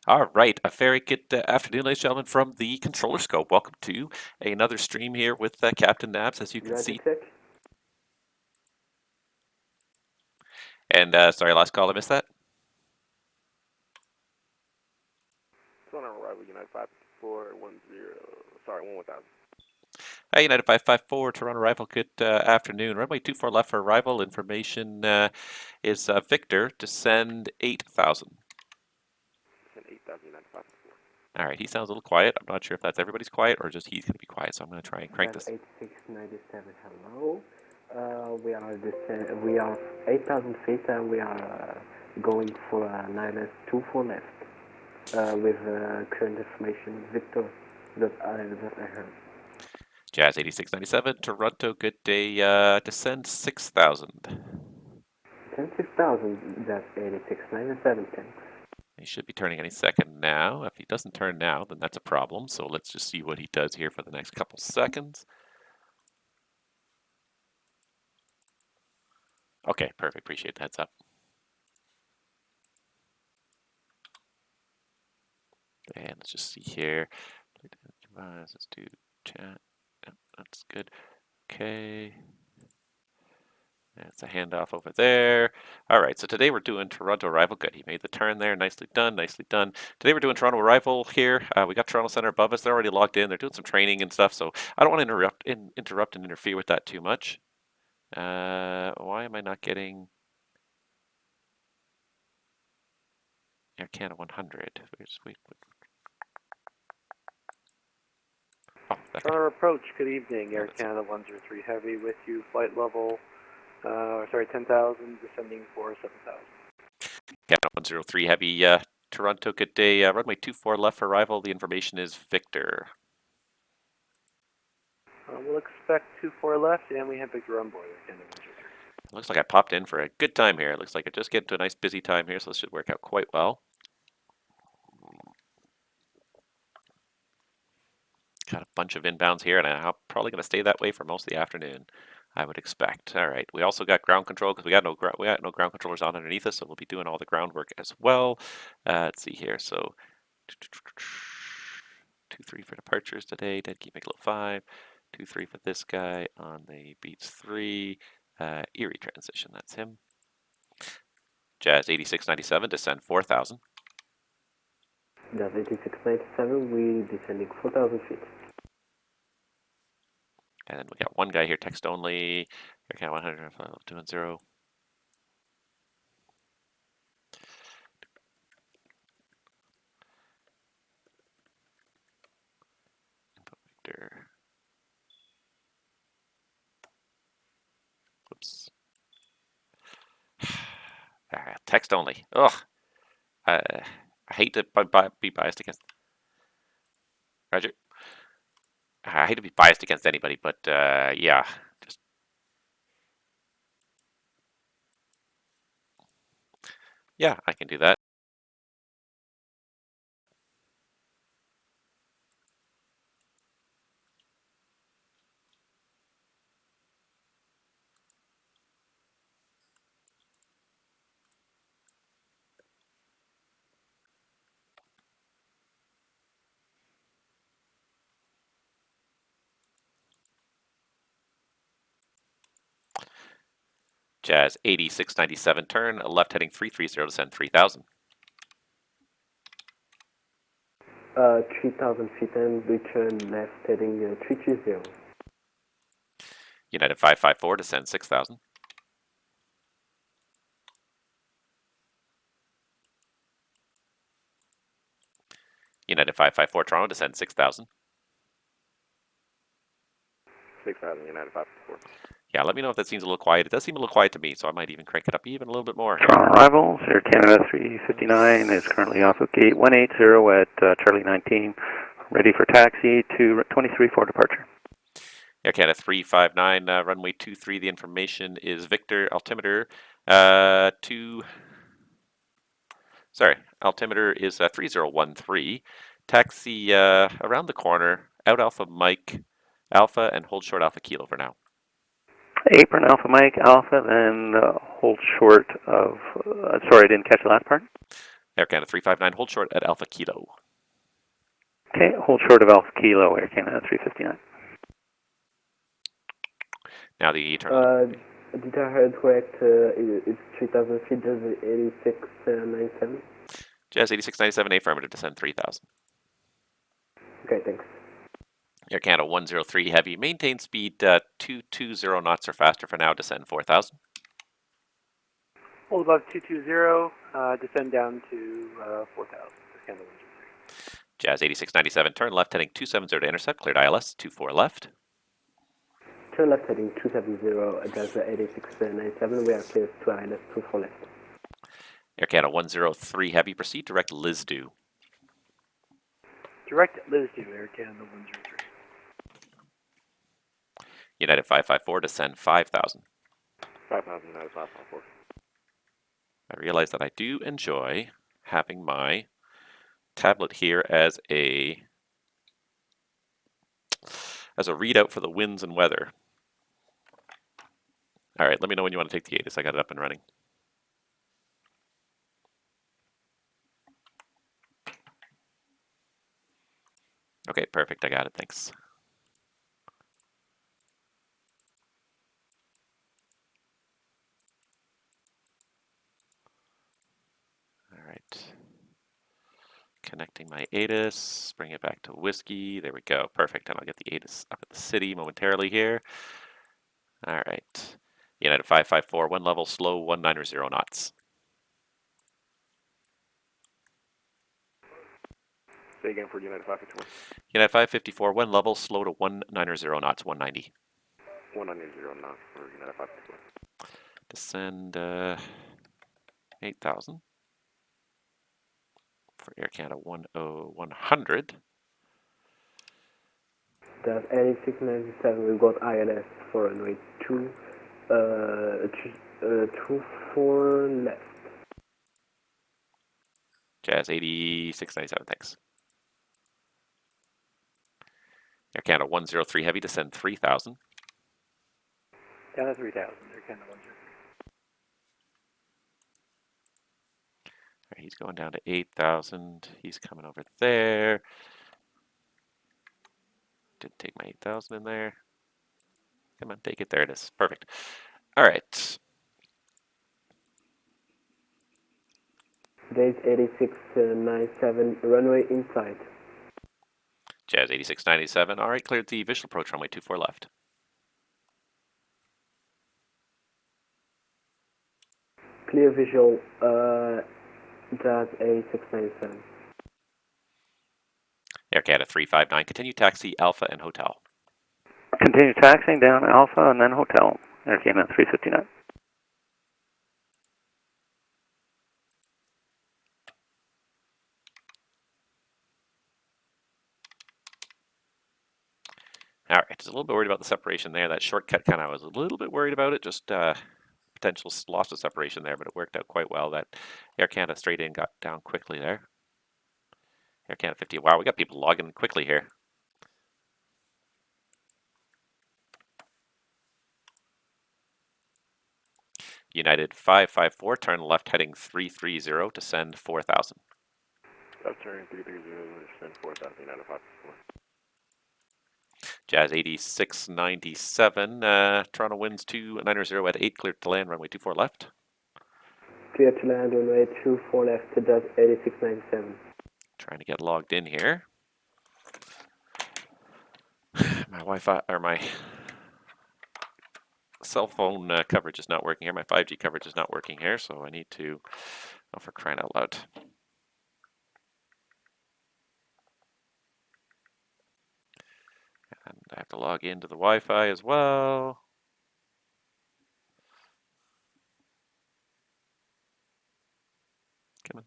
All right, a very good afternoon, ladies and gentlemen, from the controller scope. Welcome to another stream here with Captain Nabs, as you can see. And sorry, last call, I missed that. Toronto arrival, United 5410, sorry, 11000. United 554, Toronto arrival, good afternoon. Runway 24 left for arrival. Information is Victor, descend 8,000. Descend 8,000, United 554. All right, he sounds a little quiet. I'm not sure if that's everybody's quiet or just he's going to be quiet, so I'm going to try and crank this. 8697, hello. We are 8,000 feet and we are going for a 9S24 left with current information Victor that I heard. Jazz 8697, Toronto, good day, descend 6,000. Descend 6,000, that's 8697, thanks. He should be turning any second now. If he doesn't turn now, then that's a problem. So let's just see what he does here for the next couple seconds. Okay, perfect. Appreciate the heads up. And let's just see here. Let's do chat. That's good. Okay. That's a handoff over there. All right, so today we're doing Toronto arrival. Good, he made the turn there. Nicely done, nicely done. Today we're doing Toronto arrival here. We got Toronto Centre above us. They're already logged in. They're doing some training and stuff, so I don't want to interrupt and interfere with that too much. Why am I not getting Air Canada 100? Wait. Oh, Toronto approach, good evening. Air Canada 103 Heavy with you. Flight level, 10,000, descending for 7,000. Canada 103 Heavy, Toronto, good day. Runway 24 left for arrival. The information is Victor. We'll expect 24 left, and we have Victor on board. Air Canada 103. Looks like I popped in for a good time here. It looks like I just get into a nice busy time here, so this should work out quite well. Got a bunch of inbounds here, and I'm probably going to stay that way for most of the afternoon, I would expect. All right, we also got ground control because we got no ground controllers on underneath us, so we'll be doing all the groundwork as well. Let's see here. So 2-3 for departures today. Dead key make low 5. 2-3 for this guy on the Beats 3. Erie transition. That's him. Jazz 8697, descend 4,000. Jazz 8697, we're descending 4,000 feet. And then we got one guy here, text only. Okay, 100, 210. Input Victor. Whoops. Text only. Ugh. I hate to be biased against. Roger. I hate to be biased against anybody, but yeah, just yeah, I can do that. Jazz 8697, turn left heading 330, descend 3,000. 3,000 feet and return left heading 330. United 554, descend 6,000. United 554, Toronto, descend 6,000. 6,000, United 554. Yeah, let me know if that seems a little quiet. It does seem a little quiet to me, so I might even crank it up even a little bit more. Toronto arrival, Air Canada 359 is currently off of gate 180 at Charlie 19, ready for taxi to 23 for departure. Air Canada 359, runway 23. The information is Victor. Altimeter altimeter is 3013. Taxi around the corner, out Alpha Mike, Alpha, and hold short Alpha Kilo for now. Apron Alpha Mike, Alpha, then hold short of, sorry, I didn't catch the last part. Air Canada 359, hold short at Alpha Kilo. Okay, hold short of Alpha Kilo, Air Canada 359. Now the turn. Did I heard correct? It's 3,000 feet, does 8697? Jazz 8697, affirmative, descend 3000. Okay, thanks. Air Canada 103 Heavy, maintain speed 220 knots or faster for now, descend 4000. Hold above 220, descend down to 4,000. Canada 103. Jazz 8697, turn left heading 270 to intercept, cleared ILS 24 left. Turn left heading 270, Jazz 8697, we are clear to ILS 24 left. Air Canada 103 Heavy, proceed direct Lisdu. Direct Lisdu, Air Canada 103. United 554, descend 5000. 5,000, United 554. I realize that I do enjoy having my tablet here as a readout for the winds and weather. All right, let me know when you want to take the ATIS. I got it up and running. Okay, perfect. I got it. Thanks. All right. Connecting my ATIS, bring it back to whiskey. There we go. Perfect. And I'll get the ATIS up at the city momentarily here. All right. United 554, one level, slow, 190 knots. Say again for United 554. United 554, one level, slow to 190 knots, 190. 190 knots for United 554. Descend 8,000 for Air Canada 100. That's 8697, we got ILS for runway 24 left. Jazz 8697, thanks. Air Canada 103 Heavy, descend 3,000. Down to 3,000, Air Canada 103. All right, he's going down to 8,000. He's coming over there. Didn't take my 8,000 in there. Come on, take it. There it is. Perfect. All right. Days 8697, runway inside. Jazz 8697. All right, cleared the visual approach runway 24 left. Clear visual, Jazz 8697. Air Canada 359. Continue taxi Alpha and Hotel. Continue taxiing down Alpha and then Hotel, Air Canada 359. All right, just a little bit worried about the separation there. That shortcut kind of, I was a little bit worried about it. Just potential loss of separation there, but it worked out quite well. That Air Canada straight in got down quickly there. Air Canada 50. Wow, we got people logging quickly here. United 554, turn left heading 330, descend 4,000. Left turn 330, descend 4,000, United 554. Jazz 8697, Toronto winds 290 at 8, cleared to land, runway 24 left. Clear to land, runway 24 left, Jazz 8697. Trying to get logged in here. My Wi-Fi, or my cell phone coverage is not working here. My 5G coverage is not working here, so I need to, oh, for crying out loud. And I have to log into the Wi-Fi as well. Come on,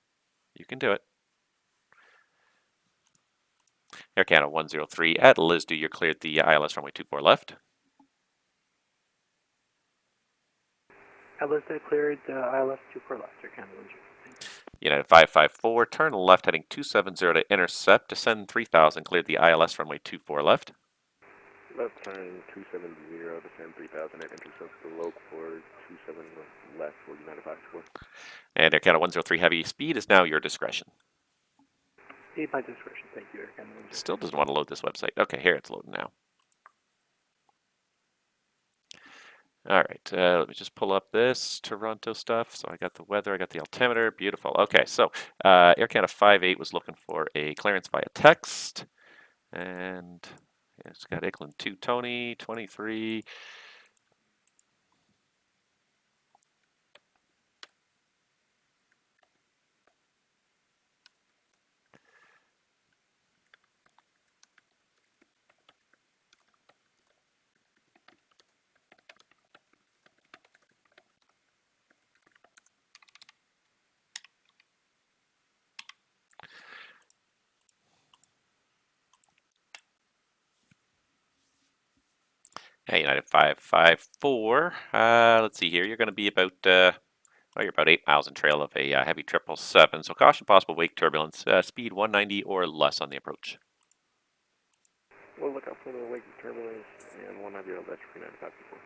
you can do it. Air Canada 103 at Lisdu, you're cleared the ILS runway 24 left. ILS cleared, ILS 24 left, Air Canada 103. United 554, turn left heading 270 to intercept, descend 3000, cleared the ILS runway 24 left. Left turn 270, descend 3000 at entry subsequent loc for 27 left for United 54. And Air Canada 103 Heavy, speed is now your discretion. Speed by discretion. Thank you, Air Canada 103. Still doesn't want to load this website. Okay, here it's loading now. All right, let me just pull up this Toronto stuff. So I got the weather, I got the altimeter, beautiful. Okay, so Air Canada 58 was looking for a clearance via text. And yeah, it's got Ickland 2 Tony, 23. Hey, United 554. Let's see here. You're going to be about, well, you're about 8 miles in trail of a heavy 777. So caution possible wake turbulence. Speed 190 or less on the approach. We'll look out for the wake turbulence and 190 left for United 54.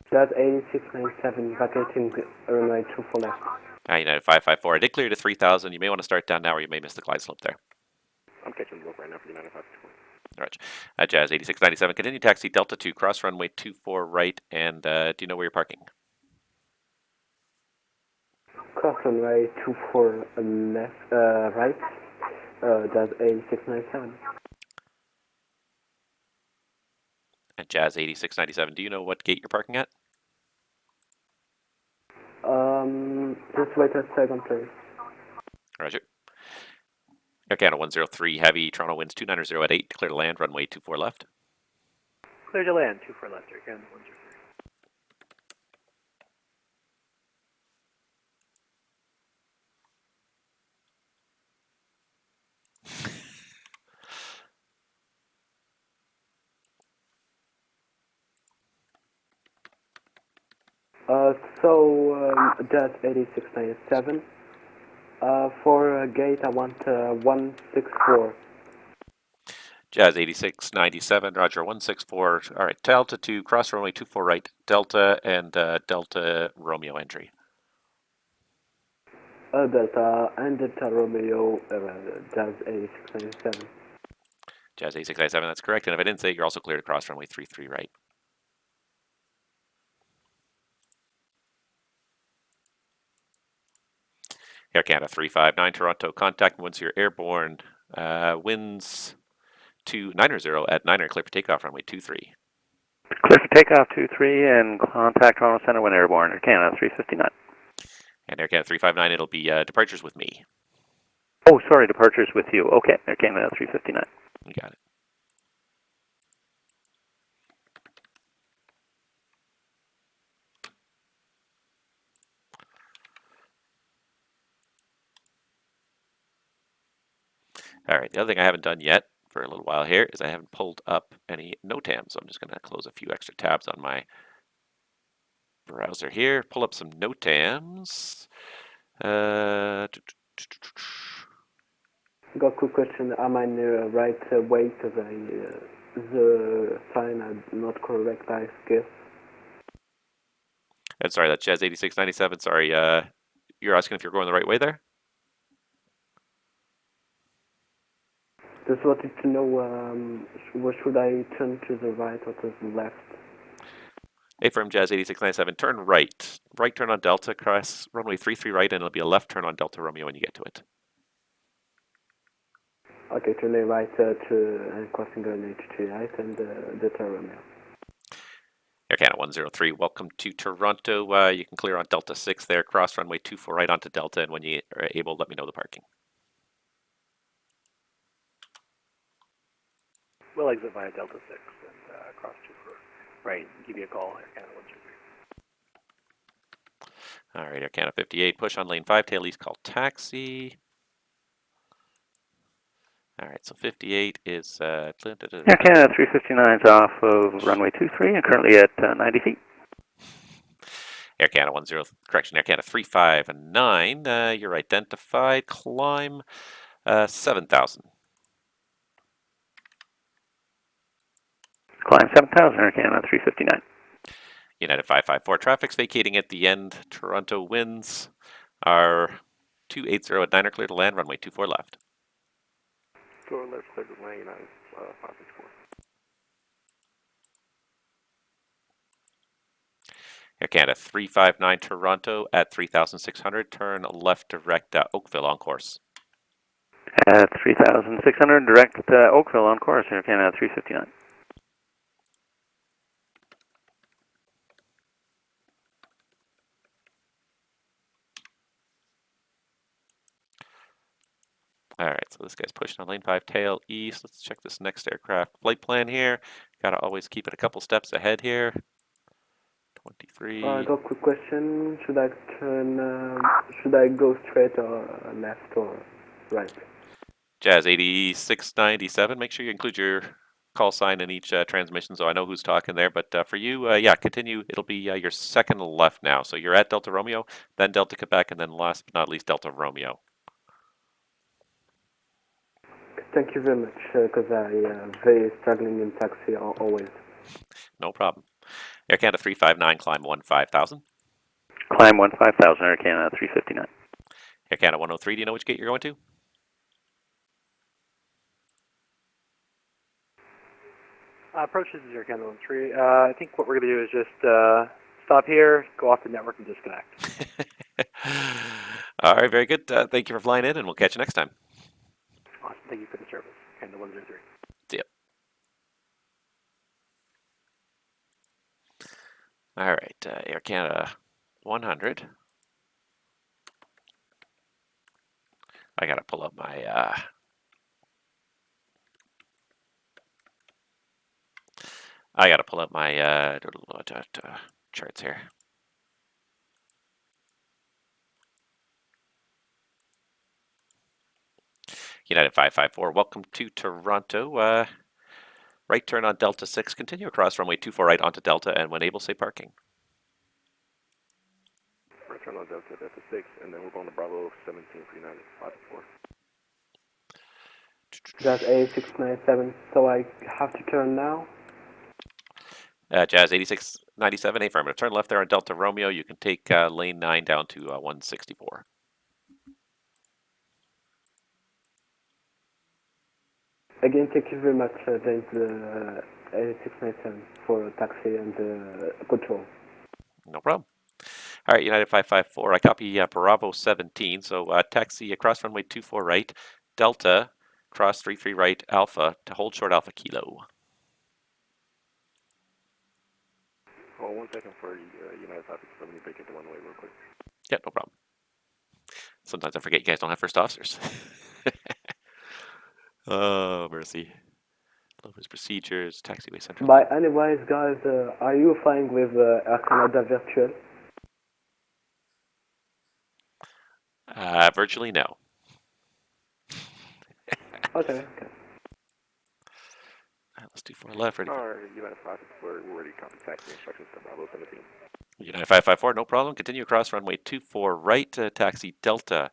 That's 8697, vacating runway 24 left. United 554. I did clear to 3000. You may want to start down now or you may miss the glide slope there. I'm catching the loc right now for United 54. All right. Jazz 8697. Continue taxi Delta 2, cross runway 24 right. And do you know where you're parking? Cross runway 24 left, right. That's 8697. At Jazz 8697. Do you know what gate you're parking at? Just wait a second, please. Roger. Air Canada 103 Heavy, Toronto winds 290 at 8. Clear to land, runway 24 left. Clear to land, 24 left, Air Canada 103. That's 8697. For gate, I want 164. Jazz 8697, Roger 164. All right, Delta 2, cross runway 24 right, Delta and Delta Romeo entry. Delta and Delta Romeo, Jazz 8697. Jazz 8697, that's correct. And if I didn't say it, you're also clear to cross runway 33 right. Air Canada 359, Toronto, contact once you're airborne. Winds 290 at 9 clear for takeoff, runway 23. Clear for takeoff 23 and contact Toronto Centre when airborne. Air Canada 359. And Air Canada 359, it'll be departures with me. Oh, sorry, departures with you. Okay, Air Canada 359. You got it. All right, the other thing I haven't done yet for a little while here is I haven't pulled up any NOTAMs. So I'm just going to close a few extra tabs on my browser here. Pull up some NOTAMs. Got a quick question. Am I in the right way? Because the sign are not correct, I guess. And sorry, that's Jazz 8697. Sorry, you're asking if you're going the right way there? Just wanted to know, what should I turn to the right or to the left? Hey, from Jazz 8697, turn right. Right turn on Delta, cross runway 33 right, and it'll be a left turn on Delta Romeo when you get to it. Okay, turning right and crossing an H3 right and Delta Romeo. Air Canada 103, welcome to Toronto. You can clear on Delta 6 there, cross runway 24 right onto Delta, and when you are able, let me know the parking. We'll exit via Delta 6 and cross 24 right. Give you a call, Air Canada 103. All right, Air Canada 58, push on lane 5, tail east, call taxi. All right, so 58 is... Air Canada 359 is off of runway 23 and currently at 90 feet. Air Canada Air Canada 359, you're identified, climb 7,000. Climb 7000, Air Canada 359. United 554, traffic's vacating at the end. Toronto winds are 280 at 9 clear to land, runway 24 left. 4 left, clear to land, United 564. Air Canada 359 Toronto at 3600, turn left direct Oakville on course. At 3600, direct Oakville on course, Air Canada 359. All right, so this guy's pushing on lane 5, tail east. Let's check this next aircraft flight plan here. Got to always keep it a couple steps ahead here. 23. I got a quick question. Should I turn? Should I go straight or left or right? Jazz 8697. Make sure you include your call sign in each transmission so I know who's talking there. But for you, yeah, continue. It'll be your second left now. So you're at Delta Romeo, then Delta Quebec, and then last but not least Delta Romeo. Thank you very much, because I very struggling in taxi always. No problem. Air Canada 359, climb 15,000. Climb 15,000, Air Canada 359. Air Canada 103, do you know which gate you're going to? Approach this is Air Canada 13. I think what we're going to do is just stop here, go off the network, and disconnect. All right, very good. Thank you for flying in, and we'll catch you next time. Awesome. Thank you for the service. Canada 103. See ya. All right, Air Canada 100. I gotta pull up my charts here. United 554, welcome to Toronto. Right turn on Delta 6, continue across runway 24 right onto Delta, and when able, say parking. Right turn on Delta, Delta 6, and then we're going to Bravo 17 for United 564. That's A697, so I have to turn now? Jazz 8697, affirmative. Turn left there on Delta Romeo. You can take lane 9 down to 164. Again, thank you very much, James, A697, for taxi and control. No problem. All right, United 554. I copy Bravo 17. So taxi across runway 24 right, Delta, cross 33 right, Alpha to hold short Alpha Kilo. Hold 1 second for United 567. Let me break into one way real quick. Yeah, no problem. Sometimes I forget you guys don't have first officers. Oh, mercy. Love his procedures, taxiway central. By anyways, guys, are you flying with Air Canada Virtual? Virtually no. Okay. Let's do 4 left. Ready for Alright, United 564, we're ready to copy taxi instructions to Bravo 17. United 554, no problem. Continue across runway 24 right, taxi Delta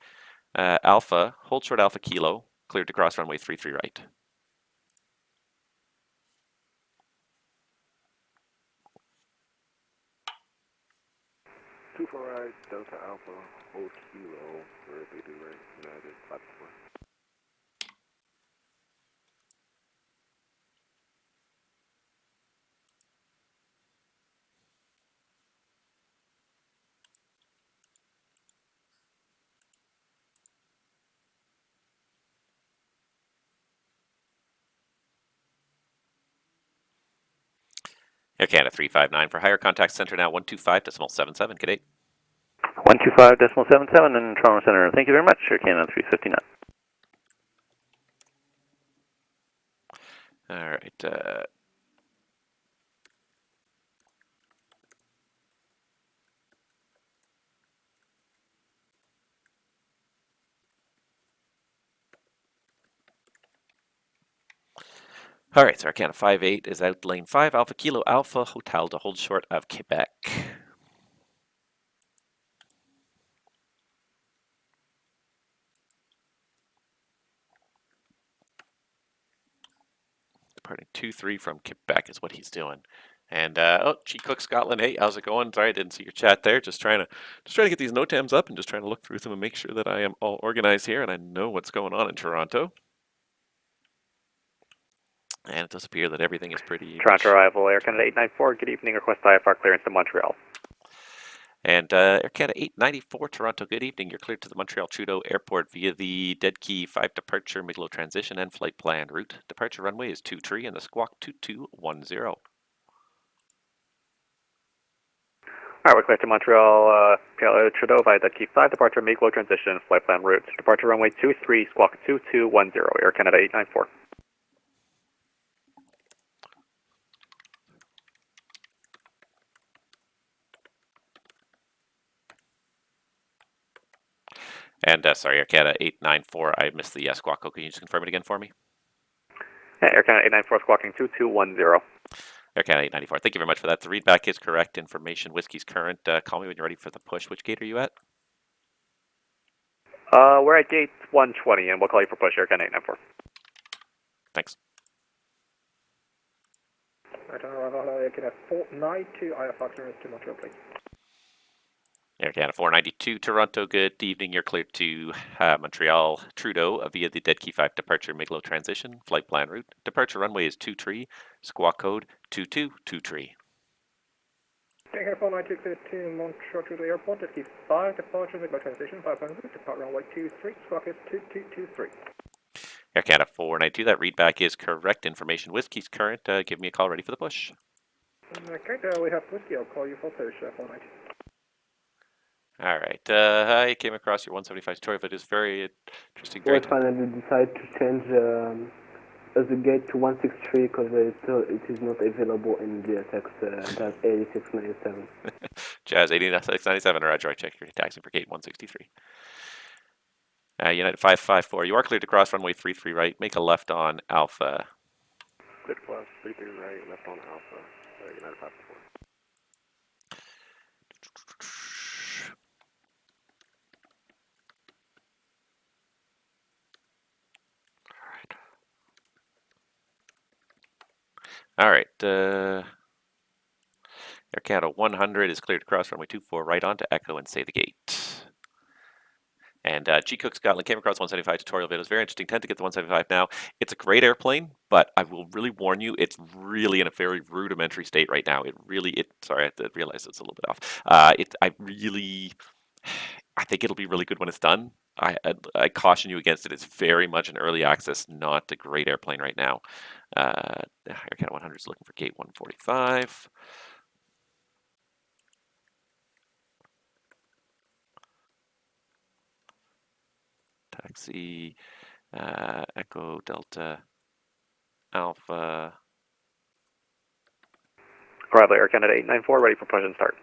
Alpha, hold short Alpha Kilo, cleared to cross runway 33 right. Two for right, Delta Alpha, hold Kilo, for 33 right, United 564. Air Canada 359 for higher contact center now 125.77. Good day. 125.77 in Toronto Centre. Thank you very much, Air Canada 359. All right. All right, so Air Canada 58 is out lane 5, Alpha Kilo Alpha, Hotel to hold short of Quebec. departing 2-3 from Quebec is what he's doing. And oh, G Cook Scotland. Hey, how's it going? Sorry, I didn't see your chat there. Just trying to get these NOTAMs up and just trying to look through them and make sure that I am all organized here and I know what's going on in Toronto. And it does appear that everything is pretty Toronto much... arrival, Air Canada 894, good evening, request IFR clearance to Montreal. And Air Canada 894 Toronto, good evening. You're cleared to the Montreal Trudeau Airport via the Dead Key 5 departure, Miglo transition, and flight plan route. Departure runway is 23 and the squawk 2210. All right, we're clear to Montreal, Trudeau via Dead Key 5 departure, Miglo transition, flight plan route. Departure runway 23, squawk 2210, Air Canada 894. And sorry, Air Canada 894, I missed the squawk code. Can you just confirm it again for me? Yeah, Air Canada 894 squawking 2210. Air Canada 894, thank you very much for that. The readback is correct information. Whiskey's current. Call me when you're ready for the push. Which gate are you at? We're at gate 120, and we'll call you for push, Air Canada 894. Thanks. Right, Air Canada 492, IFR clearance to Montreal, please. Air Canada 492 Toronto, good evening. You're cleared to Montreal Trudeau via the Dead Key 5 departure Miglo transition, flight plan route. Departure runway is 23, squawk code 2223. Air Canada 492 cleared to Montreal Trudeau Airport, Dead Key 5 departure, Miglo transition, 5 route, depart runway 23, squawk is 2223. Air Canada 492, that readback is correct information. Whiskey's current. Give me a call ready for the push. Okay, we have Whiskey, I'll call you for push, 492. All right. I came across your 175 tutorial. It is very interesting. We finally decided to change the gate to 163 because it is not available in GSX. That's 8697. Jazz 8697. Roger. I check your taxing for gate 163. United 554. You are cleared to cross runway 33 right. Make a left on Alpha. Clear to cross 33 right, left on Alpha. United 554. All right. Air Canada 100 is cleared to cross runway 24 right onto Echo and say the gate. And G Cook Scotland came across 175 tutorial videos. Very interesting. Tend to get the 175 now. It's a great airplane, but I will really warn you, it's really in a very rudimentary state right now. Sorry, I have to realize it's a little bit off. I think it'll be really good when it's done. I caution you against it. It's very much an early access, not a great airplane right now. Air Canada 100 is looking for gate 145. Taxi, Echo, Delta, Alpha. Arrival, Air Canada 894, ready for push and start.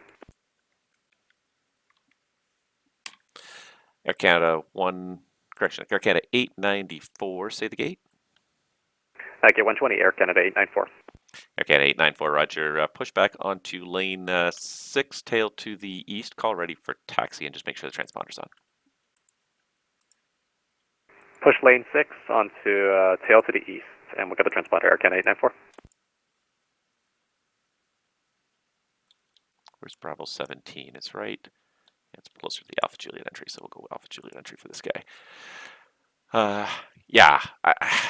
Air Canada 894, say the gate. Gate 120, Air Canada 894. Air Canada 894, roger. Push back onto lane 6, tail to the east. Call ready for taxi and just make sure the transponder's on. Push lane 6 onto tail to the east, and we'll get the transponder, Air Canada 894. Where's Bravo 17? It's right. It's closer to the Alpha Juliet entry, so we'll go Alpha Juliet entry for this guy. Yeah,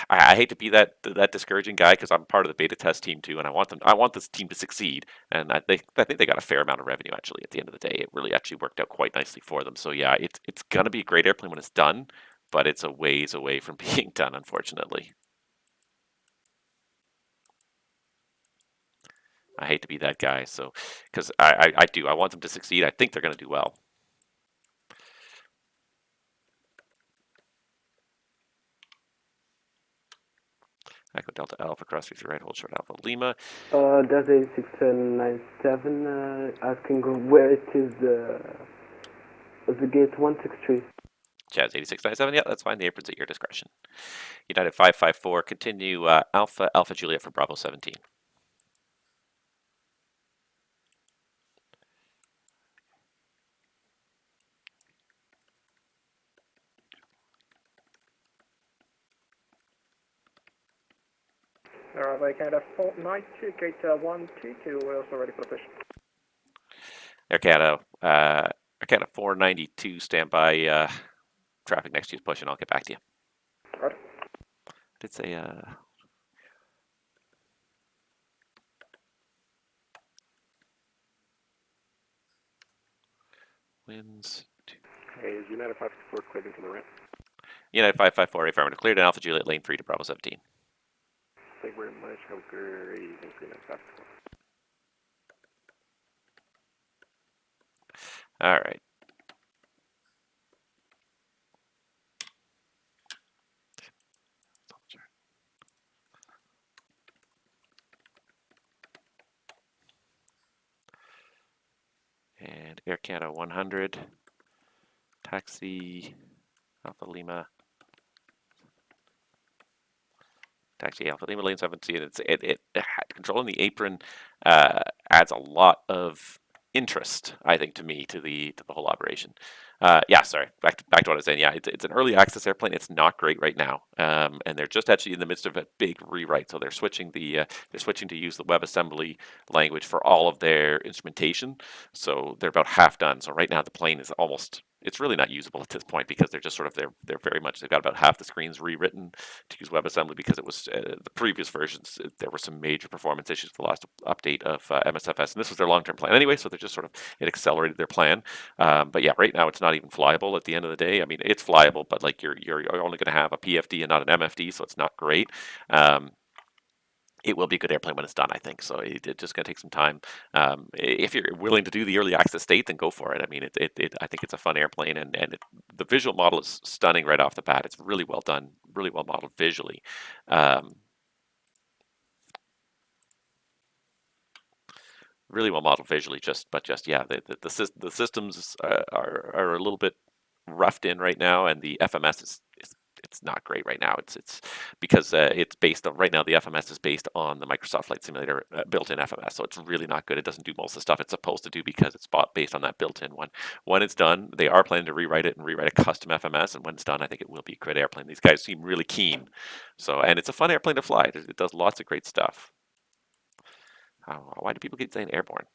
I hate to be that discouraging guy because I'm part of the beta test team too, and I want this team to succeed. And I think they got a fair amount of revenue actually at the end of the day. It really actually worked out quite nicely for them. So yeah, it's gonna be a great airplane when it's done, but it's a ways away from being done, unfortunately. I hate to be that guy, so because I want them to succeed. I think they're gonna do well. Echo Delta Alpha, cross 3 right, hold short Alpha Lima. That's 8697 asking where it is the gate 163. Jazz 8697, yeah, that's fine. The apron's at your discretion. United 554, continue Alpha Juliet for Bravo 17. Runway Canada 492, gate 122, we're also ready for the push. Air Canada, Air Canada 492, stand by. Traffic next to you is pushing. I'll get back to you. Right. I did say winds. Hey, is United 554 cleared into the ramp? United 554, affirmative. Cleared in Alpha Juliet, lane 3 to Bravo 17. Thank you very much. Have a great evening for United 554. All right. And Air Canada 100, taxi Alpha Lima, lane 17. It controlling the apron adds a lot of interest, I think, to me, to the whole operation. Yeah, sorry. Back to what I was saying. Yeah, it's an early access airplane. It's not great right now, and they're just actually in the midst of a big rewrite. So they're switching to use the WebAssembly language for all of their instrumentation. So they're about half done. So right now the plane is almost. It's really not usable at this point because they're just sort of they're very much they've got about half the screens rewritten to use WebAssembly because it was the previous versions. There were some major performance issues with the last update of MSFS, and this was their long-term plan anyway. So they're just sort of it accelerated their plan. But yeah, right now it's not even flyable. At the end of the day, I mean it's flyable, but like you're only going to have a PFD and not an MFD, so it's not great. It will be a good airplane when it's done, I think. So it's just going to take some time. If you're willing to do the early access state, then go for it. I mean, I think it's a fun airplane, and the visual model is stunning right off the bat. It's really well done, really well modeled visually. Really well modeled visually. But yeah, the systems are a little bit roughed in right now, and the FMS is it's not great right now. It's because it's based on right now. The FMS is based on the Microsoft Flight Simulator built-in FMS, so it's really not good. It doesn't do most of the stuff it's supposed to do because it's based on that built-in one. When it's done, they are planning to rewrite it and rewrite a custom FMS, and when it's done, I think it will be a great airplane. These guys seem really keen, so and it's a fun airplane to fly. It does lots of great stuff. Why do people keep saying airborne?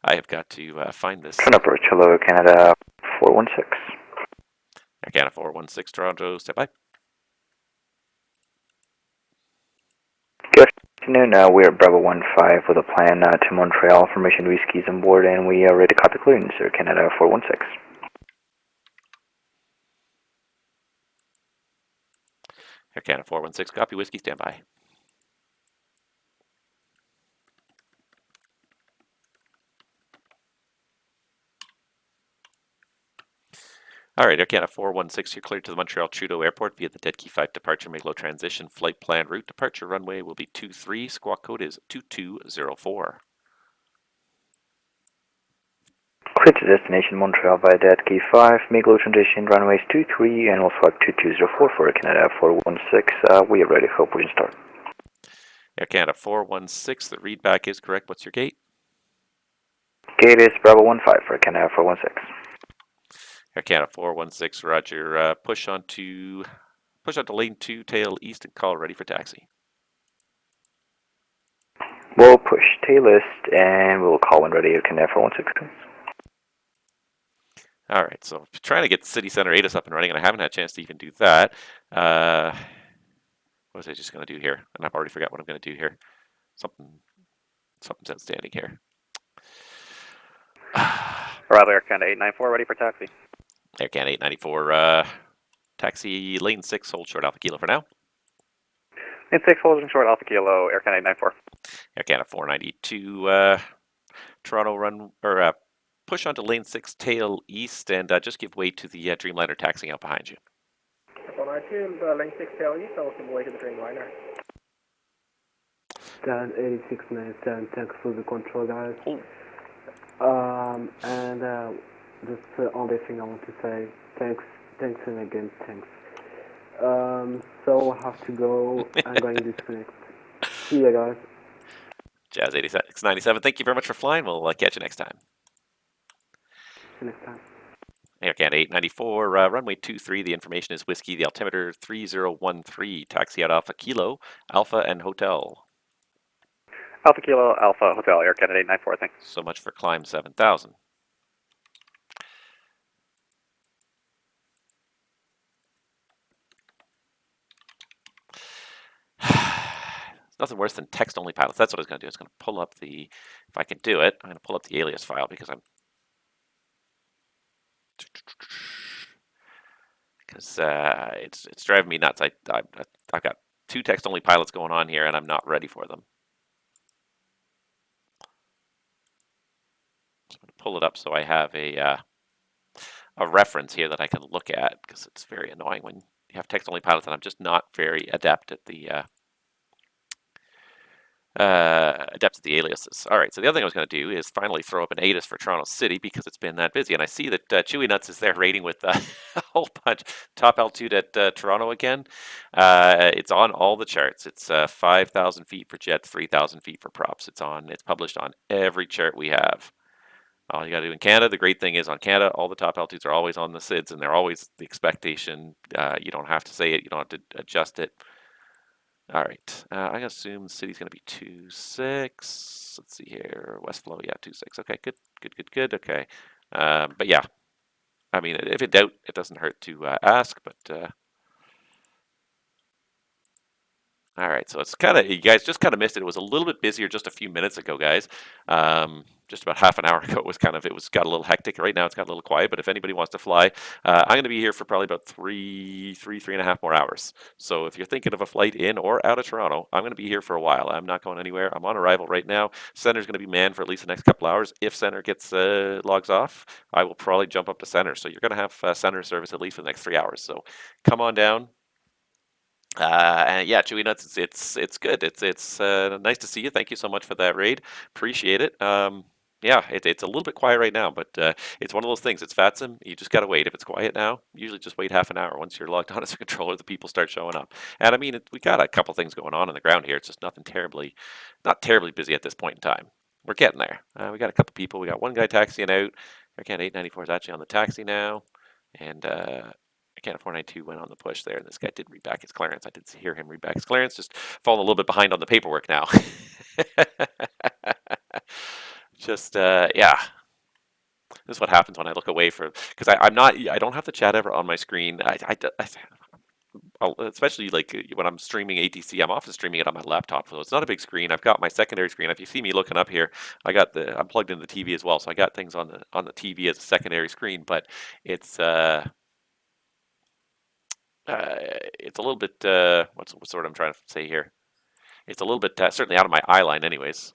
I have got to find this. Turn approach, hello, Canada 416. Canada 416, Toronto, step by. Good afternoon, we're at Bravo 15 with a plan to Montreal, formation Whiskey's on board, and we are ready to copy clearance, sir, Canada 416. Air Canada 416, copy, Whiskey, stand by. All right, Air Canada 416, you're cleared to the Montreal Trudeau Airport via the Dead Key 5 departure, make low transition, flight plan route departure runway will be 23, squawk code is 2204. Clear to destination Montreal via Dead Key 5, make low transition, runways 23, and we'll flight 2204 for Canada 416. We are ready, hope we can start. Air Canada 416, the readback is correct. What's your gate? Gate is Bravo 15 for Canada 416. Air Canada 416, roger. Push onto lane 2, tail east, and call ready for taxi. We'll push tail east, and we'll call when ready, Canada 416. All right, so trying to get City Center ATIS up and running, and I haven't had a chance to even do that. What was I just going to do here? And I've already forgot what I'm going to do here. Something's outstanding here. Arrival Air Canada 894, ready for taxi. Air Canada 894, taxi lane 6, hold short Alpha Kilo for now. Lane 6, holding short Alpha Kilo, Air Canada 894. Air Canada 492, Toronto push onto lane 6, tail east, and just give way to the Dreamliner taxiing out behind you. 492, lane 6 tail east, I'll give way to the Dreamliner. Stand 8697, thanks for the control, guys. And just the only thing I want to say, thanks and again, thanks. So I have to go, I'm going to disconnect. See you guys. Jazz 8697, thank you very much for flying. We'll catch you next time. See you next time. Air Canada 894, runway 23, the information is Whiskey, the altimeter 3013, taxi out Alpha Kilo, Alpha and Hotel. Alpha Kilo, Alpha Hotel, Air Canada 894, thanks. So much for climb 7000. It's nothing worse than text-only pilots. That's what I was going to do. I was going to pull up the, if I can do it, I'm going to pull up the alias file because it's driving me nuts. I've got 2 text-only pilots going on here, and I'm not ready for them. So I'm going to pull it up so I have a reference here that I can look at, because it's very annoying when you have text-only pilots, and I'm just not very adept at the aliases. All right, so the other thing I was going to do is finally throw up an ATIS for Toronto City because it's been that busy. And I see that Chewy Nuts is there rating with a whole bunch. Top altitude at Toronto again. It's on all the charts. It's 5,000 feet for jets, 3,000 feet for props. It's published on every chart we have. All you got to do in Canada, the great thing is on Canada, all the top altitudes are always on the SIDS, and they're always the expectation. You don't have to say it. You don't have to adjust it. All right, I'm going to assume the city's going to be 26. Let's see here, West Flow, yeah, 26. Okay, good. Okay, but yeah, I mean, if in doubt, it doesn't hurt to ask. But all right, so it's kind of, you guys just kind of missed it. It was a little bit busier just a few minutes ago, guys. Just about half an hour ago, it got a little hectic. Right now, it's got a little quiet. But if anybody wants to fly, I'm going to be here for probably about three and a half more hours. So if you're thinking of a flight in or out of Toronto, I'm going to be here for a while. I'm not going anywhere. I'm on arrival right now. Center's going to be manned for at least the next couple hours. If Center gets logs off, I will probably jump up to Center. So you're going to have Center service at least for the next 3 hours. So come on down. And yeah, Chewy Nuts, it's good. It's nice to see you. Thank you so much for that raid. Appreciate it. Yeah, it's a little bit quiet right now, but it's one of those things. It's VATSIM. You just gotta wait. If it's quiet now, usually just wait half an hour. Once you're logged on as a controller, the people start showing up. And I mean, we got a couple things going on the ground here. It's just not terribly busy at this point in time. We're getting there. We got a couple people. We got one guy taxiing out. Air Canada 894 is actually on the taxi now, and Canada 492 went on the push there, and this guy did read back his clearance. I did hear him read back his clearance, just falling a little bit behind on the paperwork now. Just, yeah. This is what happens when I look away because I don't have the chat ever on my screen. Especially like when I'm streaming ATC, I'm often streaming it on my laptop, so it's not a big screen. I've got my secondary screen. If you see me looking up here, I'm plugged into the TV as well, so I got things on the TV as a secondary screen, but it's it's a little bit, what's the word I'm trying to say here? It's a little bit, certainly out of my eye line anyways.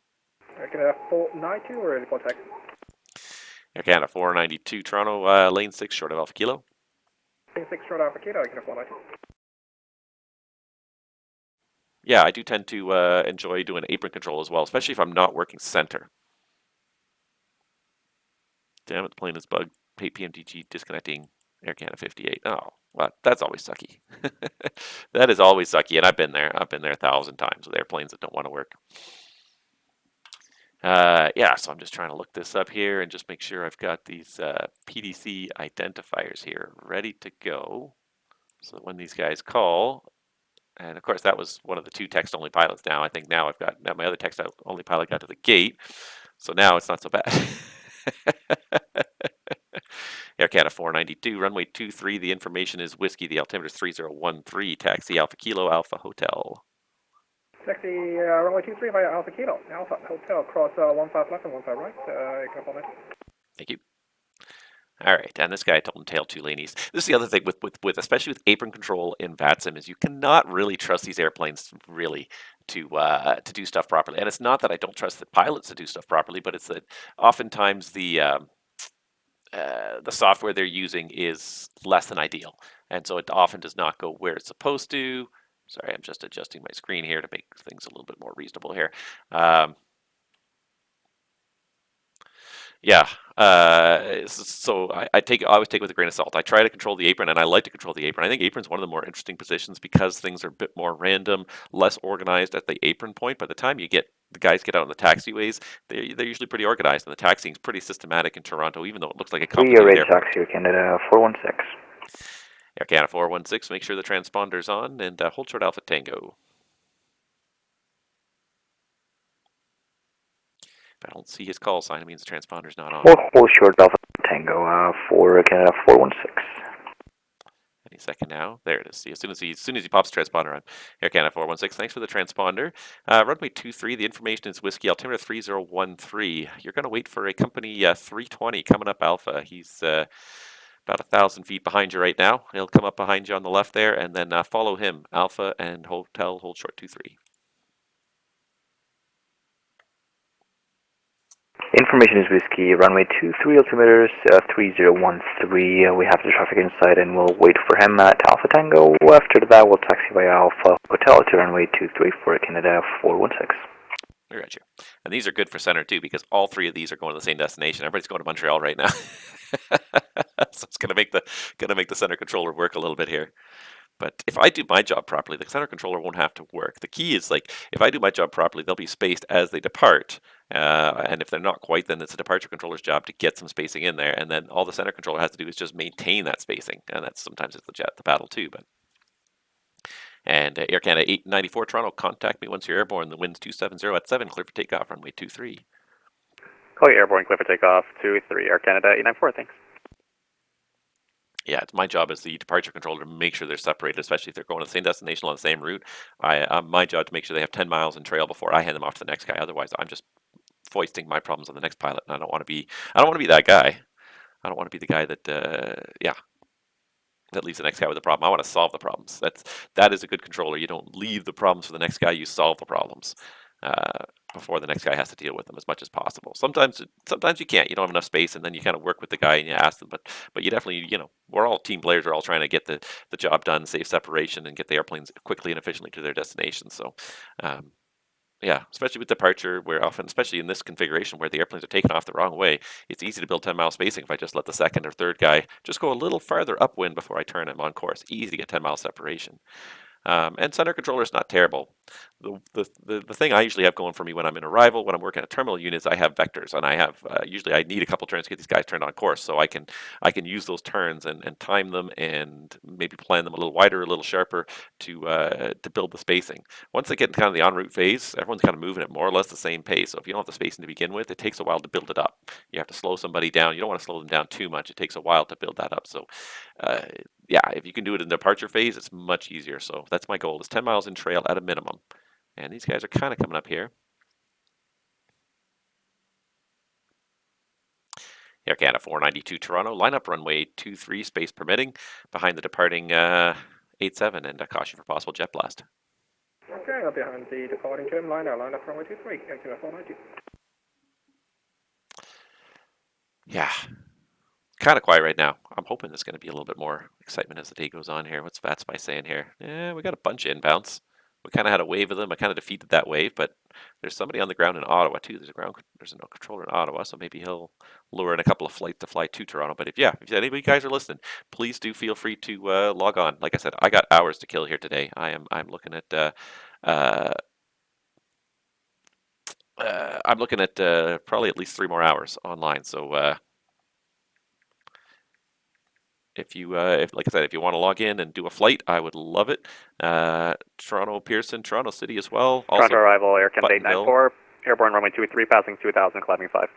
Air Canada 492 or report tech? Air Canada 492 Toronto, lane 6, short of Alpha Kilo. Lane 6 short Alpha Kilo, Air Canada 492. Yeah, I do tend to enjoy doing apron control as well, especially if I'm not working center. Damn it, the plane is bugged. PMDG disconnecting. Air Canada 58. Oh, well, that's always sucky. That is always sucky, and I've been there. I've been there 1,000 times with airplanes that don't want to work. Yeah, so I'm just trying to look this up here and just make sure I've got these PDC identifiers here ready to go, so that when these guys call, and of course that was one of the 2 text-only pilots. Now I think now my other text-only pilot got to the gate, so now it's not so bad. Air Canada 492, runway 23, the information is Whiskey, the altimeter is 3013, taxi Alpha Kilo, Alpha Hotel. Taxi runway 23 via Alpha Kilo, Alpha Hotel, cross 15 left and 15 right, Air Canada 492. Thank you. All right, and this guy told him tail 2 lanies. This is the other thing with especially with apron control in VATSIM is you cannot really trust these airplanes really to do stuff properly. And it's not that I don't trust the pilots to do stuff properly, but it's that oftentimes the software they're using is less than ideal, and so it often does not go where it's supposed to. Sorry, I'm just adjusting my screen here to make things a little bit more reasonable here. Yeah. So I always take it with a grain of salt. I try to control the apron, and I like to control the apron. I think apron's one of the more interesting positions because things are a bit more random, less organized at the apron point. By the time the guys get out on the taxiways, they're usually pretty organized, and the taxiing's pretty systematic in Toronto, even though it looks like a We are complicated Red airport. Taxi, Canada 416. Air Canada 416, make sure the transponder's on, and hold short Alpha Tango. If I don't see his call sign, it means the transponder's not on. We'll hold short Alpha Tango for Canada 416. Any second now. There it is. See, as soon as he pops the transponder on. Air Canada 416, thanks for the transponder. Runway 23, the information is Whiskey Altimeter 3013. You're going to wait for a company 320 coming up Alpha. He's about 1,000 feet behind you right now. He'll come up behind you on the left there, and then follow him. Alpha and Hotel, hold short 23. Information is Whiskey, runway 23, altimeters 3013. We have the traffic inside and we'll wait for him at Alpha Tango. After that, we'll taxi via Alpha Hotel to runway 23 for Canada 416. We got you. And these are good for center too, because all three of these are going to the same destination. Everybody's going to Montreal right now. So it's gonna make the center controller work a little bit here. But if I do my job properly, the center controller won't have to work. The key is, like, if I do my job properly, they'll be spaced as they depart. And if they're not quite, then it's the departure controller's job to get some spacing in there. And then all the center controller has to do is just maintain that spacing. And that's sometimes it's the battle too. And Air Canada 894 Toronto, contact me once you're airborne. The wind's 270 at 7, clear for takeoff, runway 23. Call you airborne, clear for takeoff, 23, Air Canada 894, thanks. Yeah, it's my job as the departure controller to make sure they're separated, especially if they're going to the same destination on the same route. My job to make sure they have 10 miles in trail before I hand them off to the next guy. Otherwise, I'm just foisting my problems on the next pilot, and I don't want to be that guy. I don't want to be the guy that that leaves the next guy with a problem. I want to solve the problems. That is a good controller. You don't leave the problems for the next guy. You solve the problems before the next guy has to deal with them as much as possible. Sometimes you can't. You don't have enough space, and then you kind of work with the guy and you ask them. But you definitely, we're all team players. We're all trying to get the job done, save separation, and get the airplanes quickly and efficiently to their destination. So. Yeah, especially with departure, where often, especially in this configuration where the airplanes are taken off the wrong way, it's easy to build 10-mile spacing if I just let the second or third guy just go a little farther upwind before I turn him on course. Easy to get 10-mile separation. And center controller is not terrible. The thing I usually have going for me when I'm in arrival, when I'm working at terminal units, I have vectors, and I have usually I need a couple turns to get these guys turned on course, so I can use those turns and time them and maybe plan them a little wider, a little sharper to build the spacing. Once they get in kind of the en route phase, everyone's kind of moving at more or less the same pace. So if you don't have the spacing to begin with, it takes a while to build it up. You have to slow somebody down. You don't want to slow them down too much. It takes a while to build that up. So yeah, if you can do it in the departure phase, it's much easier. So that's my goal, is 10 miles in trail at a minimum. And these guys are kind of coming up here. Air Canada 492 Toronto, line up runway 23, space permitting, behind the departing 87, and caution for possible jet blast. Okay, I'll behind the departing trim line up runway 23, Air Canada 492. Yeah, kind of quiet right now. I'm hoping there's going to be a little bit more excitement as the day goes on here. What's VATSIM saying here? Yeah, we got a bunch of inbounds. We kind of had a wave of them. I kind of defeated that wave, but there's somebody on the ground in Ottawa too. There's a controller in Ottawa, so maybe he'll lure in a couple of flights to fly to Toronto. But if any of you guys are listening, please do feel free to log on. Like I said, I got hours to kill here today. I'm looking at probably at least 3 more hours online. So if like I said, if you want to log in and do a flight, I would love it. Toronto Pearson, Toronto City as well. Also, Toronto arrival, Air Canada Buttonville. 894, airborne runway 23, passing 2000, climbing 5.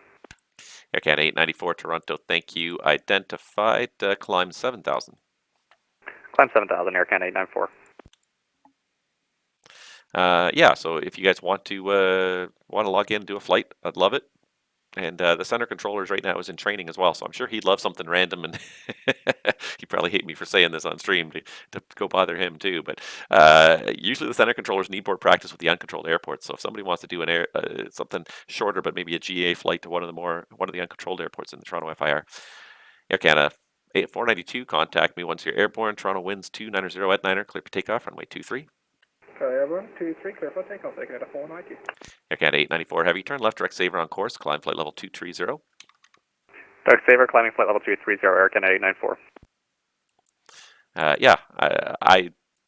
Air Canada 894 Toronto, thank you. Identified, climb 7000. Climb 7000, Air Canada 894. Yeah, so if you guys want to log in and do a flight, I'd love it. And the center controllers right now is in training as well, so I'm sure he'd love something random, and he'd probably hate me for saying this on stream to go bother him too. But usually the center controllers need more practice with the uncontrolled airports. So if somebody wants to do something shorter, but maybe a GA flight to one of the uncontrolled airports in the Toronto FIR, Air Canada 492, contact me once you're airborne. Toronto winds 290 at 9er, clear for takeoff, runway 23. Airborne 23, clear for takeoff, Air Canada 492. Air Canada 894 heavy, turn left direct saver on course, climb flight level 230. Dark Saver climbing flight level 230, Air Canada 894. Yeah,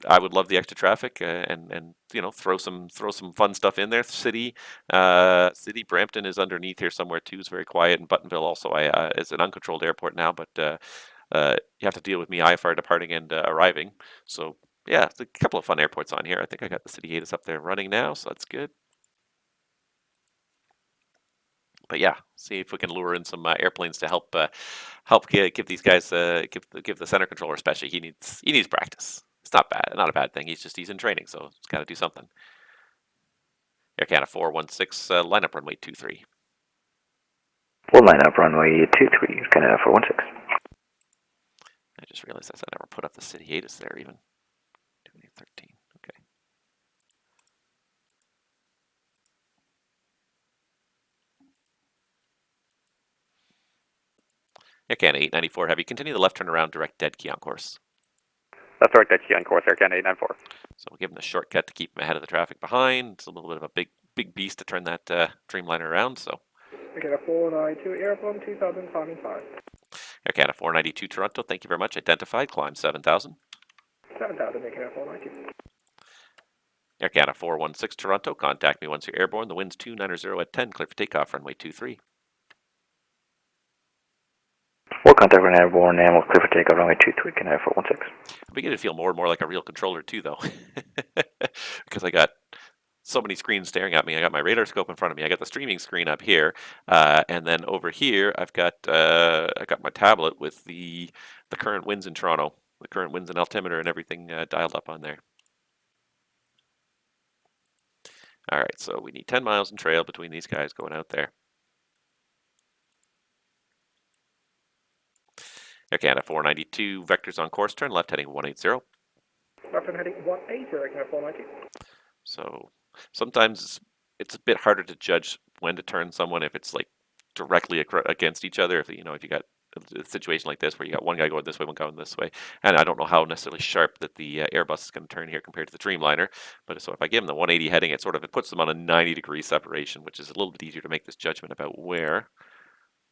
I would love the extra traffic and throw some fun stuff in there. City Brampton is underneath here somewhere too. It's very quiet, and Buttonville also is an uncontrolled airport now. But you have to deal with me IFR departing and arriving. So yeah, it's a couple of fun airports on here. I think I got the City 8 is up there running now, so that's good. But yeah, see if we can lure in some airplanes to help give these guys give the center controller especially. He needs practice. It's not a bad thing. He's in training, so he's got to do something. Air Canada 416 lineup runway 23. We'll line up runway 23, Canada 416. I just realized I never put up the City 8 is there even. 2813. Okay. Air Canada 894 heavy. Continue the left turn around, direct dead key on course. Left direct dead key on course, Air Canada 894. So we'll give him the shortcut to keep him ahead of the traffic behind. It's a little bit of a big beast to turn that Dreamliner around. So. Air Canada 492, airborne 2000, climbing 5. Air Canada 492 Toronto, thank you very much. Identified, climb 7000. 7000, Air Canada 492. Air Canada 416 Toronto, contact me once you're airborne. The wind's 290 at 10, clear for takeoff, runway 23. We'll contact an airborne and we'll clear for takeoff runway 23, Canada 416. I'm beginning to feel more and more like a real controller too, though, because I got so many screens staring at me. I got my radar scope in front of me. I got the streaming screen up here, and then over here I've got my tablet with the current winds in Toronto, the current winds and altimeter and everything dialed up on there. All right, so we need 10 miles in trail between these guys going out there. Air Canada 492, vectors on course, turn left heading 180. Left turn heading 180, Air Canada 490. So sometimes it's a bit harder to judge when to turn someone if it's like directly against each other. If you got a situation like this where you got one guy going this way, one going this way, and I don't know how necessarily sharp that the Airbus is going to turn here compared to the Dreamliner. But so if I give them the 180 heading, it puts them on a 90-degree separation, which is a little bit easier to make this judgment about where.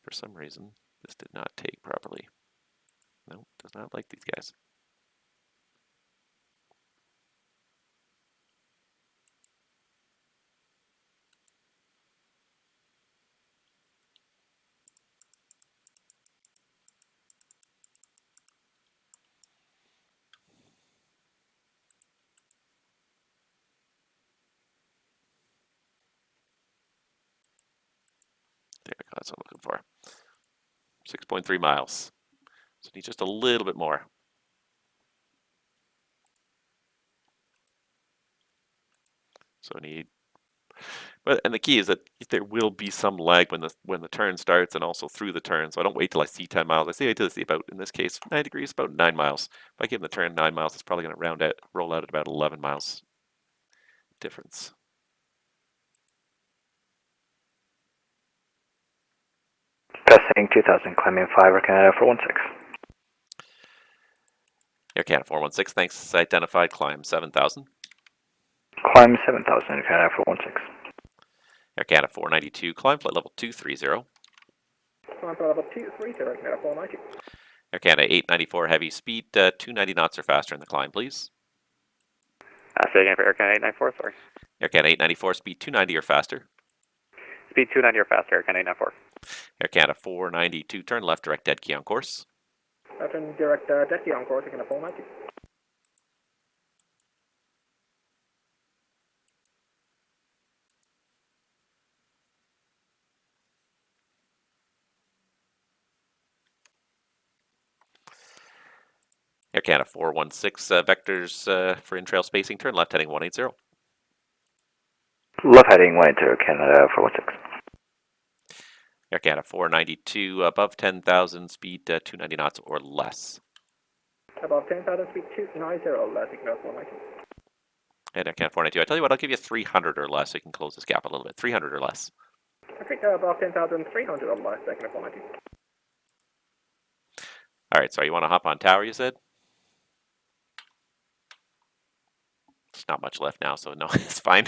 For some reason, this did not take properly. No, does not like these guys. There we go, that's what I'm looking for. 6.3 miles. So need just a little bit more. So need, and the key is that there will be some lag when the turn starts and also through the turn. So I don't wait till I see 10 miles. I see about, in this case, 9 degrees, about 9 miles. If I give them the turn 9 miles, it's probably going to roll out at about 11 miles difference. Passing 2000, climbing 5, Air Canada 416. Air Canada 416, thanks. Identified, climb 7000. Climb 7000, Air Canada 416. Air Canada 492, climb flight level 230. Climb flight level 230, Air Canada 490. Air Canada 894, heavy speed, 290 knots or faster in the climb, please. Say again for Air Canada 894, sorry. Air Canada 894, speed 290 or faster. Speed 290 or faster, Air Canada 894. Air Canada 492, turn left, direct dead key on course. Left turn direct dead key on course, Air Canada 490. Air Canada 416, vectors for in-trail spacing, turn left heading 180. Left heading 180, Air Canada 416. Air Canada 492, above 10,000, speed 290 knots or less. Above 10,000, speed 290 or less, Air Canada 490. And Air Canada 492, I tell you what, I'll give you 300 or less so you can close this gap a little bit. 300 or less. Okay, above 10,300 or less, Air Canada 490. All right, so you want to hop on tower, you said? There's not much left now, so no, it's fine.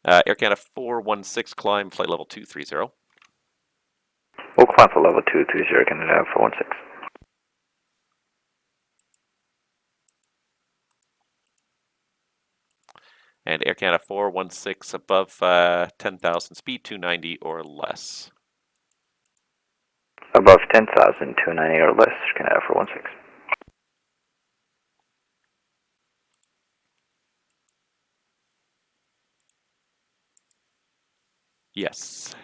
Air Canada 416, climb flight level 230. We'll climb for level 230, Canada 416. And Air Canada 416 above 10,000 speed, 290 or less. Above 10,000, 290 or less, Canada 416. Yes.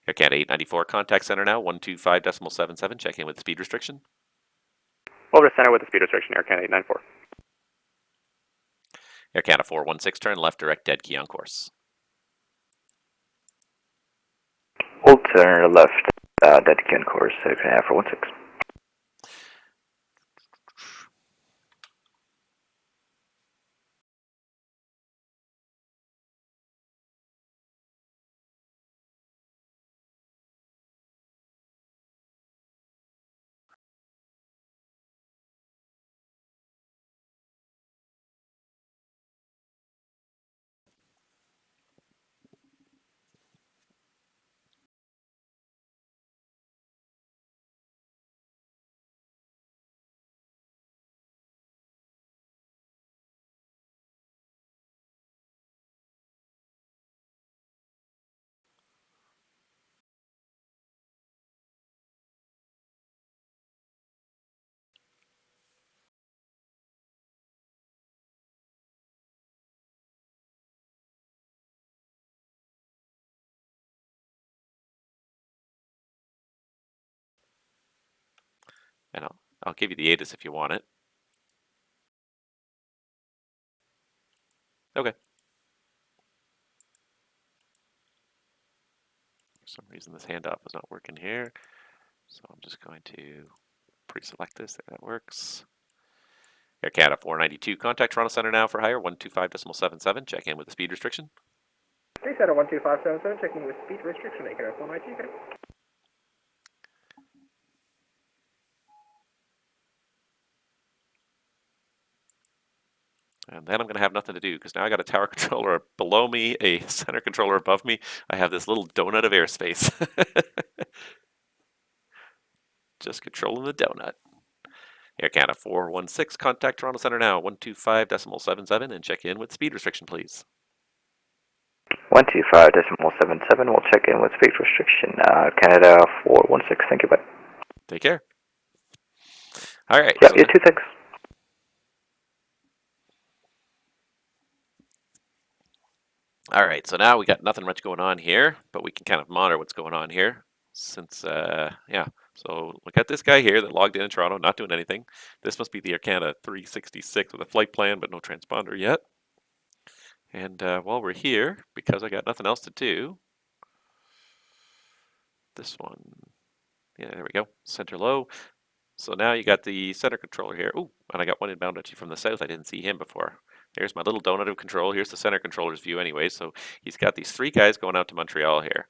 Air Canada 894, contact center now, 125.77, check in with speed restriction. Over to center with the speed restriction, Air Canada 894. Air Canada 416, turn left, direct, dead key on course. We'll turn left, dead key on course, Canada 416. And I'll give you the ATIS if you want it. Okay. For some reason this handoff is not working here. So I'm just going to pre-select this. There, that works. Air Canada 492, contact Toronto Centre now for hire, 125.77, check in with the speed restriction. Base Center 12577, checking with speed restriction, Air Canada 492, And then I'm going to have nothing to do because now I got a tower controller below me, a center controller above me. I have this little donut of airspace. Just controlling the donut. Air Canada 416, contact Toronto Centre now, 125.77, and check in with speed restriction, please. 125.77, we'll check in with speed restriction, Canada 416, thank you, bye. Take care. All right. Yep, you too, thanks. All right, so now we got nothing much going on here, but we can kind of monitor what's going on here. Since, yeah, so look at this guy here that logged in Toronto, not doing anything. This must be the Air Canada 366 with a flight plan, but no transponder yet. And while we're here, because I got nothing else to do, this one, yeah, there we go, center low. So now you got the center controller here. Ooh, and I got one inbound at you from the south. I didn't see him before. There's my little donut of control. Here's the center controller's view anyway. So he's got these three guys going out to Montreal here.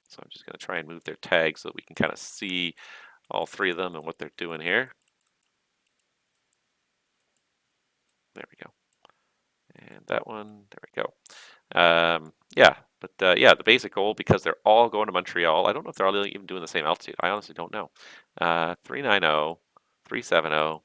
So I'm just going to try and move their tags so that we can kind of see all three of them and what they're doing here. There we go. And that one, there we go. Yeah, but yeah, the basic goal, because they're all going to Montreal, I don't know if they're all even doing the same altitude. I honestly don't know. 390, 370,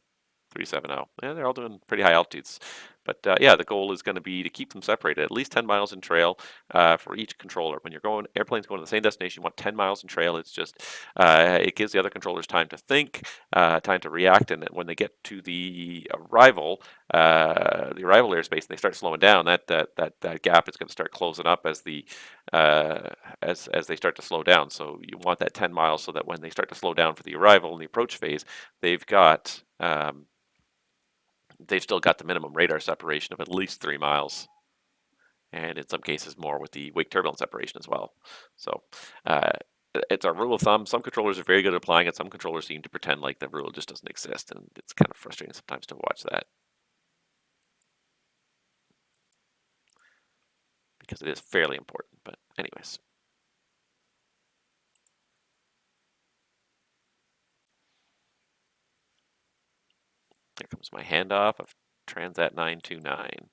370. Yeah, they're all doing pretty high altitudes. But yeah, the goal is going to be to keep them separated, at least 10 miles in trail for each controller. When you're going, airplanes going to the same destination, you want 10 miles in trail. It's just, it gives the other controllers time to think, time to react, and when they get to the arrival airspace, and they start slowing down, that gap is going to start closing up as the as they start to slow down. So you want that 10 miles so that when they start to slow down for the arrival and the approach phase, they've got they've still got the minimum radar separation of at least 3 miles, and in some cases more with the wake turbulence separation as well. So it's a rule of thumb. Some controllers are very good at applying it. Some controllers seem to pretend like the rule just doesn't exist, and it's kind of frustrating sometimes to watch that, because it is fairly important. But anyways. There comes my handoff of Transat 929.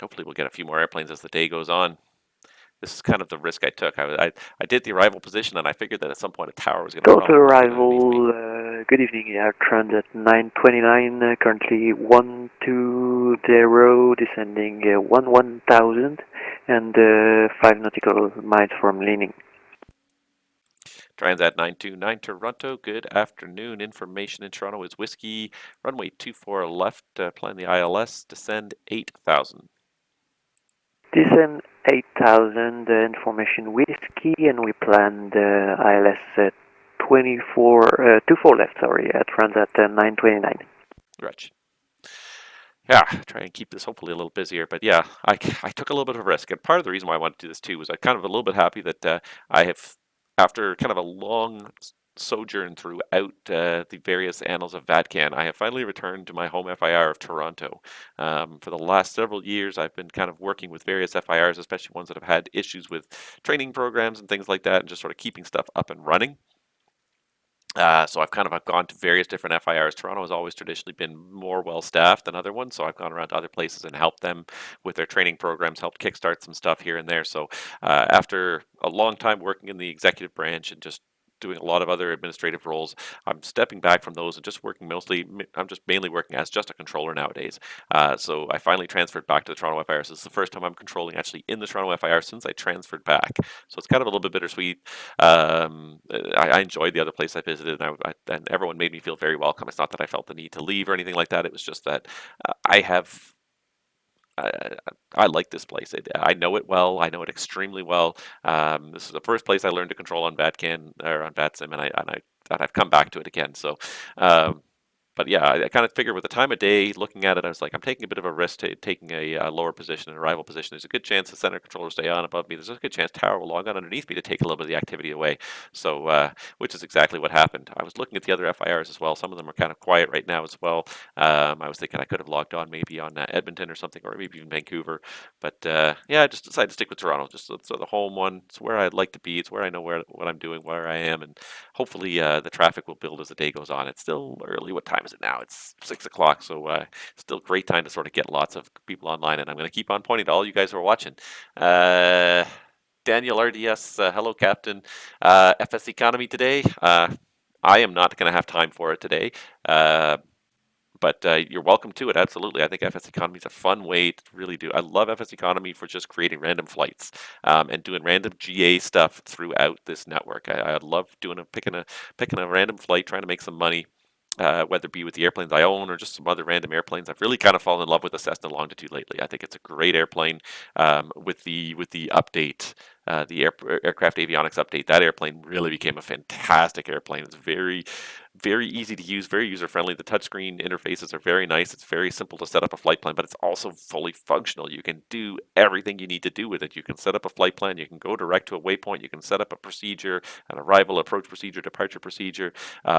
Hopefully we'll get a few more airplanes as the day goes on. This is kind of the risk I took. I did the arrival position, and I figured that at some point a tower was going to Total drop underneath me. arrival, good evening, Air Transit 929, currently 120, descending 11,000 and 5 nautical miles from leaning. Transat 929 Toronto, good afternoon. Information in Toronto is Whiskey, runway 24 left, plan the ILS, descend 8,000. Descend 8,000, information Whiskey, and we planned ILS 24 left, sorry, at Transat 929. Gotcha. Yeah, try and keep this hopefully a little busier. But yeah, I took a little bit of a risk. And part of the reason why I wanted to do this too was I kind of a little bit happy that I have, after kind of a long sojourn throughout the various annals of VATCAN, I have finally returned to my home FIR of Toronto. For the last several years, I've been kind of working with various FIRs, especially ones that have had issues with training programs and things like that, and just sort of keeping stuff up and running. So I've gone to various different FIRs. Toronto has always traditionally been more well-staffed than other ones, so I've gone around to other places and helped them with their training programs, helped kickstart some stuff here and there. So after a long time working in the executive branch and just doing a lot of other administrative roles, I'm stepping back from those and just working I'm just mainly working as just a controller nowadays. So I finally transferred back to the Toronto FIR. So this is the first time I'm controlling actually in the Toronto FIR since I transferred back. So it's kind of a little bit bittersweet. I enjoyed the other place I visited, and everyone made me feel very welcome. It's not that I felt the need to leave or anything like that. It was just that I have. I like this place. I know it well. I know it extremely well. This is the first place I learned to control on VATCAN or on VATSIM, and I've come back to it again. So, but yeah, I kind of figured with the time of day, looking at it, I was like, I'm taking a bit of a risk taking a lower position, an arrival position. There's a good chance the center controller will stay on above me. There's a good chance tower will log on underneath me to take a little bit of the activity away. So, which is exactly what happened. I was looking at the other FIRs as well. Some of them are kind of quiet right now as well. I was thinking I could have logged on maybe on Edmonton or something, or maybe even Vancouver. But yeah, I just decided to stick with Toronto. Just so the home one. It's where I'd like to be. It's where I know what I'm doing, where I am, and hopefully the traffic will build as the day goes on. It's still early. What time is it now? It's 6 o'clock, so still great time to sort of get lots of people online, and I'm going to keep on pointing to all you guys who are watching. Daniel RDS, hello Captain. FS Economy today. I am not going to have time for it today. But you're welcome to it, absolutely. I think FS Economy is a fun way to really do. I love FS Economy for just creating random flights and doing random GA stuff throughout this network. I love picking a random flight, trying to make some money. Whether it be with the airplanes I own or just some other random airplanes. I've really kind of fallen in love with the Cessna Longitude lately. I think it's a great airplane. With the update, the aircraft avionics update, that airplane really became a fantastic airplane. It's very easy to use, very user friendly. The touchscreen interfaces are very nice. It's very simple to set up a flight plan, but it's also fully functional. You can do everything you need to do with it. You can set up a flight plan. You can go direct to a waypoint. You can set up a procedure, an arrival, approach procedure, departure procedure.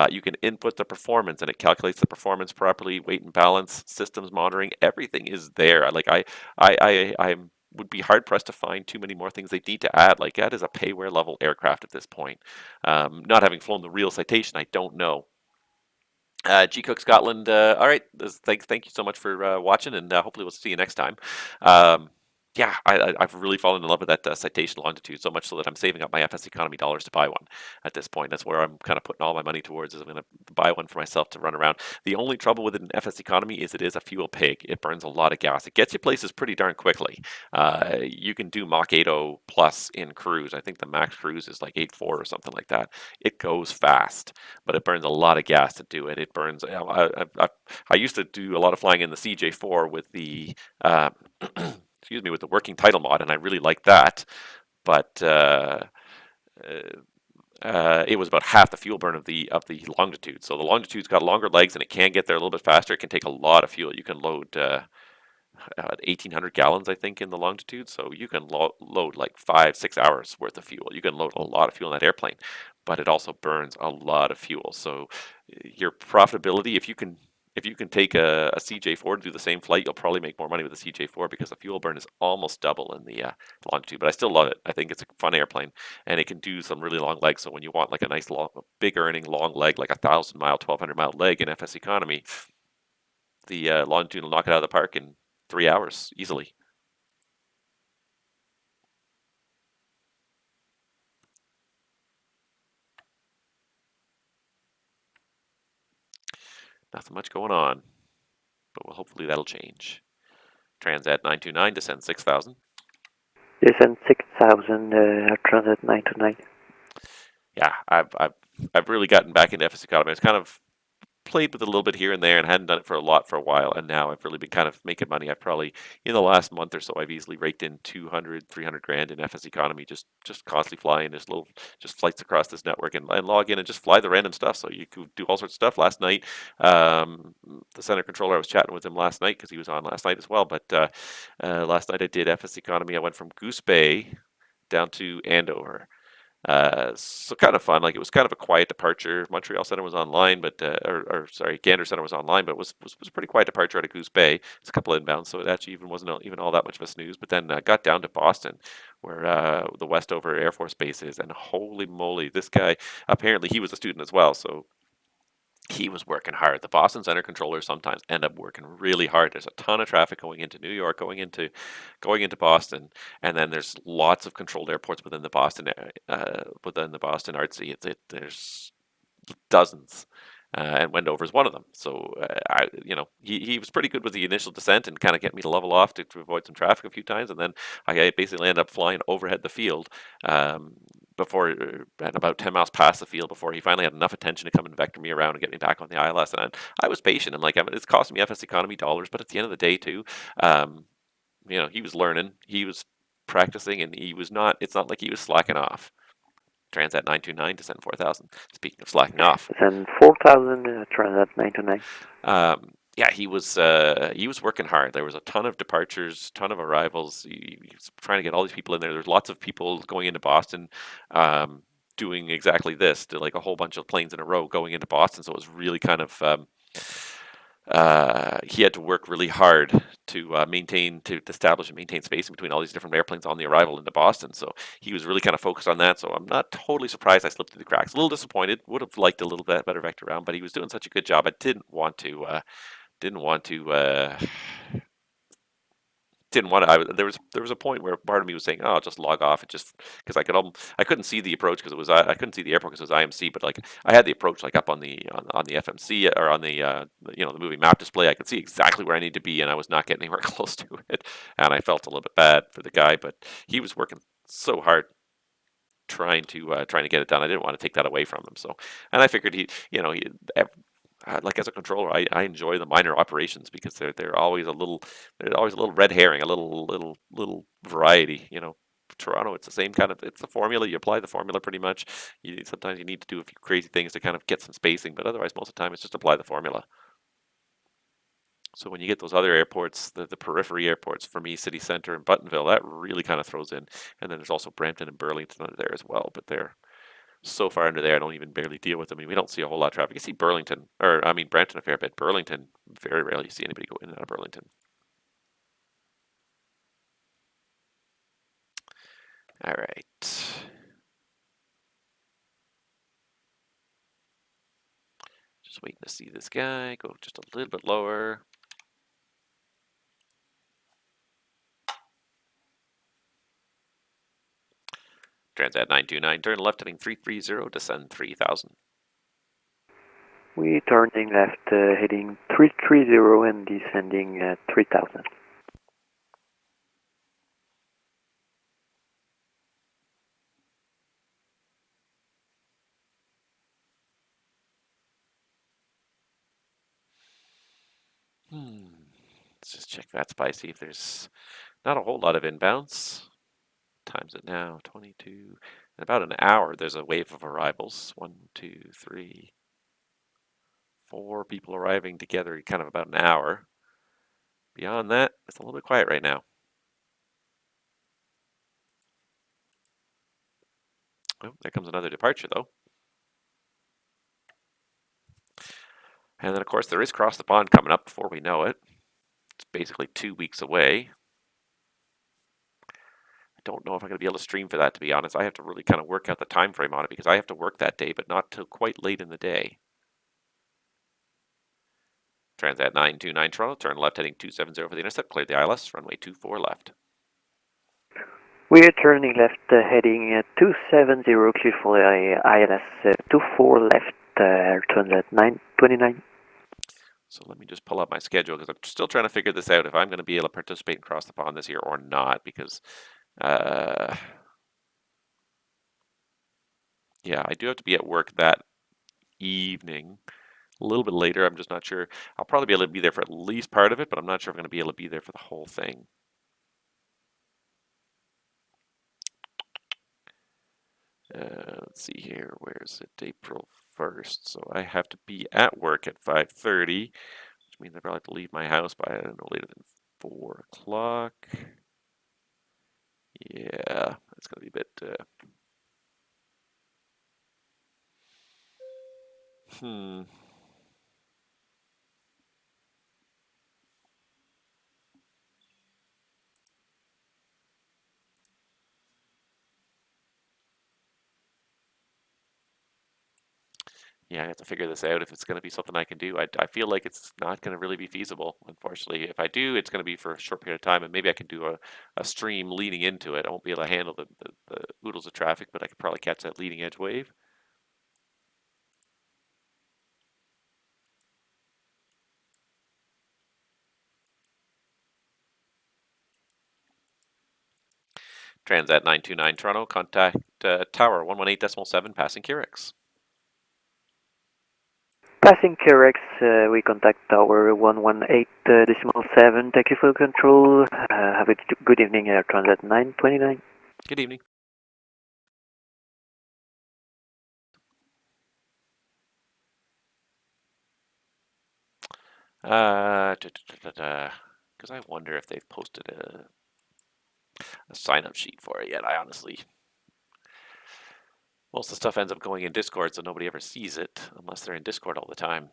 You can input the performance, and it calculates the performance properly. Weight and balance, systems monitoring, everything is there. I'm would be hard pressed to find too many more things they need to add. Like that is a payware level aircraft at this point. Not having flown the real Citation, I don't know. G Cook Scotland. All right, thank you so much for watching, and hopefully we'll see you next time. Yeah, I've really fallen in love with that Citation Longitude so much so that I'm saving up my FS Economy dollars to buy one at this point. That's where I'm kind of putting all my money towards, is I'm going to buy one for myself to run around. The only trouble with an FS Economy is it is a fuel pig. It burns a lot of gas. It gets you places pretty darn quickly. You can do Mach 8.0 plus in cruise. I think the max cruise is like 8.4 or something like that. It goes fast, but it burns a lot of gas to do it. It burns. I used to do a lot of flying in the CJ4 with the excuse me, with the working title mod, and I really liked that. But it was about half the fuel burn of the Longitude. So the Longitude's got longer legs, and it can get there a little bit faster. It can take a lot of fuel. You can load 1,800 gallons, I think, in the longitude. So you can load like 5-6 hours worth of fuel. You can load a lot of fuel in that airplane, but it also burns a lot of fuel. So your profitability, if you can take a CJ4 to do the same flight, you'll probably make more money with a CJ4 because the fuel burn is almost double in the longitude. But I still love it. I think it's a fun airplane, and it can do some really long legs. So when you want like a nice long, big earning long leg, like 1,000-mile, 1,200-mile leg in FS economy, the longitude will knock it out of the park in 3 hours easily. Nothing much going on, but well, hopefully that'll change. Transat 929, descend 6,000. Descend 6,000, Transat 929. Yeah, I've really gotten back into FS economy. It's kind of played with it a little bit here and there and hadn't done it for a lot for a while, and now I've really been kind of making money. I've probably in the last month or so I've easily raked in 200-300 grand in FS economy, just constantly flying just flights across this network and log in and just fly the random stuff. So you could do all sorts of stuff. Last night, the center controller, I was chatting with him last night because he was on last night as well, but last night I did FS economy. I went from Goose Bay down to Andover. So kind of fun. Like it was kind of a quiet departure. Montreal Center was online, but or sorry, Gander Center was online, but it was a pretty quiet departure out of Goose Bay. It's a couple of inbounds, so it actually even wasn't even all that much of a snooze. But then got down to Boston, where the Westover Air Force Base is, and holy moly, this guy apparently he was a student as well, so he was working hard. The Boston Center controllers sometimes end up working really hard. There's a ton of traffic going into New York, going into Boston, and then there's lots of controlled airports within the Boston artsy. There's dozens. And Wendover is one of them. So he was pretty good with the initial descent and kind of get me to level off to avoid some traffic a few times, and then I basically ended up flying overhead the field before at about 10 miles past the field before he finally had enough attention to come and vector me around and get me back on the ILS. And I was patient. I'm like, I mean, it's costing me FS economy dollars, but at the end of the day, too, he was learning, he was practicing, and he was not. It's not like he was slacking off. Transat 929 descend 4,000. Speaking of slacking off, Descend 4,000, Transat 929. Yeah, he was working hard. There was a ton of departures, ton of arrivals. He was trying to get all these people in there. There's lots of people going into Boston, doing exactly this, to like a whole bunch of planes in a row going into Boston. So it was really kind of he had to work really hard to establish and maintain space in between all these different airplanes on the arrival into Boston. So he was really kind of focused on that. So I'm not totally surprised I slipped through the cracks. A little disappointed. Would have liked a little bit better vector round, but he was doing such a good job. I didn't want to there was a point where part of me was saying, "Oh, I'll just log off." It just because I couldn't see the approach because it was I couldn't see the airport because it was IMC, but like I had the approach like up on the FMC or on the the moving map display. I could see exactly where I needed to be, and I was not getting anywhere close to it. And I felt a little bit bad for the guy, but he was working so hard trying to get it done. I didn't want to take that away from him. So, and I figured like as a controller, I enjoy the minor operations because they're always a little red herring, a little variety. Toronto, it's the same kind of it's the formula. You apply the formula pretty much. Sometimes you need to do a few crazy things to kind of get some spacing, but otherwise most of the time it's just apply the formula. So when you get those other airports, the periphery airports, for me, City Centre and Buttonville, that really kind of throws in. And then there's also Brampton and Burlington under there as well, but they're so far under there, I don't even barely deal with them. I mean, we don't see a whole lot of traffic. You see Brampton a fair bit. Burlington, very rarely you see anybody go in and out of Burlington. All right. Just waiting to see this guy go just a little bit lower. Transat 929, turn left heading 330, descend 3,000. We turning left, heading 330 and descending at 3,000. Let's just check VATSPI, see if there's not a whole lot of inbounds. Times it now, 22. In about an hour, there's a wave of arrivals. 1, 2, 3, 4 people arriving together in kind of about an hour. Beyond that, it's a little bit quiet right now. Oh, there comes another departure, though. And then, of course, there is Cross the Pond coming up before we know it. It's basically 2 weeks away. I don't know if I'm going to be able to stream for that, to be honest. I have to really kind of work out the time frame on it because I have to work that day, but not till quite late in the day. Transat 929 Toronto, turn left heading 270 for the intercept, cleared the ILS, runway 24 left. We are turning left, heading 270, cleared for ILS 24 left, Transat 929. So let me just pull up my schedule because I'm still trying to figure this out if I'm going to be able to participate in Cross the Pond this year or not because, yeah, I do have to be at work that evening. A little bit later, I'm just not sure. I'll probably be able to be there for at least part of it, but I'm not sure I'm going to be able to be there for the whole thing. Let's see here. Where's it? April 1st. So I have to be at work at 5:30, which means I probably have to leave my house by, I don't know, later than 4 o'clock. Yeah, it's going to be a bit... Yeah, I have to figure this out if it's going to be something I can do. I feel like it's not going to really be feasible, unfortunately. If I do, it's going to be for a short period of time, and maybe I can do a stream leading into it. I won't be able to handle the oodles of traffic, but I could probably catch that leading edge wave. Transat 929 Toronto, contact Tower 118.7, passing QRX. Passing QRX, we contact Tower 118.7. Thank you for the control. Have a good evening, Transat 929. Good evening. Because I wonder if they've posted a sign-up sheet for it yet. I honestly... Most of the stuff ends up going in Discord, so nobody ever sees it unless they're in Discord all the time.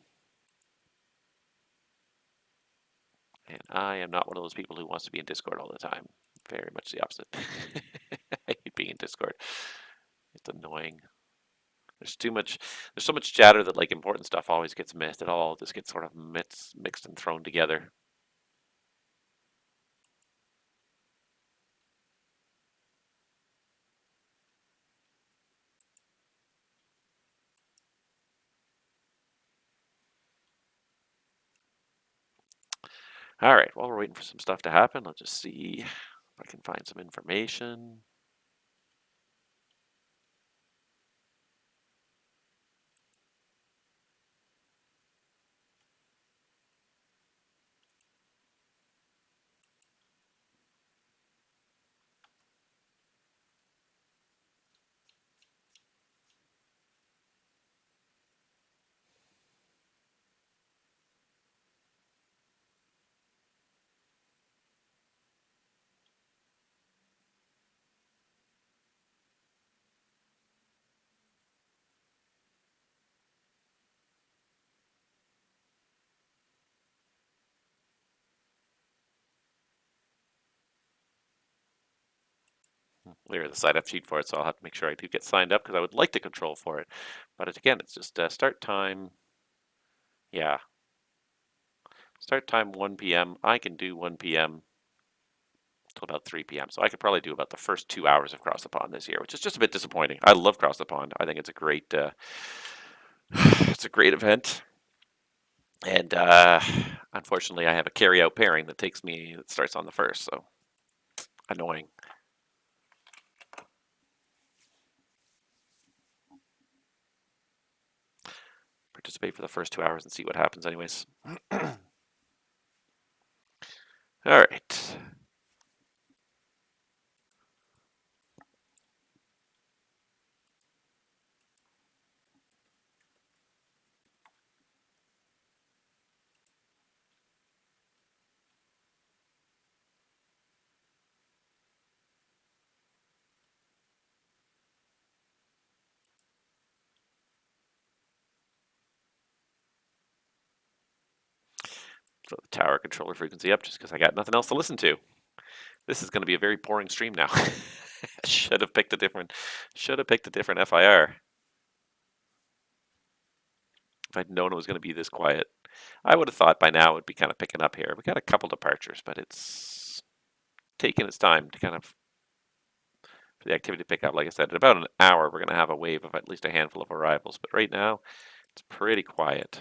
And I am not one of those people who wants to be in Discord all the time. Very much the opposite. I hate being in Discord. It's annoying. There's so much chatter that like important stuff always gets missed. It all just gets sort of mixed and thrown together. All right, while we're waiting for some stuff to happen, I'll just see if I can find some information. Clear the sign up sheet for it, so I'll have to make sure I do get signed up because I would like to control for it. But again, it's just start time. Yeah. Start time 1 p.m. I can do 1 p.m. till about 3 p.m. So I could probably do about the first 2 hours of Cross the Pond this year, which is just a bit disappointing. I love Cross the Pond. I think it's a great, it's a great event. And unfortunately, I have a carry-out pairing that starts on the 1st, so annoying. Participate for the first 2 hours and see what happens anyways. All right. Throw the tower controller frequency up just because I got nothing else to listen to. This is going to be a very boring stream now. Should have picked a different FIR. If I'd known it was going to be this quiet, I would have thought by now it would be kind of picking up here. We got a couple departures, but it's taking its time to kind of for the activity to pick up. Like I said, in about an hour, we're going to have a wave of at least a handful of arrivals. But right now, it's pretty quiet.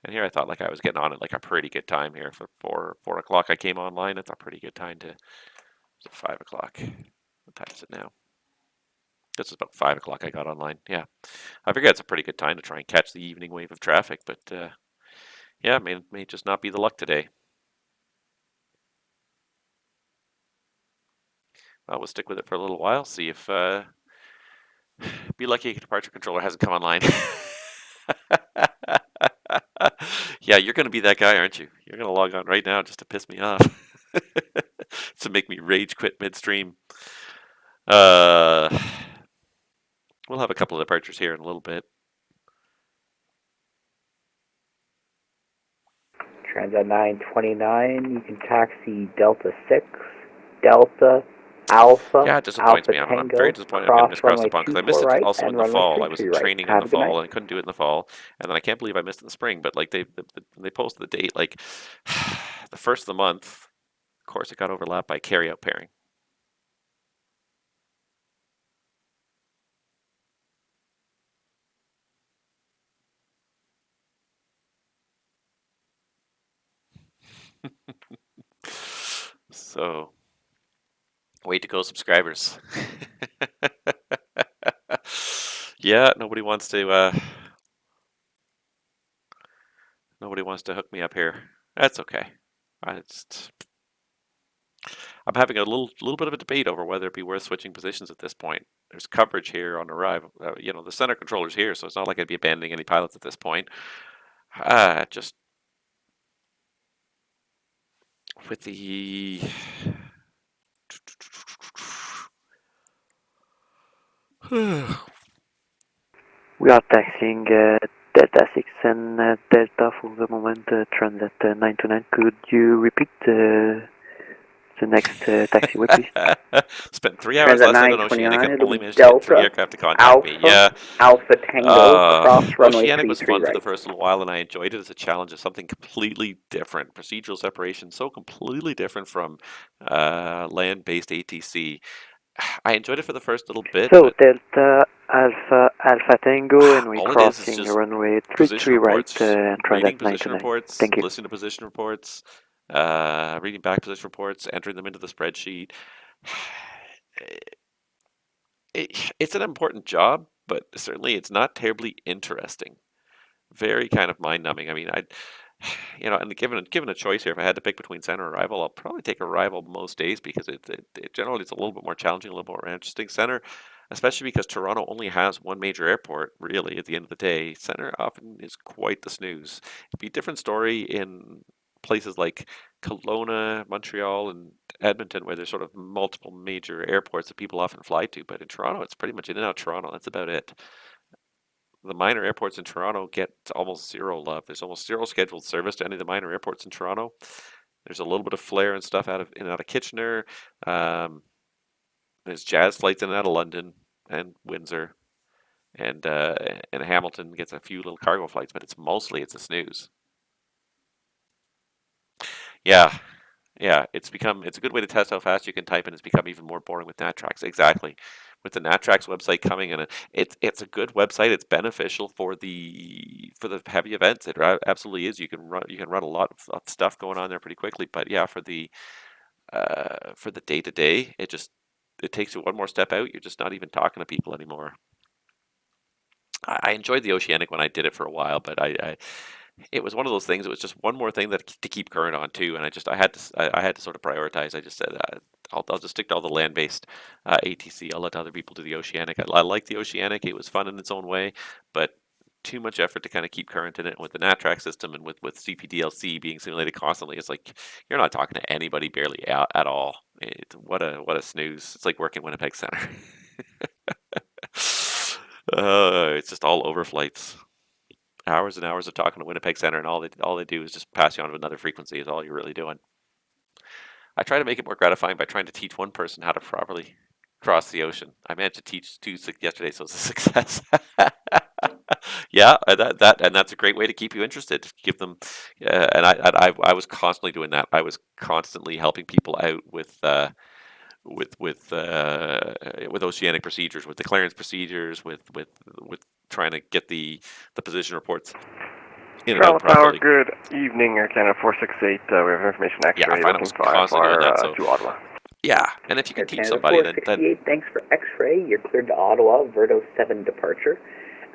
And here I thought like I was getting on at like a pretty good time here for 4 o'clock. I came online. It's a pretty good time to. It's 5 o'clock. What time is it now? This is about 5 o'clock I got online. Yeah, I figure it's a pretty good time to try and catch the evening wave of traffic. But yeah, may just not be the luck today. Well, we'll stick with it for a little while. See if be lucky a departure controller hasn't come online. Yeah, you're going to be that guy, aren't you? You're going to log on right now just to piss me off. To make me rage quit midstream. We'll have a couple of departures here in a little bit. Transat 929, you can taxi Delta 6, Delta, Alpha, Yeah, it disappoints Alpha me. I'm Tango, very disappointed I'm going to miss across the runway pond because I 24 missed it right, also and in the runway fall. I was 33 right. training in Have the a good night. fall and I couldn't do it in the fall. And then I can't believe I missed it in the spring. But like they posted the date, like the first of the month, of course, it got overlapped by carry-out pairing. So, way to go, subscribers. Yeah, nobody wants to hook me up here. That's okay. I'm having a little bit of a debate over whether it'd be worth switching positions at this point. There's coverage here on arrival. The center controller's here, so it's not like I'd be abandoning any pilots at this point. Just with the We are taxiing Delta 6 and Delta for the moment, Transat 929. Could you repeat the next taxiway, please? Spent 3 hours Transat last night on Oceanic 929, and it'll only be managed to get 3 Delta, aircraft to contact me. Yeah. Alpha Tango, cross runway Oceanic was 33 fun for the right. first little while, and I enjoyed it as a challenge of something completely different. Procedural separation, so completely different from land-based ATC. I enjoyed it for the first little bit. So, But Delta, Alpha Tango, and we're all it is crossing just runway position 33 right, reports, and reading Transat position 929. reports, Thank you. listening to position reports, reading back position reports, entering them into the spreadsheet. It's an important job, but certainly it's not terribly interesting. Very kind of mind-numbing. I mean, and given a choice here, if I had to pick between center and arrival, I'll probably take arrival most days because it generally it's a little bit more challenging, a little more interesting. Center, especially because Toronto only has one major airport, really, at the end of the day. Center often is quite the snooze. It'd be a different story in places like Kelowna, Montreal, and Edmonton, where there's sort of multiple major airports that people often fly to. But in Toronto, it's pretty much in and out of Toronto. That's about it. The minor airports in Toronto get almost zero love. There's almost zero scheduled service to any of the minor airports in Toronto. There's a little bit of flair and stuff in and out of Kitchener. There's jazz flights in and out of London and Windsor, and Hamilton gets a few little cargo flights, but it's a snooze. Yeah, it's a good way to test how fast you can type, and it's become even more boring with NatTrax. Exactly, with the NatTrax website coming in, it's a good website. It's beneficial for the heavy events. It absolutely is. You can run a lot of stuff going on there pretty quickly. But yeah, for the day to day, it takes you one more step out. You're just not even talking to people anymore. I enjoyed the Oceanic when I did it for a while, but it was one of those things. It was just one more thing that to keep current on too, and I had to sort of prioritize. I just said I'll just stick to all the land-based ATC. I'll let other people do the Oceanic. I like the Oceanic. It was fun in its own way, but too much effort to kind of keep current in it with the NatTrack system and with CPDLC being simulated constantly. It's like you're not talking to anybody barely at all. What a snooze. It's like working Winnipeg Center. It's just all overflights. hours and hours of talking to Winnipeg Center, and all they do is just pass you on to another frequency. Is all you're really doing. I try to make it more gratifying by trying to teach one person how to properly cross the ocean. I managed to teach two yesterday, so it's a success. Yeah, and that's a great way to keep you interested. Give them, and I was constantly doing that. I was constantly helping people out with oceanic procedures, with the clearance procedures, with trying to get the position reports in and out Tower Tower, properly. good evening, Air Canada 468. We have information Yeah, I X-ray find I looking was for constantly doing that. IFR So to Ottawa. yeah, and if you can Air teach Canada somebody, then 468, thanks for X-ray. You're cleared to Ottawa, Verdo 7 departure,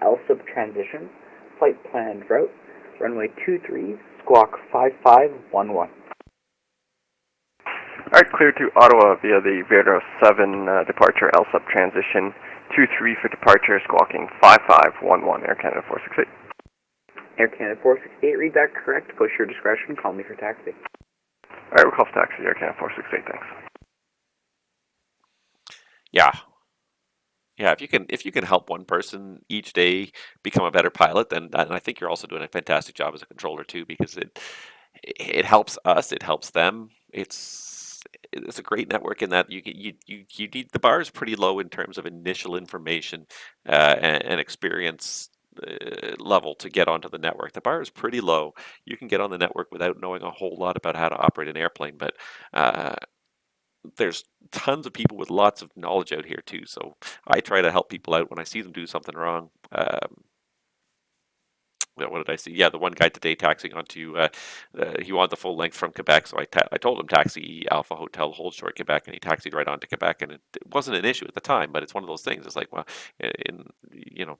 LSUB transition, flight planned route, runway 23, squawk 5511. Alright, clear to Ottawa via the Verdo 7 departure, LSUB transition, 23 for departure, squawking 5511, Air Canada 468. Air Canada 468, read that correct. Push your discretion. Call me for taxi. Alright, we'll call for taxi, Air Canada 468, thanks. yeah, if you can help one person each day become a better pilot, then and I think you're also doing a fantastic job as a controller too, because it helps us, it helps them. It's a great network in that you need the bar is pretty low in terms of initial information and experience level to get onto the network. The bar is pretty low. You can get on the network without knowing a whole lot about how to operate an airplane, but there's tons of people with lots of knowledge out here too. So I try to help people out when I see them do something wrong. What did I see? Yeah, the one guy today taxiing onto, he wanted the full length from Quebec, so I told him taxi Alpha Hotel hold short Quebec, and he taxied right on to Quebec, and it wasn't an issue at the time, but it's one of those things. It's like, well,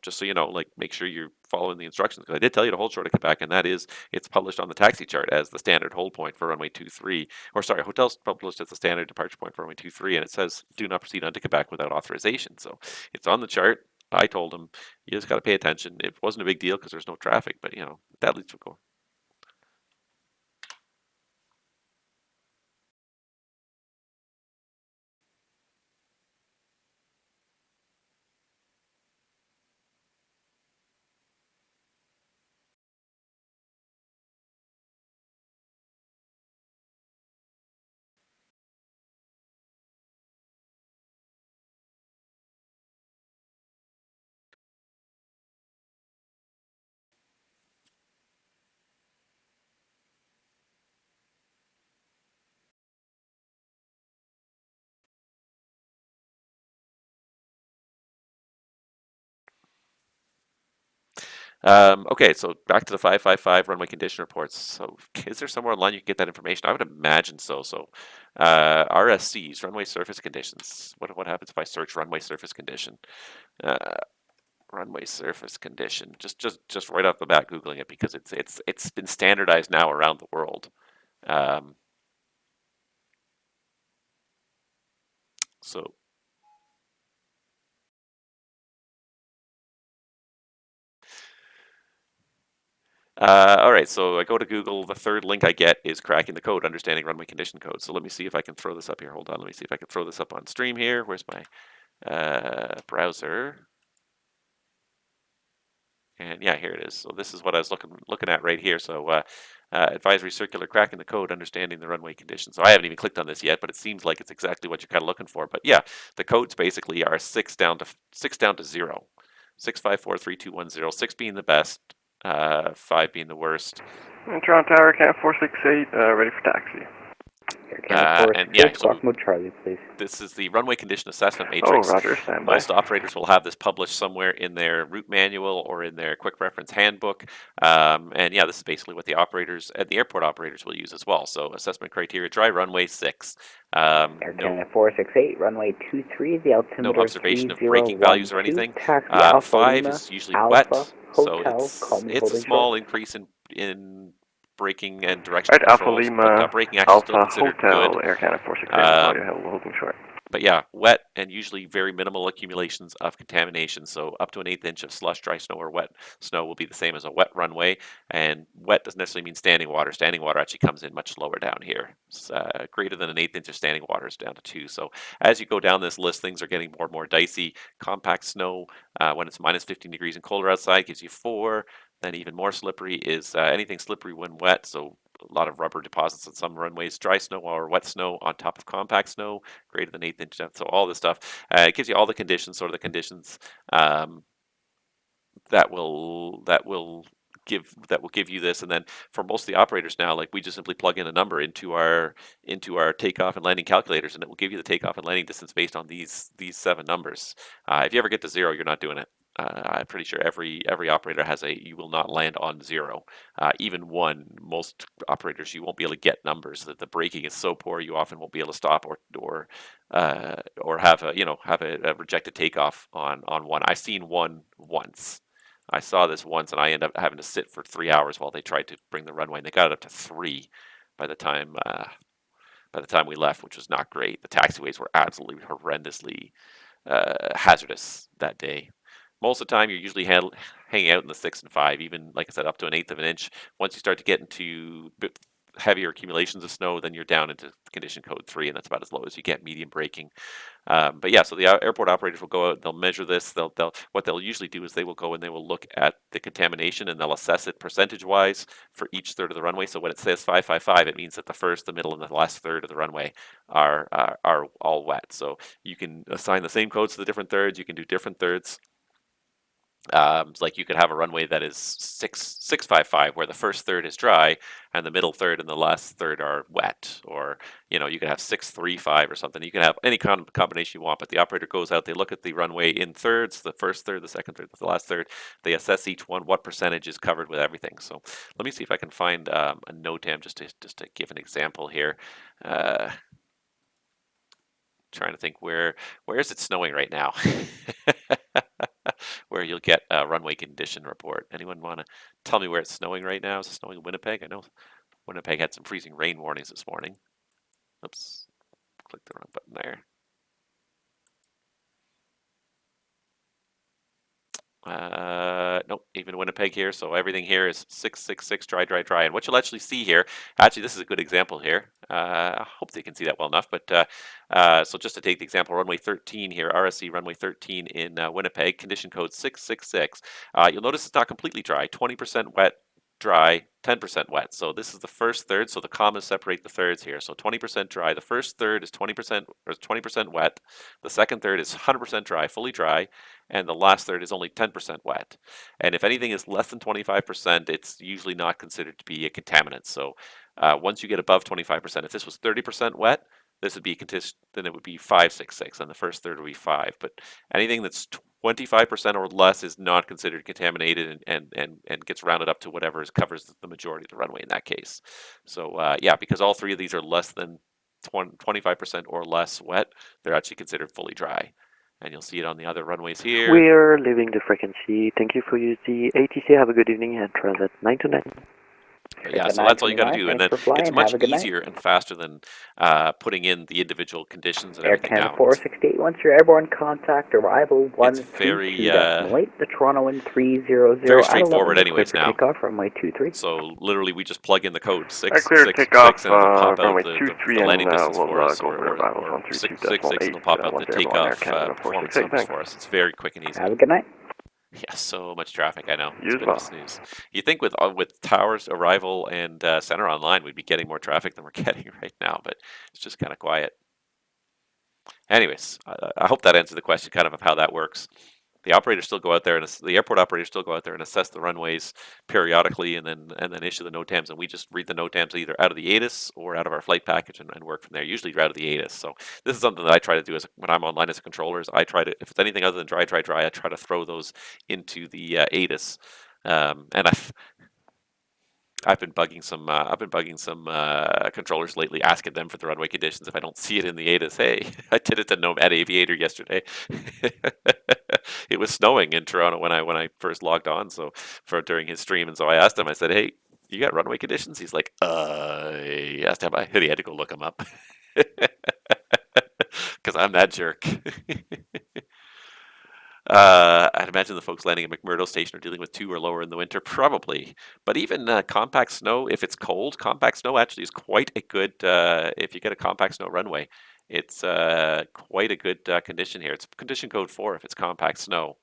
just so you know, like make sure you're following the instructions, because I did tell you to hold short of Quebec, and it's published on the taxi chart as the standard hold point for runway 23, or sorry, hotel's published as the standard departure point for runway 23, and it says do not proceed onto Quebec without authorization. So it's on the chart. I told him, you just got to pay attention. It wasn't a big deal because there's no traffic, but that leads to a goal. Okay, so back to the 555 runway condition reports. So is there somewhere online you can get that information? I would imagine so. So RSCs, runway surface conditions. What happens if I search runway surface condition? Uh, runway surface condition. Just right off the bat, googling it, because it's been standardized now around the world. So all right, so I go to Google. The third link I get is cracking the code, understanding runway condition code. So let me see if I can throw this up here. Hold on, let me see if I can throw this up on stream here. Where's my browser? And yeah, here it is. So this is what I was looking at right here. So advisory circular, cracking the code, understanding the runway conditions. So I haven't even clicked on this yet, but it seems like it's exactly what you're kind of looking for. But yeah, the codes basically are six down to 0. 6543210. 6 being the best, 5 being the worst. And Toronto Tower, Canada 468, ready for taxi. Air Canada 468, squawk mode Charlie, please. This is the runway condition assessment matrix. Oh, roger, standby. Most operators will have this published somewhere in their route manual or in their quick reference handbook. And yeah, this is basically what the operators and the airport operators will use as well. So assessment criteria, dry runway 6. Air Canada 468, runway 23, the altimeter no observation of braking values or anything. 5 is usually wet, so it's a small increase in braking and direction controls, Alpha Lima, but braking actually still Alpha considered Hotel, good. Air Canada 468, holding short. But yeah, wet and usually very minimal accumulations of contamination. So up to an 1/8 inch of slush, dry snow, or wet snow will be the same as a wet runway. And wet doesn't necessarily mean standing water. Standing water actually comes in much lower down here. It's, greater than an 1/8 inch of standing water is down to 2. So as you go down this list, things are getting more and more dicey. Compact snow, when it's minus 15 degrees and colder outside, gives you 4. Then even more slippery is anything slippery when wet. So a lot of rubber deposits on some runways, dry snow or wet snow on top of compact snow, greater than 1/8 inch depth. So all this stuff, it gives you all the conditions, sort of the conditions um, that will give you this. And then for most of the operators now, like we just simply plug in a number into our takeoff and landing calculators, and it will give you the takeoff and landing distance based on these 7 numbers. If you ever get to 0, you're not doing it. I'm pretty sure every operator has you will not land on 0. Even 1, most operators you won't be able to get numbers. That the braking is so poor, you often won't be able to stop or have a rejected takeoff on 1. I've seen 1 once. I saw this once, and I ended up having to sit for 3 hours while they tried to bring the runway, and they got it up to 3 by the time we left, which was not great. The taxiways were absolutely horrendously hazardous that day. Most of the time, you're usually hanging out in the 6 and 5, even like I said, up to 1/8 of an inch. Once you start to get into heavier accumulations of snow, then you're down into condition code 3, and that's about as low as you get, medium braking. But yeah, so the airport operators will go out, they'll measure this. What they'll usually do is they will go and they will look at the contamination, and they'll assess it percentage-wise for each third of the runway. So when it says 555, it means that the first, the middle, and the last third of the runway are all wet. So you can assign the same codes to the different thirds. You can do different thirds. Like you could have a runway that is 655, where the first third is dry and the middle third and the last third are wet, or you can have 635 or something. You can have any kind of combination you want, but the operator goes out, they look at the runway in thirds, the first third, the second third, the last third. They assess each one, what percentage is covered with everything. So let me see if I can find a NOTAM just to give an example here. Trying to think where is it snowing right now? Where you'll get a runway condition report. Anyone want to tell me where it's snowing right now? Is it snowing in Winnipeg? I know Winnipeg had some freezing rain warnings this morning. Oops, clicked the wrong button there. Nope, even Winnipeg here. So everything here is 666 dry, dry, dry. And what you'll actually see here, actually, this is a good example here. I hope they can see that well enough. But so just to take the example, runway 13 here, RSC runway 13 in Winnipeg, condition code 666. You'll notice it's not completely dry, 20% wet, dry, 10% wet. So this is the first third. So the commas separate the thirds here. So 20% dry. The first third is 20% wet. The second third is 100% dry, fully dry, and the last third is only 10% wet. And if anything is less than 25%, it's usually not considered to be a contaminant. So once you get above 25%, if this was 30% wet, this would be then it would be 566, and the first third would be 5. But anything that's 25% or less is not considered contaminated and gets rounded up to whatever covers the majority of the runway in that case. So yeah, because all 3 of these are less than 25% or less wet, they're actually considered fully dry. And you'll see it on the other runways here. We're leaving the frequency. Thank you for using the ATC. Have a good evening and transit 929. But yeah, so that's all you got to do, and then it's much easier and faster than putting in the individual conditions and everything Canada now. 468, once your airborne contact, arrival 132.8, the Toronto in 300. very straightforward anyways now. Takeoff, runway 23. So literally we just plug in the code I cleared takeoff, 666 and it'll pop out runway the 23, landing and distance we'll for us, go over arrivals or 666 and it'll 132.8, pop out the once airborne Air takeoff Canada performance 468, numbers thanks. for us. It's very quick and easy. Have a good night. Yeah, so much traffic, I know. You It's as a bit well. of a snooze. You think with Towers, Arrival, and Center Online, we'd be getting more traffic than we're getting right now, but it's just kind of quiet. Anyways, I hope that answered the question kind of how that works. The operators still go out there, and the airport operators still go out there and assess the runways periodically, and then issue the NOTAMs, and we just read the NOTAMs either out of the ATIS or out of our flight package and work from there. Usually out of the ATIS. So this is something that I try to do when I'm online as a controller. Is I try to, if it's anything other than dry, I try to throw those into the ATIS, and I've been bugging some controllers lately, asking them for the runway conditions if I don't see it in the ATIS. Hey, I did it to Nomad Aviator yesterday. It was snowing in Toronto when I first logged on, so during his stream, and so I asked him. I said, "Hey, you got runway conditions?" He's like, he asked him. He had to go look him up because I'm that jerk. I'd imagine the folks landing at McMurdo Station are dealing with 2 or lower in the winter, probably. But even compact snow, if it's cold, compact snow actually is quite a good, if you get a compact snow runway, it's quite a good condition here. It's condition code 4 if it's compact snow.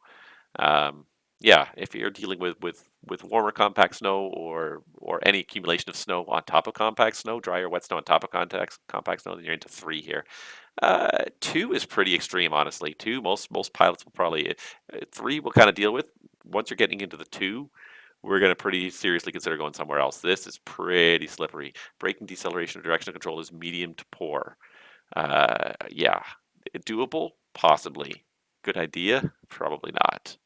yeah, if you're dealing with warmer compact snow or any accumulation of snow on top of compact snow, dry or wet snow on top of compact snow, then you're into 3 here. 2 is pretty extreme, honestly. 2, most pilots will probably 3 will kind of deal with. Once you're getting into the 2, we're going to pretty seriously consider going somewhere else. This is pretty slippery. Braking, deceleration, or directional control is medium to poor. Yeah, doable, possibly. Good idea, probably not.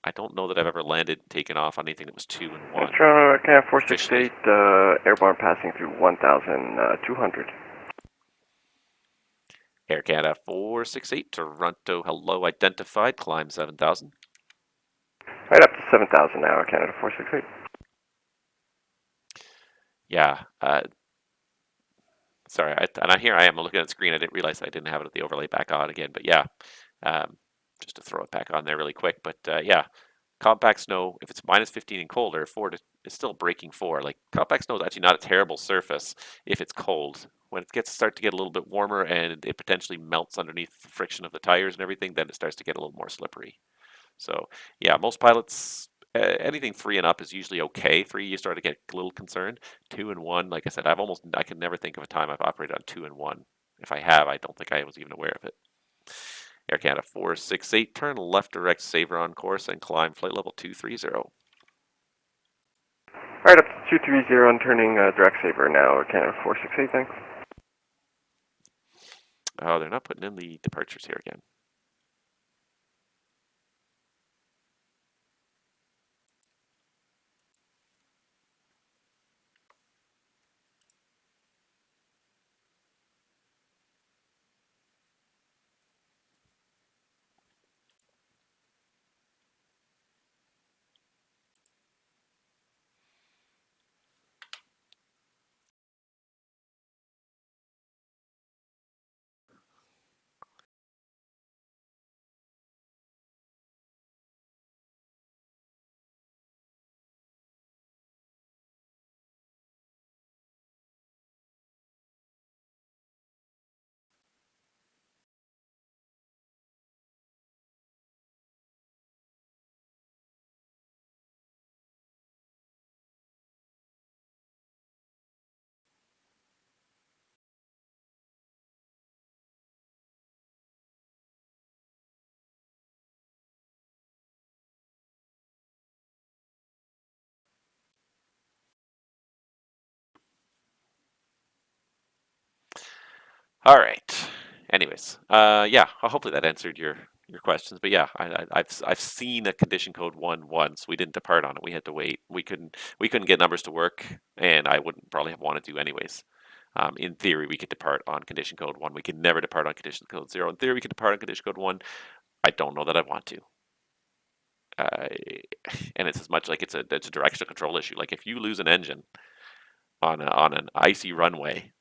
I don't know that I've ever landed and taken off on anything that was 2 and 1. Toronto Air Officially. 468, airborne passing through 1,200. Air Canada 468, Toronto, hello, identified, climb 7,000. Right up to 7,000 now, Air Canada 468. Yeah, sorry, and here I am looking at the screen. I didn't realize I didn't have the overlay back on again, but yeah, just to throw it back on there really quick. But yeah, compact snow, if it's minus 15 and colder, 4 is still breaking 4. Like compact snow is actually not a terrible surface if it's cold. When it start to get a little bit warmer and it potentially melts underneath the friction of the tires and everything, then it starts to get a little more slippery. So yeah, most pilots, anything 3 and up is usually okay. 3, you start to get a little concerned. 2 and 1, like I said, I can never think of a time I've operated on 2 and 1. If I have, I don't think I was even aware of it. Air Canada 468, turn left direct Saver on course and climb flight level 230. Right up to 230 and turning direct Saver now, Air Canada 468, thanks. Oh, they're not putting in the departures here again. All right. Anyways, yeah. Hopefully that answered your questions. But yeah, I've seen a condition code 1 once. We didn't depart on it. We had to wait. We couldn't get numbers to work, and I wouldn't probably have wanted to anyways. In theory, we could depart on condition code 1. We could never depart on condition code 0. In theory, we could depart on condition code 1. I don't know that I want to. Uh, and it's as much like it's a directional control issue. Like if you lose an engine on an icy runway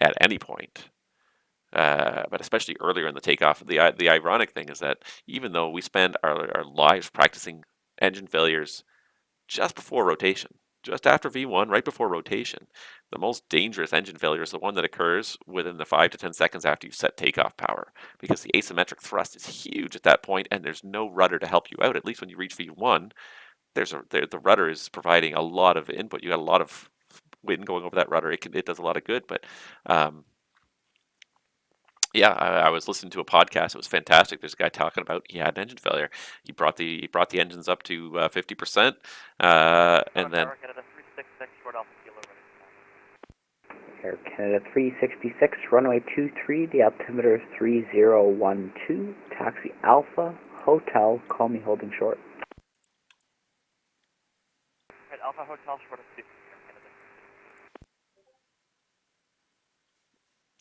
at any point, but especially earlier in the takeoff. The ironic thing is that even though we spend our lives practicing engine failures just before rotation, just after V1, right before rotation, the most dangerous engine failure is the one that occurs within the 5 to 10 seconds after you've set takeoff power, because the asymmetric thrust is huge at that point, and there's no rudder to help you out. At least when you reach V1, the rudder is providing a lot of input. You got a lot of wind going over that rudder. It does a lot of good, but yeah, I was listening to a podcast. It was fantastic. There's a guy talking about he had an engine failure. He brought the engines up to 50%, and then Air Canada 366, runway 23, the altimeter is 3012, taxi Alpha, Hotel, call me holding short. Alpha Hotel short of 50.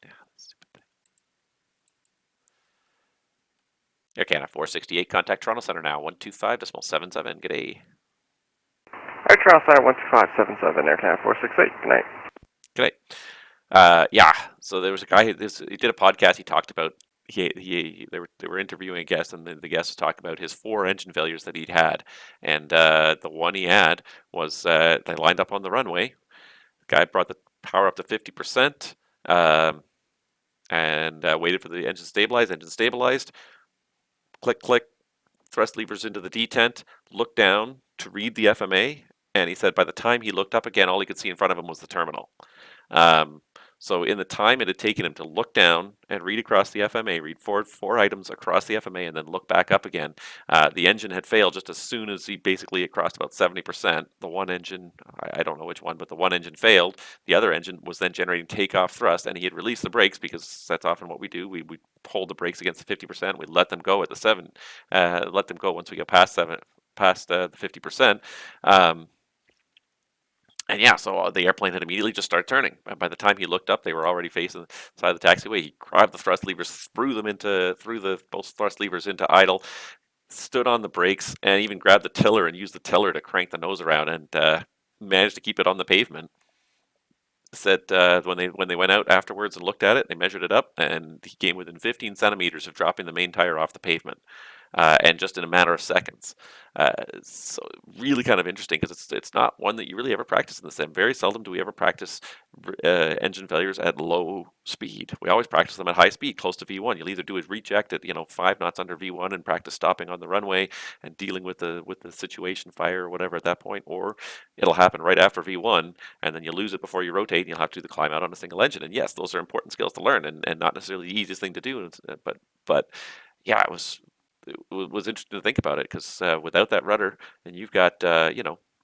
yeah, stupid thing. Air Canada 468, contact Toronto Centre now 125.77. Good day. Right, Toronto Centre 12577, Air Canada 468, good night. Good day. Yeah. So there was a guy. He did a podcast. He talked about they were interviewing a guest, and the guest was talking about his 4 engine failures that he'd had, and the one he had was they lined up on the runway. The guy brought the power up to 50%, and waited for the engine to stabilize. Engine stabilized. Click, click. thrust levers into the detent, looked down to read the FMA, and he said by the time he looked up again, all he could see in front of him was the terminal. Um, so in the time it had taken him to look down and read across the FMA, read four items across the FMA, and then look back up again, the engine had failed just as soon as he basically had crossed about 70%. The one engine, I don't know which one, but the one engine failed. The other engine was then generating takeoff thrust, and he had released the brakes because that's often what we do. We hold the brakes against the 50%. We let them go at the let them go once we get past the 50%. And yeah, so the airplane had immediately just started turning. And by the time he looked up, they were already facing the side of the taxiway. He grabbed the thrust levers, threw both thrust levers into idle, stood on the brakes, and even grabbed the tiller and used the tiller to crank the nose around and managed to keep it on the pavement. Said when they went out afterwards and looked at it, they measured it up, and he came within 15 centimeters of dropping the main tire off the pavement, and just in a matter of seconds. So really kind of interesting because it's not one that you really ever practice in the sim. Very seldom do we ever practice engine failures at low speed. We always practice them at high speed, close to V1. You'll either do is reject at 5 knots under V1 and practice stopping on the runway and dealing with the situation fire or whatever at that point, or it'll happen right after V1 and then you lose it before you rotate and you'll have to do the climb out on a single engine. And yes, those are important skills to learn and not necessarily the easiest thing to do. But yeah, it was interesting to think about it because without that rudder, and you've got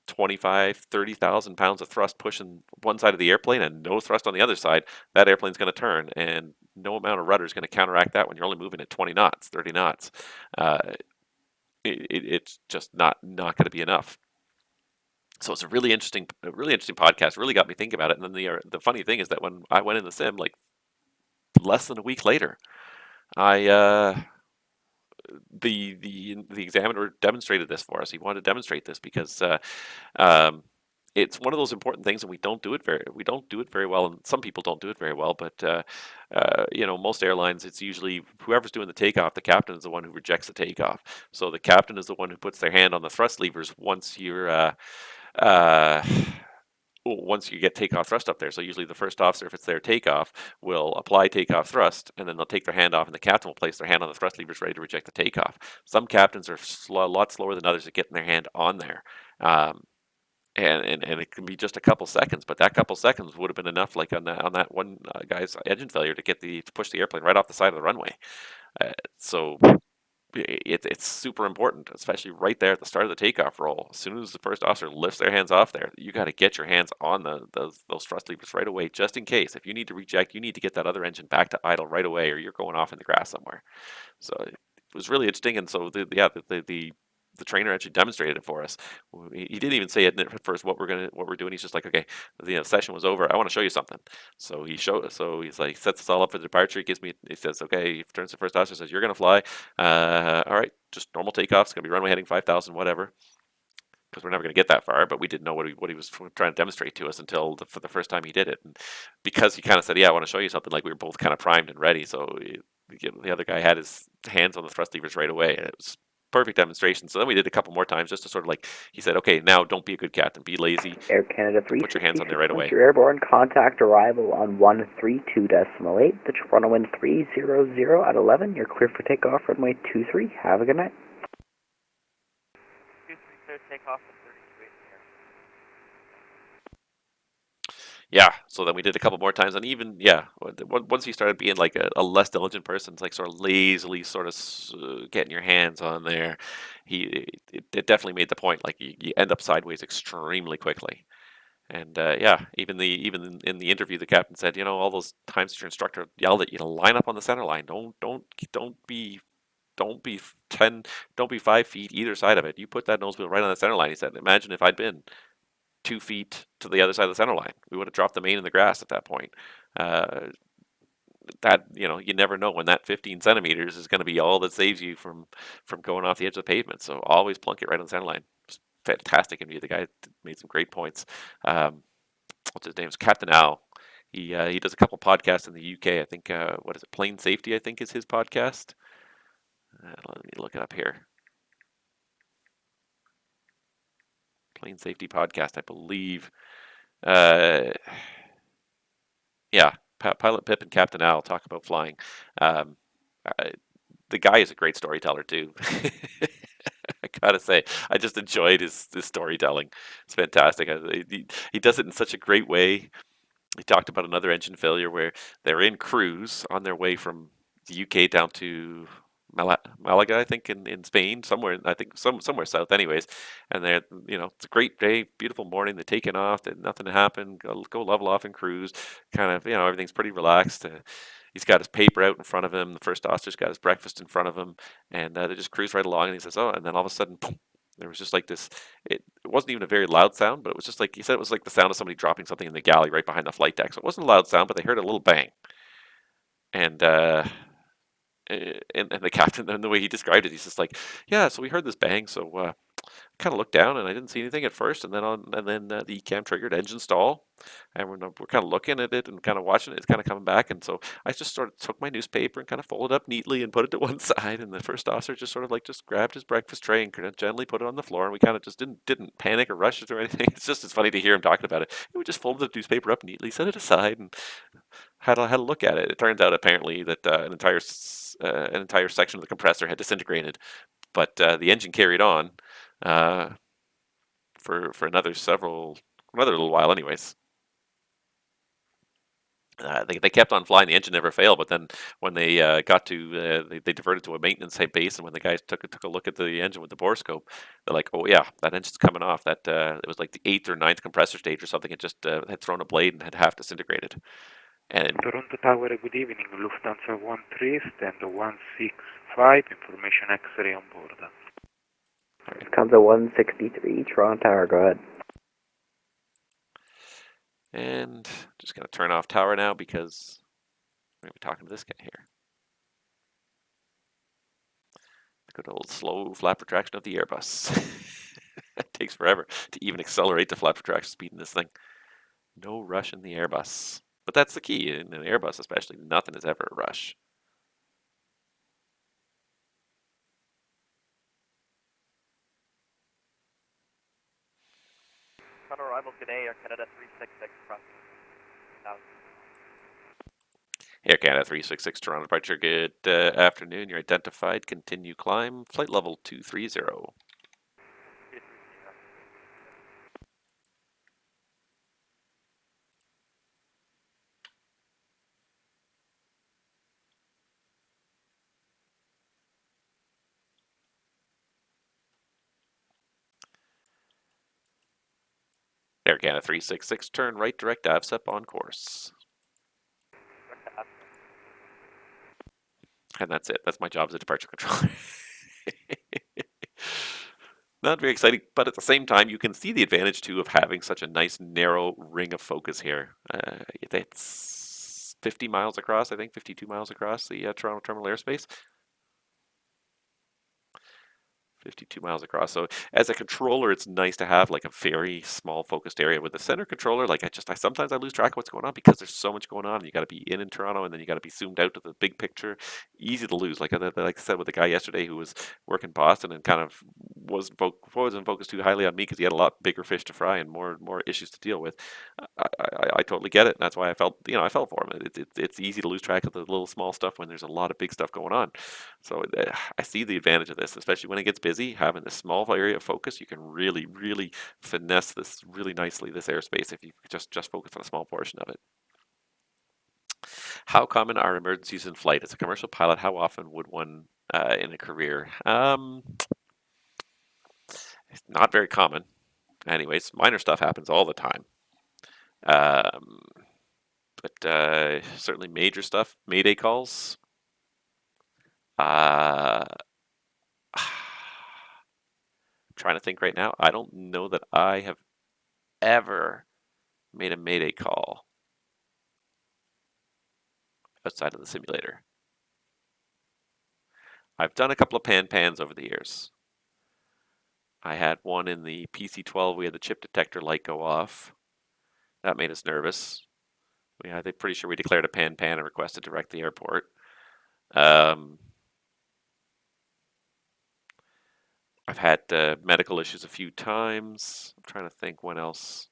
25, 30,000 pounds of thrust pushing one side of the airplane and no thrust on the other side, that airplane's going to turn, and no amount of rudder is going to counteract that when you're only moving at 20 knots, 30 knots. It's just not going to be enough. So it's a really interesting podcast. Really got me thinking about it. And then the funny thing is that when I went in the sim, like less than a week later, I the examiner demonstrated this for us. He wanted to demonstrate this because it's one of those important things, and we don't do it very well. And some people don't do it very well. But most airlines, it's usually whoever's doing the takeoff. The captain is the one who rejects the takeoff. So the captain is the one who puts their hand on the thrust levers once you get takeoff thrust up there. So usually the first officer, if it's their takeoff, will apply takeoff thrust, and then they'll take their hand off, and the captain will place their hand on the thrust levers ready to reject the takeoff. Some captains are a lot slower than others at getting their hand on there. And it can be just a couple seconds, but that couple seconds would have been enough, like on that one guy's engine failure, to push the airplane right off the side of the runway. So it's super important, especially right there at the start of the takeoff roll. As soon as the first officer lifts their hands off there, you got to get your hands on those thrust levers right away, just in case. If you need to reject, you need to get that other engine back to idle right away, or you're going off in the grass somewhere. So it was really interesting, and so the trainer actually demonstrated it for us. He didn't even say it at first what we're doing. He's just like, okay, the session was over. I want to show you something. So he's like, sets us all up for the departure. He says, okay, he turns to the first officer, says, you're gonna fly. All right, just normal takeoff. It's gonna be runway heading 5,000, whatever. Because we're never going to get that far, but we didn't know what he was trying to demonstrate to us until for the first time he did it. And because he kind of said, yeah, I want to show you something, like we were both kind of primed and ready. So the other guy had his hands on the thrust levers right away, and it was perfect demonstration. So then we did a couple more times just to sort of like, he said, okay, now don't be a good captain, be lazy. Air Canada 3. Put your hands on there right away. You're airborne. Contact arrival on 132.8. The Toronto wind 300 at 11. You're clear for takeoff runway 23. Have a good night. 23 clear takeoff at 33. Yeah, so then we did a couple more times, and even once you started being like a less diligent person, it's like sort of lazily sort of getting your hands on there, it definitely made the point. Like you end up sideways extremely quickly, and even in the interview, the captain said, all those times that your instructor yelled at you to line up on the center line, don't be 5 feet either side of it. You put that nose wheel right on the center line. He said, imagine if I'd been 2 feet to the other side of the center line. We would have dropped the main in the grass at that point. You never know when that 15 centimeters is going to be all that saves you from going off the edge of the pavement. So always plunk it right on the center line. It's fantastic interview. The guy made some great points. What's his name? It's Captain Al. He does a couple podcasts in the UK. I think what is it? Plane Safety, I think, is his podcast. Let me look it up here. Plane Safety Podcast, I believe. Pilot Pip and Captain Al talk about flying. The guy is a great storyteller too. gotta say, I just enjoyed his storytelling. It's fantastic. He does it in such a great way. He talked about another engine failure where they're in cruise on their way from the UK down to Malaga, I think, in Spain, somewhere, I think somewhere south, anyways. And they're, it's a great day, beautiful morning. They're taking off, nothing happened. Go level off and cruise. Kind of, everything's pretty relaxed. He's got his paper out in front of him. The first officer's got his breakfast in front of him, and they just cruise right along. And he says, "Oh," and then all of a sudden, boom, there was just like this. It wasn't even a very loud sound, but it was just like he said, it was like the sound of somebody dropping something in the galley right behind the flight deck. So it wasn't a loud sound, but they heard a little bang, and and the captain, and the way he described it, he's just like, "Yeah, so we heard this bang, so." Kind of looked down and I didn't see anything at first, and then the ECAM triggered engine stall, and we're kind of looking at it and kind of watching it. It's kind of coming back, and so I just sort of took my newspaper and kind of folded up neatly and put it to one side. And the first officer just sort of like just grabbed his breakfast tray and kind of gently put it on the floor, and we kind of just didn't panic or rush it or anything. It's funny to hear him talking about it. We just folded the newspaper up neatly, set it aside, and had a look at it. It turns out apparently that an entire section of the compressor had disintegrated, but the engine carried on uh, for another little while, anyways. They kept on flying. The engine never failed, but then when they got to they diverted to a maintenance base, and when the guys took a look at the engine with the borescope, they're like, "Oh yeah, that engine's coming off. That it was like the 8th or 9th compressor stage or something. It just had thrown a blade and had half disintegrated." And Toronto Tower, good evening. Lufthansa 13, stand 165, information X-ray on board. Lufthansa 163, Toronto Tower, go ahead. And just going to turn off tower now because we're going to be talking to this guy here. Good old slow flap retraction of the Airbus. It takes forever to even accelerate the flap retraction speed in this thing. No rush in the Airbus. But that's the key. In an Airbus especially, nothing is ever a rush. On arrival today, Air Canada 366 crossing. Air Canada 366 Toronto departure. Good afternoon. You're identified. Continue climb. Flight level 230. Air Canada 366, turn right direct AVSEP on course. And that's it. That's my job as a departure controller. Not very exciting, but at the same time, you can see the advantage too of having such a nice narrow ring of focus here. It's 50 miles across, I think, 52 miles across the Toronto Terminal Airspace. 52 miles across. So as a controller, it's nice to have like a very small focused area. With the center controller, like I sometimes I lose track of what's going on because there's so much going on. You got to be in Toronto, and then you got to be zoomed out to the big picture. Easy to lose. Like I said with the guy yesterday who was working Boston and kind of wasn't focused too highly on me because he had a lot bigger fish to fry and more issues to deal with. I totally get it. And that's why I felt for him. It's easy to lose track of the little small stuff when there's a lot of big stuff going on. So I see the advantage of this, especially when it gets busy. Having this small area of focus, you can really, really finesse this really nicely, this airspace, if you just focus on a small portion of it. How common are emergencies in flight? As a commercial pilot, how often would one in a career? It's not very common. Anyways, minor stuff happens all the time. But certainly major stuff, mayday calls. I'm trying to think right now. I don't know that I have ever made a mayday call outside of the simulator. I've done a couple of pans over the years. I had one in the PC-12. We had the chip detector light go off. That made us nervous. I'm pretty sure we declared a pan and requested to direct the airport. I've had medical issues a few times. I'm trying to think when else.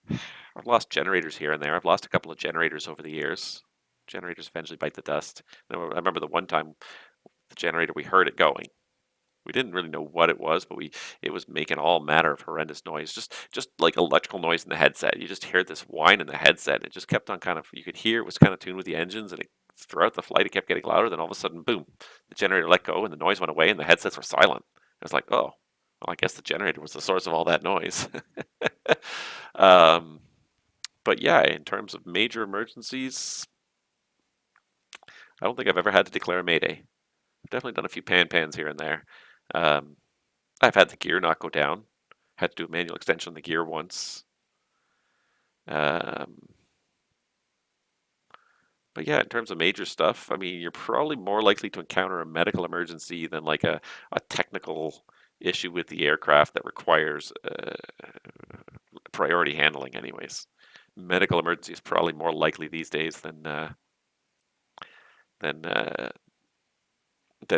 I've lost generators here and there. I've lost a couple of generators over the years. Generators eventually bite the dust. I remember the one time the generator, we heard it going. We didn't really know what it was, but it was making all manner of horrendous noise, just like electrical noise in the headset. You just heard this whine in the headset. It just kept on kind of, you could hear it was kind of tuned with the engines, and throughout the flight it kept getting louder. Then all of a sudden, boom, the generator let go, and the noise went away, and the headsets were silent. It was like, oh, well, I guess the generator was the source of all that noise. um, but yeah, in terms of major emergencies, I don't think I've ever had to declare a mayday. I've definitely done a few pans here and there. Um, I've had the gear not go down. Had to do a manual extension on the gear once. Um, but yeah, in terms of major stuff, I mean, you're probably more likely to encounter a medical emergency than like a technical issue with the aircraft that requires priority handling anyways. Medical emergency is probably more likely these days than than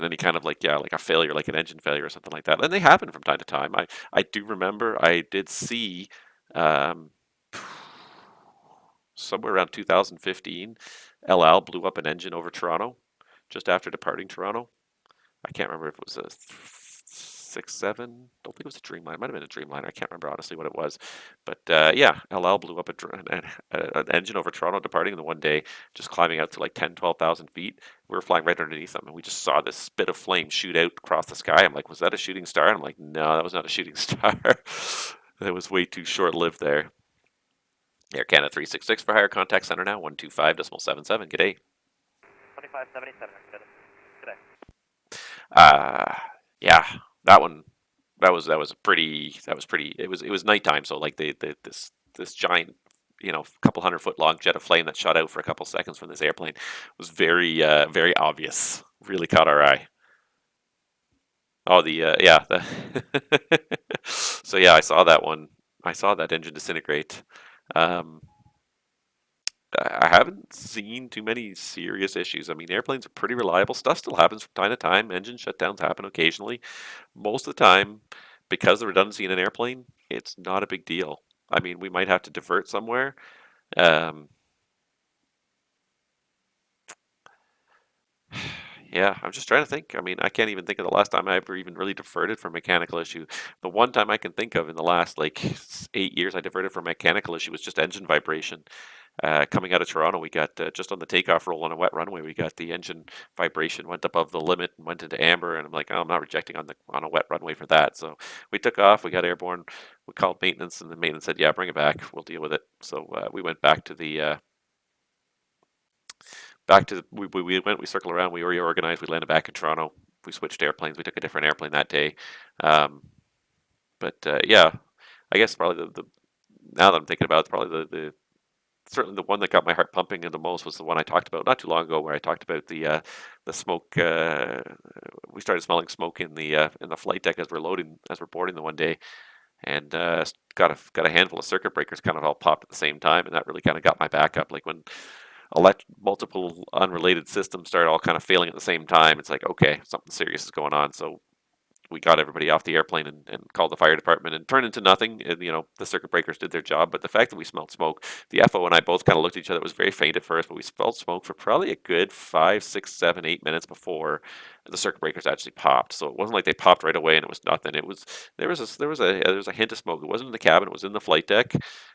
any kind of like like a failure, like an engine failure or something like that. And they happen from time to time. I do remember I did see um, somewhere around 2015, El Al blew up an engine over Toronto just after departing Toronto. I can't remember if it was a 67. Don't think it was a Dreamliner. It might have been a Dreamliner. I can't remember honestly what it was. But yeah, El Al blew up an engine over Toronto departing in the one day, just climbing out to like 10, 12,000 feet. We were flying right underneath them, and we just saw this spit of flame shoot out across the sky. I'm like, was that a shooting star? And I'm like, no, that was not a shooting star. That was way too short-lived there. Air Canada 366 for higher contact center now, 125.77. G'day. 2577, G'day. Yeah, that one, that was pretty. It was nighttime, so like this giant, couple 100-foot long jet of flame that shot out for a couple seconds from this airplane was very obvious. Really caught our eye. Oh, yeah. So yeah, I saw that one. I saw that engine disintegrate. Um, I haven't seen too many serious issues. I mean, airplanes are pretty reliable. Stuff still happens from time to time. Engine shutdowns happen occasionally. Most of the time, because of the redundancy in an airplane, it's not a big deal. I mean, we might have to divert somewhere. Um, yeah, I'm just trying to think. I mean, I can't even think of the last time I ever even really diverted for a mechanical issue. The one time I can think of in the last like 8 years I diverted for a mechanical issue was just engine vibration. Coming out of Toronto, we got just on the takeoff roll on a wet runway. We got the engine vibration went above the limit and went into amber, and I'm like, oh, I'm not rejecting on a wet runway for that. So we took off. We got airborne. We called maintenance, and the maintenance said, yeah, bring it back. We'll deal with it. So we went back to the we circled around. We reorganized. We landed back in Toronto. We switched airplanes. We took a different airplane that day. Um, but yeah, I guess probably the now that I'm thinking about it, probably the certainly the one that got my heart pumping the most was the one I talked about not too long ago, where I talked about the smoke. We started smelling smoke in the flight deck as we're boarding the one day, and got a handful of circuit breakers kind of all popped at the same time, and that really kind of got my back up. Like when multiple unrelated systems start all kind of failing at the same time, it's like, okay, something serious is going on. So we got everybody off the airplane and called the fire department, and turned into nothing. And, the circuit breakers did their job, but the fact that we smelled smoke, the FO and I both kind of looked at each other. It was very faint at first, but we smelled smoke for probably a good 5, 6, 7, 8 minutes before the circuit breakers actually popped. So it wasn't like they popped right away and it was nothing. It was there was a hint of smoke. It wasn't in the cabin. It was in the flight deck.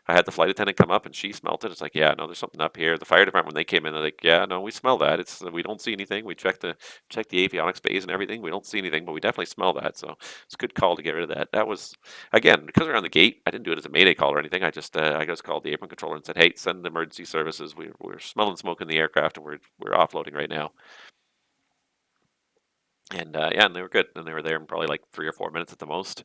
I had the flight attendant come up and she smelled it. It's like, yeah, no, there's something up here. The fire department, when they came in, they're like, yeah, no, we smell that. We don't see anything. We checked the avionics bays and everything. We don't see anything, but we definitely smell that. So it's a good call to get rid of that. That was, again, because we're on the gate. I didn't do it as a mayday call or anything. I just called the apron controller and said, hey, send the emergency services. We're smelling smoke in the aircraft and we're offloading right now. And yeah, and they were good. And they were there in probably like 3 or 4 minutes at the most.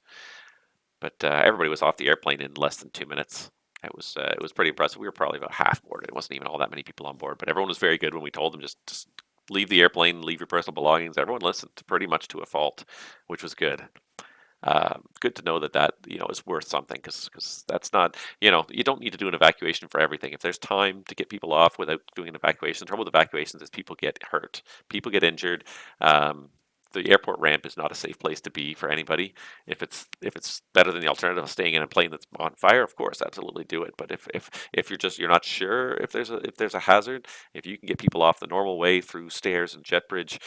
But everybody was off the airplane in less than 2 minutes. It was pretty impressive. We were probably about half boarded. It wasn't even all that many people on board, but everyone was very good when we told them just leave the airplane, leave your personal belongings. Everyone listened pretty much to a fault, which was good. Good to know that is worth something, because that's not, you don't need to do an evacuation for everything. If there's time to get people off without doing an evacuation, the trouble with evacuations is people get hurt, people get injured. The airport ramp is not a safe place to be for anybody. If it's better than the alternative of staying in a plane that's on fire, of course, absolutely do it. But if you're not sure if there's a hazard, if you can get people off the normal way through stairs and jet bridge,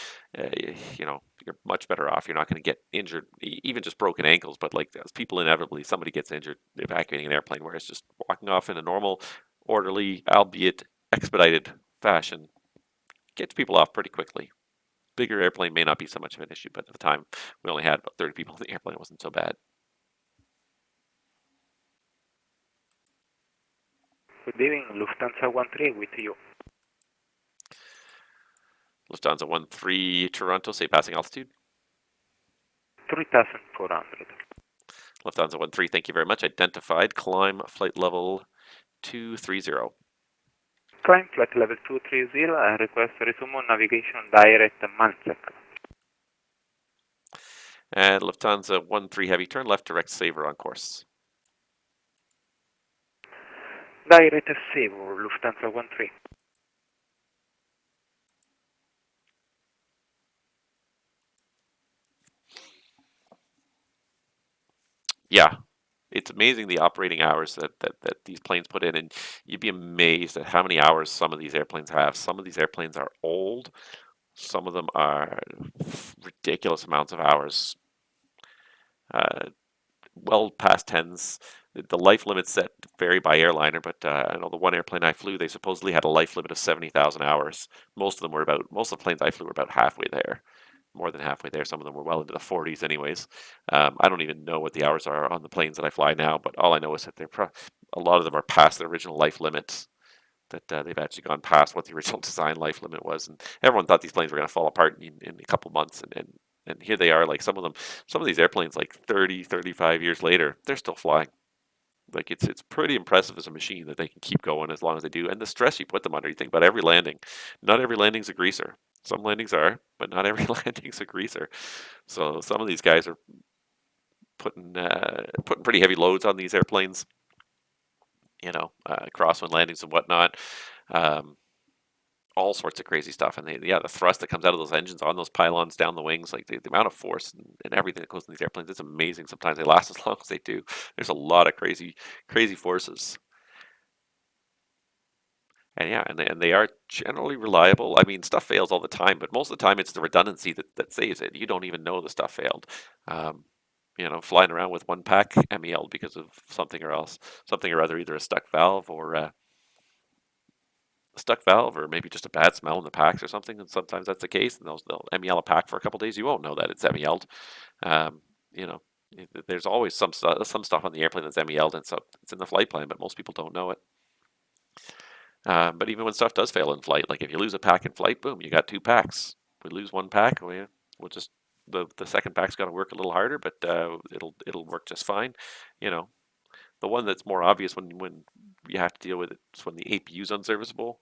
you're much better off. You're not going to get injured, even just broken ankles, but like as people inevitably, somebody gets injured evacuating an airplane, whereas just walking off in a normal, orderly, albeit expedited fashion gets people off pretty quickly. Bigger airplane may not be so much of an issue, but at the time we only had about 30 people in the airplane. It wasn't so bad. Good evening, Lufthansa 13 with you. Lufthansa 13 Toronto, say passing altitude. 3,400. Lufthansa 13, thank you very much. Identified, climb flight level 230. Climb flight level 230 and request resume on navigation direct Manchek. And Lufthansa 13 heavy, turn left direct Saver on course. Direct Saver, Lufthansa 13. Yeah, it's amazing the operating hours that these planes put in, and you'd be amazed at how many hours some of these airplanes have. Some of these airplanes are old, some of them are ridiculous amounts of hours, well past tens. The life limits set vary by airliner, but I know the one airplane I flew, they supposedly had a life limit of 70,000 hours. Most of the planes I flew were about halfway there. More than halfway there. Some of them were well into the 40s, anyways. I don't even know what the hours are on the planes that I fly now, but all I know is that a lot of them are past their original life limits. That they've actually gone past what the original design life limit was, and everyone thought these planes were going to fall apart in a couple months, and here they are. Like some of these airplanes, like 30, 35 years later, they're still flying. Like it's pretty impressive as a machine that they can keep going as long as they do, and the stress you put them under. You think about every landing. Not every landing's a greaser. Some landings are, but not every landing's a greaser. So some of these guys are putting pretty heavy loads on these airplanes. Crosswind landings and whatnot. All sorts of crazy stuff, and the thrust that comes out of those engines on those pylons down the wings, like the amount of force and everything that goes in these airplanes, it's amazing. Sometimes they last as long as they do. There's a lot of crazy forces. And yeah, and they are generally reliable. I mean, stuff fails all the time, but most of the time it's the redundancy that saves it. You don't even know the stuff failed. Flying around with one pack MEL'd because of something or other, either a stuck valve or maybe just a bad smell in the packs or something. And sometimes that's the case, and they'll MEL a pack for a couple days. You won't know that it's MEL'd. Um, you know, there's always some stuff on the airplane that's MEL'd, and so it's in the flight plan, but most people don't know it. But even when stuff does fail in flight, like if you lose a pack in flight, boom, you got two packs. If we lose one pack, we'll just the second pack's got to work a little harder, but it'll work just fine. The one that's more obvious when you have to deal with it is when the APU's unserviceable.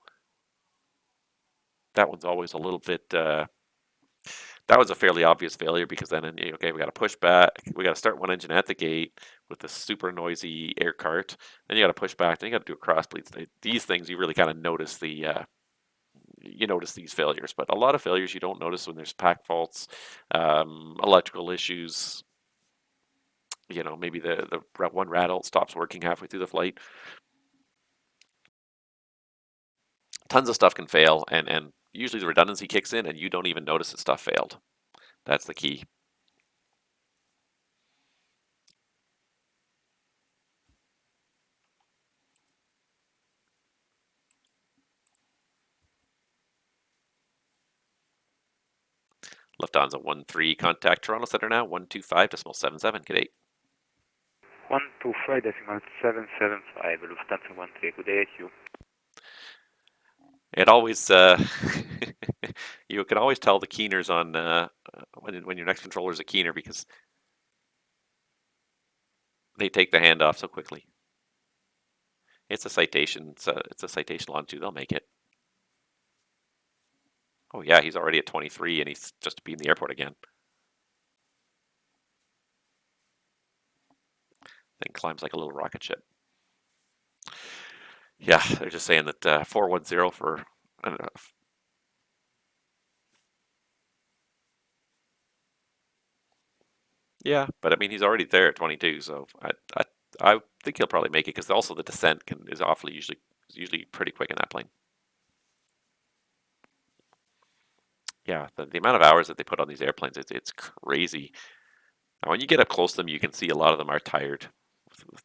That one's always a little bit. That was a fairly obvious failure because then, okay, we got to push back. We got to start one engine at the gate with this super noisy air cart. Then you got to push back. Then you got to do a cross bleed. These things you really kind of notice you notice these failures, but a lot of failures you don't notice when there's pack faults, electrical issues. Maybe the one rattle stops working halfway through the flight. Tons of stuff can fail, and usually the redundancy kicks in and you don't even notice that stuff failed. That's the key. Lufthansa 13, contact Toronto Centre now, 125.77, good day. 125.775, Lufthansa 13, good day to you. It always, you can always tell the keeners on when your next controller is a keener because they take the hand off so quickly. It's a citation. It's a citation longitude. They'll make it. Oh yeah, he's already at 23 and he's just to be in the airport again. Thing climbs like a little rocket ship. Yeah, they're just saying that 410 for. Yeah, but I mean he's already there at 22, so I think he'll probably make it because also the descent is usually pretty quick in that plane. Yeah, the amount of hours that they put on these airplanes, it's crazy. Now, when you get up close to them, you can see a lot of them are tired.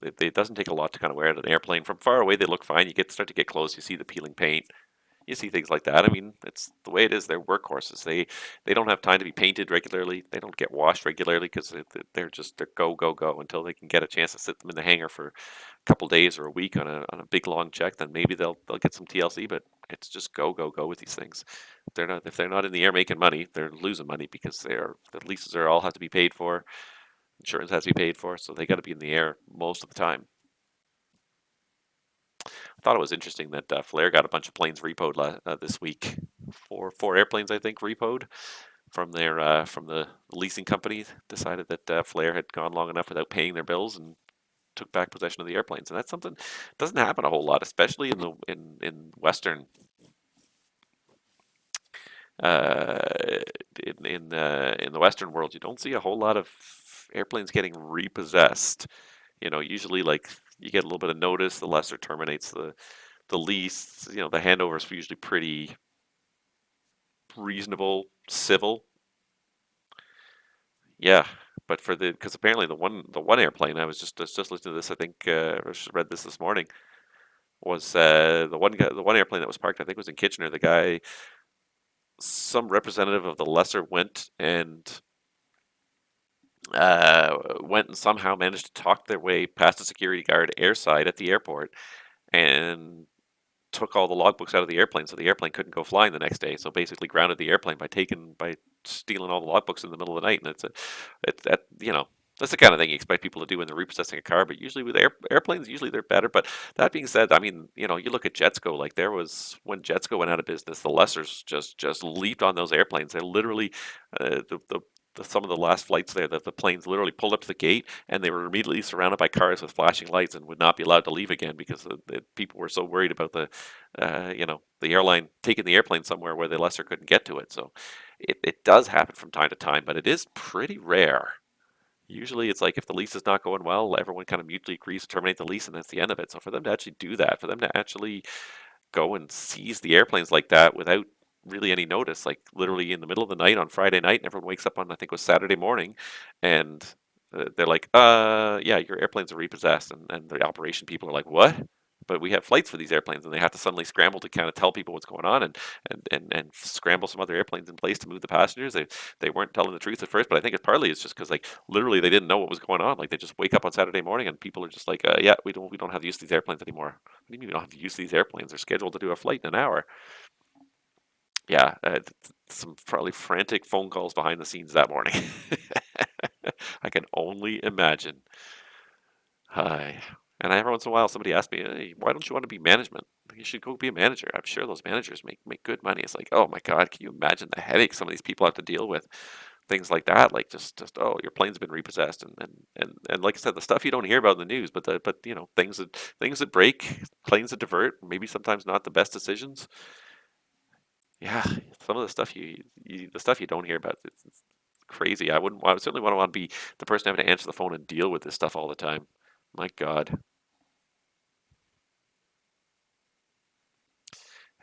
It doesn't take a lot to kind of wear out an airplane. From far away, they look fine. You start to get close, you see the peeling paint. You see things like that. I mean, it's the way it is. They're workhorses. They don't have time to be painted regularly. They don't get washed regularly because they're go go go until they can get a chance to sit them in the hangar for a couple days or a week on a big long check. Then maybe they'll get some TLC, but it's just go go go with these things. If they're not in the air making money, they're losing money because the leases are all have to be paid for, insurance has to be paid for, so they got to be in the air most of the time. I thought it was interesting that Flair got a bunch of planes repoed this week. Four airplanes, I think, repoed from from the leasing company. Decided that Flair had gone long enough without paying their bills and took back possession of the airplanes. And that's something that doesn't happen a whole lot, especially in Western uh, in the Western world. You don't see a whole lot of airplanes getting repossessed. Usually like you get a little bit of notice, the lessor terminates the lease. The handover is usually pretty reasonable, civil. Yeah, but because apparently the one airplane I was just listening to this. I think I just read this morning was the one airplane that was parked. I think was in Kitchener. The guy, some representative of the lessor went and somehow managed to talk their way past a security guard airside at the airport and took all the logbooks out of the airplane, so the airplane couldn't go flying the next day. So basically, grounded the airplane by stealing all the logbooks in the middle of the night. And it's that that's the kind of thing you expect people to do when they're repossessing a car. But usually with airplanes, usually they're better. But that being said, I mean, you look at Jetsco. Like there was when Jetsco went out of business, the lessors just leaped on those airplanes. They literally some of the last flights there, that the planes literally pulled up to the gate and they were immediately surrounded by cars with flashing lights and would not be allowed to leave again because the people were so worried about the airline taking the airplane somewhere where the lessor couldn't get to it. So it does happen from time to time, but it is pretty rare. Usually it's like if the lease is not going well, everyone kind of mutually agrees to terminate the lease and that's the end of it. So for them to actually do that, for them to actually go and seize the airplanes like that without really any notice, like literally in the middle of the night on Friday night, and everyone wakes up on, I think it was Saturday morning, and they're like, yeah, your airplanes are repossessed, and the operation people are like, what? But we have flights for these airplanes, and they have to suddenly scramble to kind of tell people what's going on, and scramble some other airplanes in place to move the passengers. They weren't telling the truth at first, but I think it partly is just because like literally they didn't know what was going on. Like they just wake up on Saturday morning, and people are just like, yeah, we don't have to use these airplanes anymore. What do you mean we don't have to use these airplanes? They're scheduled to do a flight in an hour. Yeah, some probably frantic phone calls behind the scenes that morning. I can only imagine. Hi. And every once in a while, somebody asks me, hey, why don't you want to be management? You should go be a manager. I'm sure those managers make good money. It's like, oh my God, can you imagine the headache some of these people have to deal with? Things like that, like just oh, your plane's been repossessed, and like I said, the stuff you don't hear about in the news, but things that break, planes that divert, maybe sometimes not the best decisions. Yeah, some of the stuff the stuff you don't hear about, it's crazy. I would certainly want to be the person having to answer the phone and deal with this stuff all the time. My God.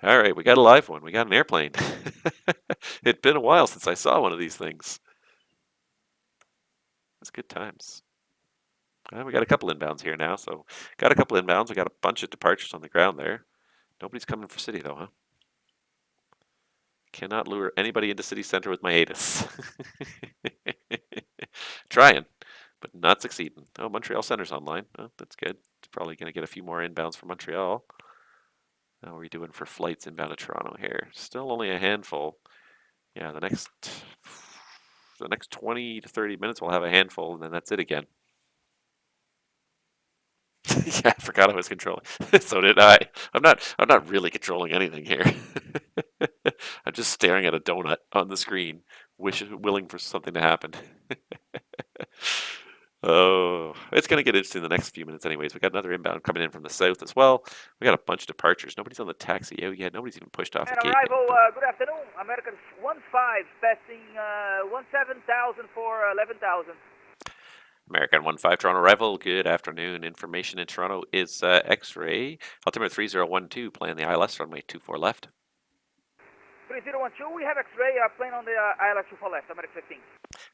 All right, we got a live one. We got an airplane. It'd been a while since I saw one of these things. It's good times. We got a couple inbounds here now, so got a couple inbounds. We got a bunch of departures on the ground there. Nobody's coming for city though, huh? Cannot lure anybody into city center with my ATIS. Trying, but not succeeding. Oh, Montreal Center's online. Oh, that's good. Probably going to get a few more inbounds from Montreal. How are we doing for flights inbound to Toronto here? Still only a handful. Yeah, the next 20 to 30 minutes we'll have a handful, and then that's it again. Yeah, I forgot I was controlling. So did I. I'm not really controlling anything here. I'm just staring at a donut on the screen, willing for something to happen. Oh, it's going to get interesting in the next few minutes anyways. We got another inbound coming in from the south as well. We got a bunch of departures. Nobody's on the taxi out yet. Nobody's even pushed off the gate. Arrival, good afternoon. American 15, passing 17,000 for 11,000. American 15 Toronto arrival. Good afternoon. Information in Toronto is X-ray. Altimeter 3012. Plan the ILS runway 24 left. Good 3012, we have X-ray, plane on the ILS 24 left, American 15.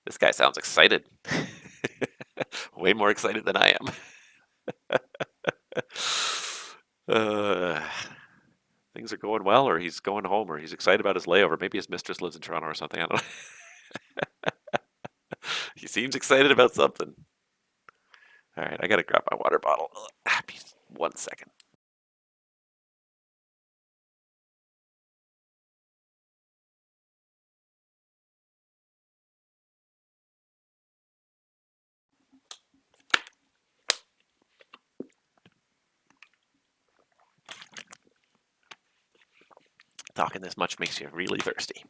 This guy sounds excited. Way more excited than I am. Things are going well, or he's going home, or he's excited about his layover. Maybe his mistress lives in Toronto or something. I don't know. He seems excited about something. All right, I gotta grab my water bottle. 1 second. Talking this much makes you really thirsty.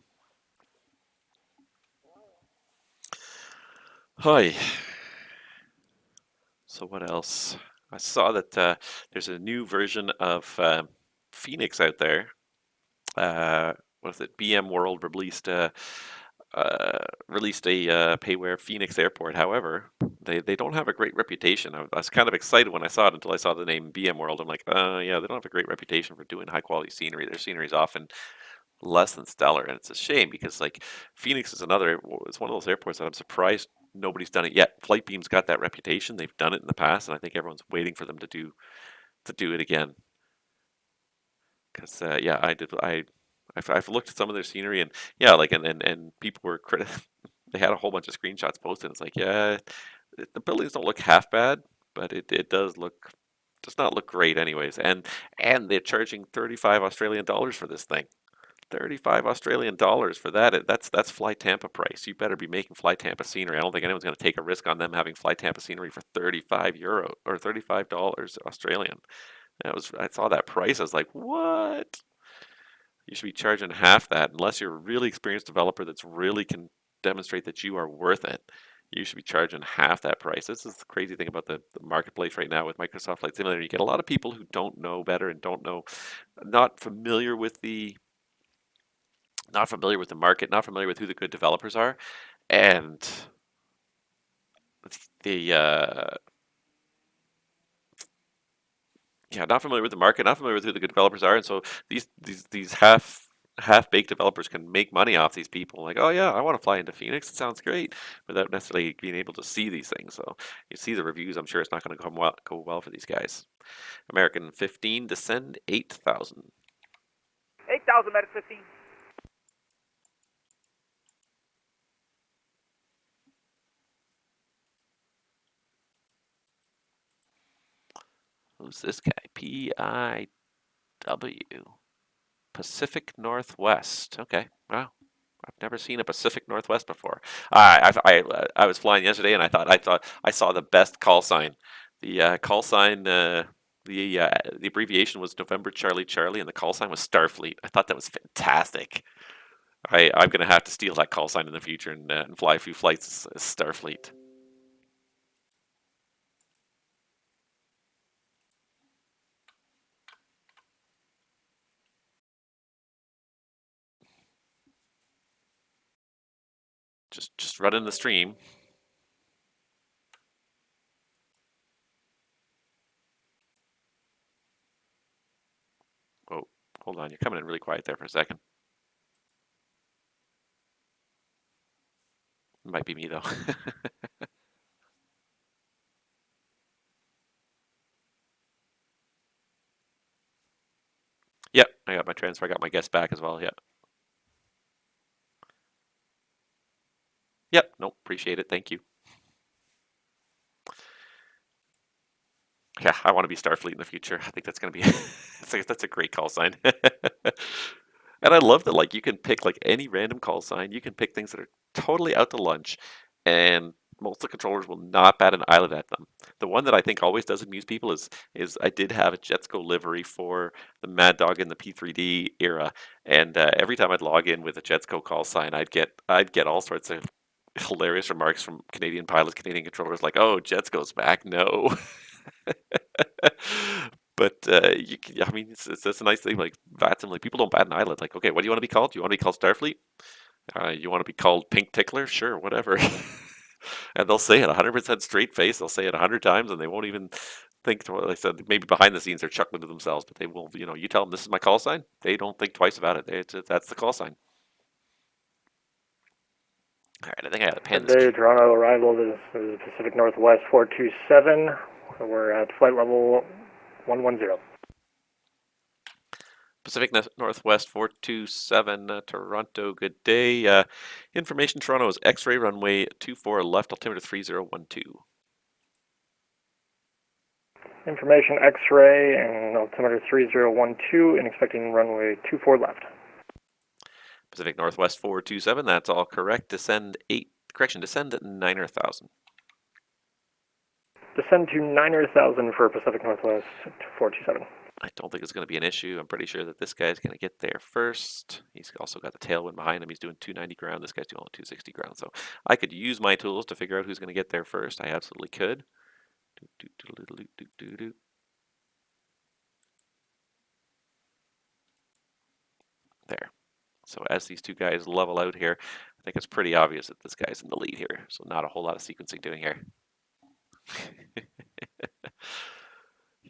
Hi. So what else? I saw that there's a new version of Phoenix out there. What is it? BM World released a payware Phoenix Airport. However, they don't have a great reputation. I was kind of excited when I saw it until I saw the name BM World. I'm like, yeah, they don't have a great reputation for doing high quality scenery. Their scenery is often less than stellar, and it's a shame because like Phoenix is it's one of those airports that I'm surprised nobody's done it yet. Flightbeam's got that reputation. They've done it in the past, and I think everyone's waiting for them to do it again. Because yeah, I've looked at some of their scenery, and yeah, like and people were they had a whole bunch of screenshots posted. It's like, yeah, the buildings don't look half bad, but it does not look great anyways. And they're charging 35 Australian dollars for this thing. 35 Australian dollars for that. That's Fly Tampa price. You better be making Fly Tampa scenery. I don't think anyone's going to take a risk on them having Fly Tampa scenery for €35 or $35 Australian. I saw that price. I was like, what? You should be charging half that unless you're a really experienced developer that's really can demonstrate that you are worth it. You should be charging half that price. This is the crazy thing about the marketplace right now with Microsoft Flight Simulator. You get a lot of people who don't know better and not familiar with the market, not familiar with who the good developers are, and not familiar with the market, not familiar with who the good developers are, and so these half-baked developers can make money off these people. Like, oh yeah, I want to fly into Phoenix. It sounds great, without necessarily being able to see these things. So you see the reviews. I'm sure it's not going to go well for these guys. American 15, descend 8,000. 8,000, American 15. Who's this guy? PIW. Pacific Northwest. Okay, wow. I've never seen a Pacific Northwest before. I was flying yesterday, and I thought I saw the best call sign. The call sign, the abbreviation was November Charlie Charlie, and the call sign was Starfleet. I thought that was fantastic. I'm gonna have to steal that call sign in the future and fly a few flights as Starfleet. Just run in the stream. Oh, hold on, you're coming in really quiet there for a second. It might be me though. Yep, I got my transfer. I got my guest back as well. Yep. Yep. Nope. Appreciate it. Thank you. Yeah, I want to be Starfleet in the future. I think that's gonna be that's a great call sign. And I love that like you can pick like any random call sign. You can pick things that are totally out to lunch, and most of the controllers will not bat an eyelid at them. The one that I think always does amuse people is I did have a Jetsco livery for the Mad Dog in the P3D era, and every time I'd log in with a Jetsco call sign, I'd get all sorts of hilarious remarks from Canadian pilots, Canadian controllers, like, "Oh, Jetsco's back." No. But I mean, it's a nice thing. Like VATSIM, like people don't bat an eyelid. Like, okay, what do you want to be called? Do you want to be called Starfleet? You want to be called Pink Tickler? Sure, whatever. And they'll say it 100% straight face. They'll say it 100 times, and they won't even think, like I said, maybe behind the scenes they're chuckling to themselves, but they will, you tell them this is my call sign, they don't think twice about it. That's the call sign. All right, I think I got to pan Good this. day, Toronto arrival. This is Pacific Northwest 427. We're at flight level 110. Pacific Northwest 427, Toronto, good day. Information Toronto is X-ray runway 24 left, altimeter 3012. Information X-ray and altimeter 3012 and expecting runway 24 left. Pacific Northwest 427, that's all correct. Descend at 9,000. Descend to 9,000 for Pacific Northwest 427. I don't think it's going to be an issue. I'm pretty sure that this guy's going to get there first. He's also got the tailwind behind him. He's doing 290 ground. This guy's doing 260 ground. So I could use my tools to figure out who's going to get there first. I absolutely could. There. So as these two guys level out here, I think it's pretty obvious that this guy's in the lead here. So not a whole lot of sequencing doing here.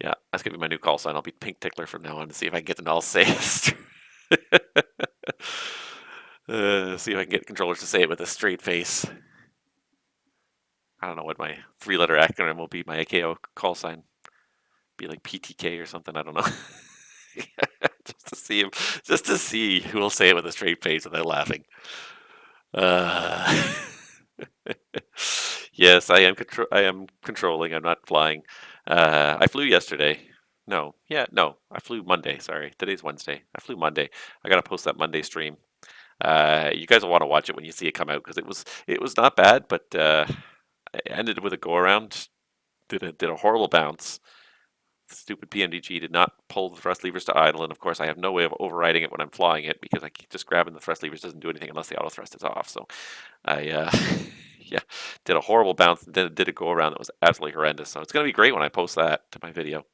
Yeah, that's going to be my new call sign. I'll be Pink Tickler from now on to see if I can get them all say it. See if I can get controllers to say it with a straight face. I don't know what my 3-letter acronym will be. My AKO call sign be like PTK or something. I don't know. just to see who will say it with a straight face without laughing. Yes, I am controlling. I'm not flying. I flew yesterday. No, I flew Monday. Sorry, today's Wednesday. I flew Monday. I gotta post that Monday stream. You guys will want to watch it when you see it come out because it was not bad, but I ended with a go around. Did a horrible bounce. Stupid PMDG did not pull the thrust levers to idle, and of course I have no way of overriding it when I'm flying it because I keep just grabbing the thrust levers doesn't do anything unless the auto thrust is off. So I yeah, did a horrible bounce and then did a go around that was absolutely horrendous. So it's gonna be great when I post that to my video.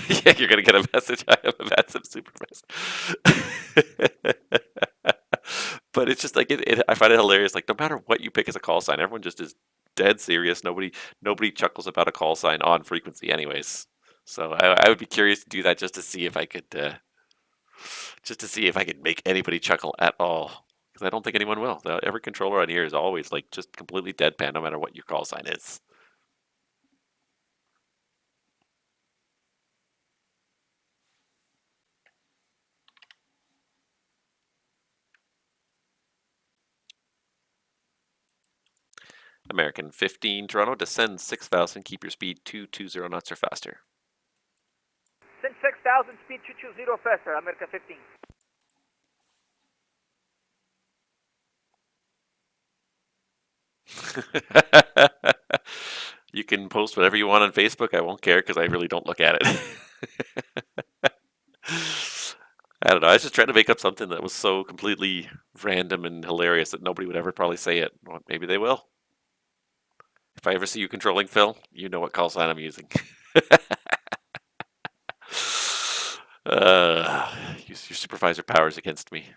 Yeah, you're gonna get a message. I have a VATSIM supervisor. But it's just like I find it hilarious. Like no matter what you pick as a call sign, everyone just is dead serious. Nobody chuckles about a call sign on frequency, anyways. So I would be curious to do that just to see if I could make anybody chuckle at all. Because I don't think anyone will. Every controller on here is always like just completely deadpan, no matter what your call sign is. American 15 Toronto, descend 6,000, keep your speed 220 knots or faster. Send 6,000, speed 220 faster, American 15. You can post whatever you want on Facebook. I won't care because I really don't look at it. I don't know. I was just trying to make up something that was so completely random and hilarious that nobody would ever probably say it. Well, maybe they will. If I ever see you controlling Phil, you know what call sign I'm using. Use your supervisor powers against me.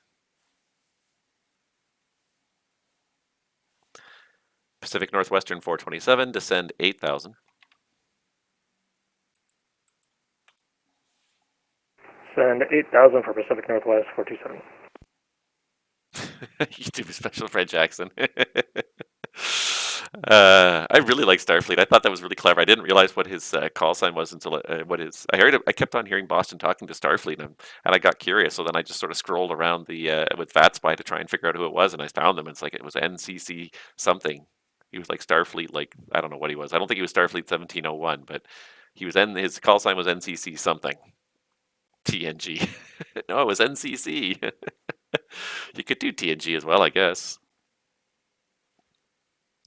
Pacific Northwestern 427, descend 8,000. Send 8,000 for Pacific Northwest 427. YouTube special Fred Jackson. I really like Starfleet. I thought that was really clever. I didn't realize what his call sign was until I heard it. I kept on hearing Boston talking to Starfleet, and I got curious. So then I just sort of scrolled around with VATSPy to try and figure out who it was, and I found them. It's like it was NCC something. He was like Starfleet, like I don't know what he was. I don't think he was Starfleet 1701, but he was his call sign was NCC something. TNG. No, it was NCC. You could do TNG as well, I guess.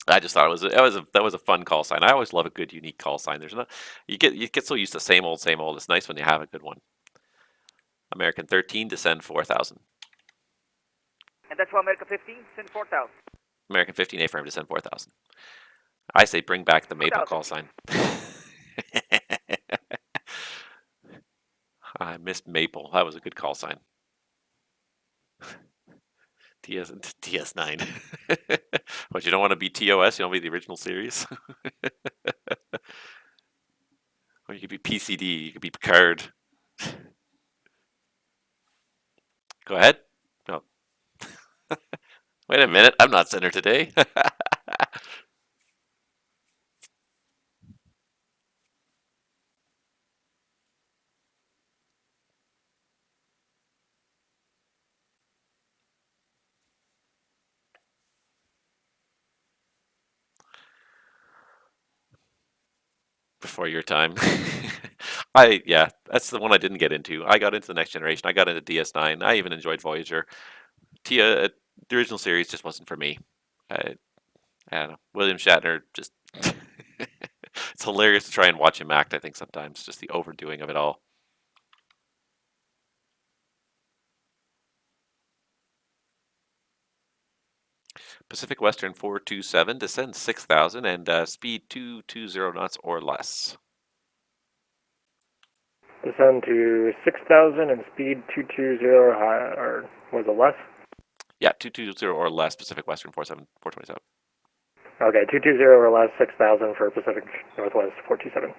I just thought that was a fun call sign. I always love a good unique call sign. You get so used to same old. It's nice when you have a good one. American 13, descend 4,000. And that's for American 15, send 4,000. American 15, A-frame, descend 4,000. I say bring back the Maple call sign. I missed Maple. That was a good call sign. TS9. But you don't want to be TOS, you don't want to be the original series? Or you could be PCD, you could be Picard. Go ahead. No. Wait a minute, I'm not center today. Before your time. Yeah, that's the one I didn't get into. I got into the Next Generation. I got into DS9. I even enjoyed Voyager. The original series just wasn't for me. I don't know. William Shatner just. It's hilarious to try and watch him act, I think, sometimes. Just the overdoing of it all. Pacific Western 427, descend 6,000 and speed 220 knots or less. Descend to 6,000 and speed 220 or was it less? Yeah, 220 or less, Pacific Western 427. Okay, 220 or less, 6,000 for Pacific Northwest 427.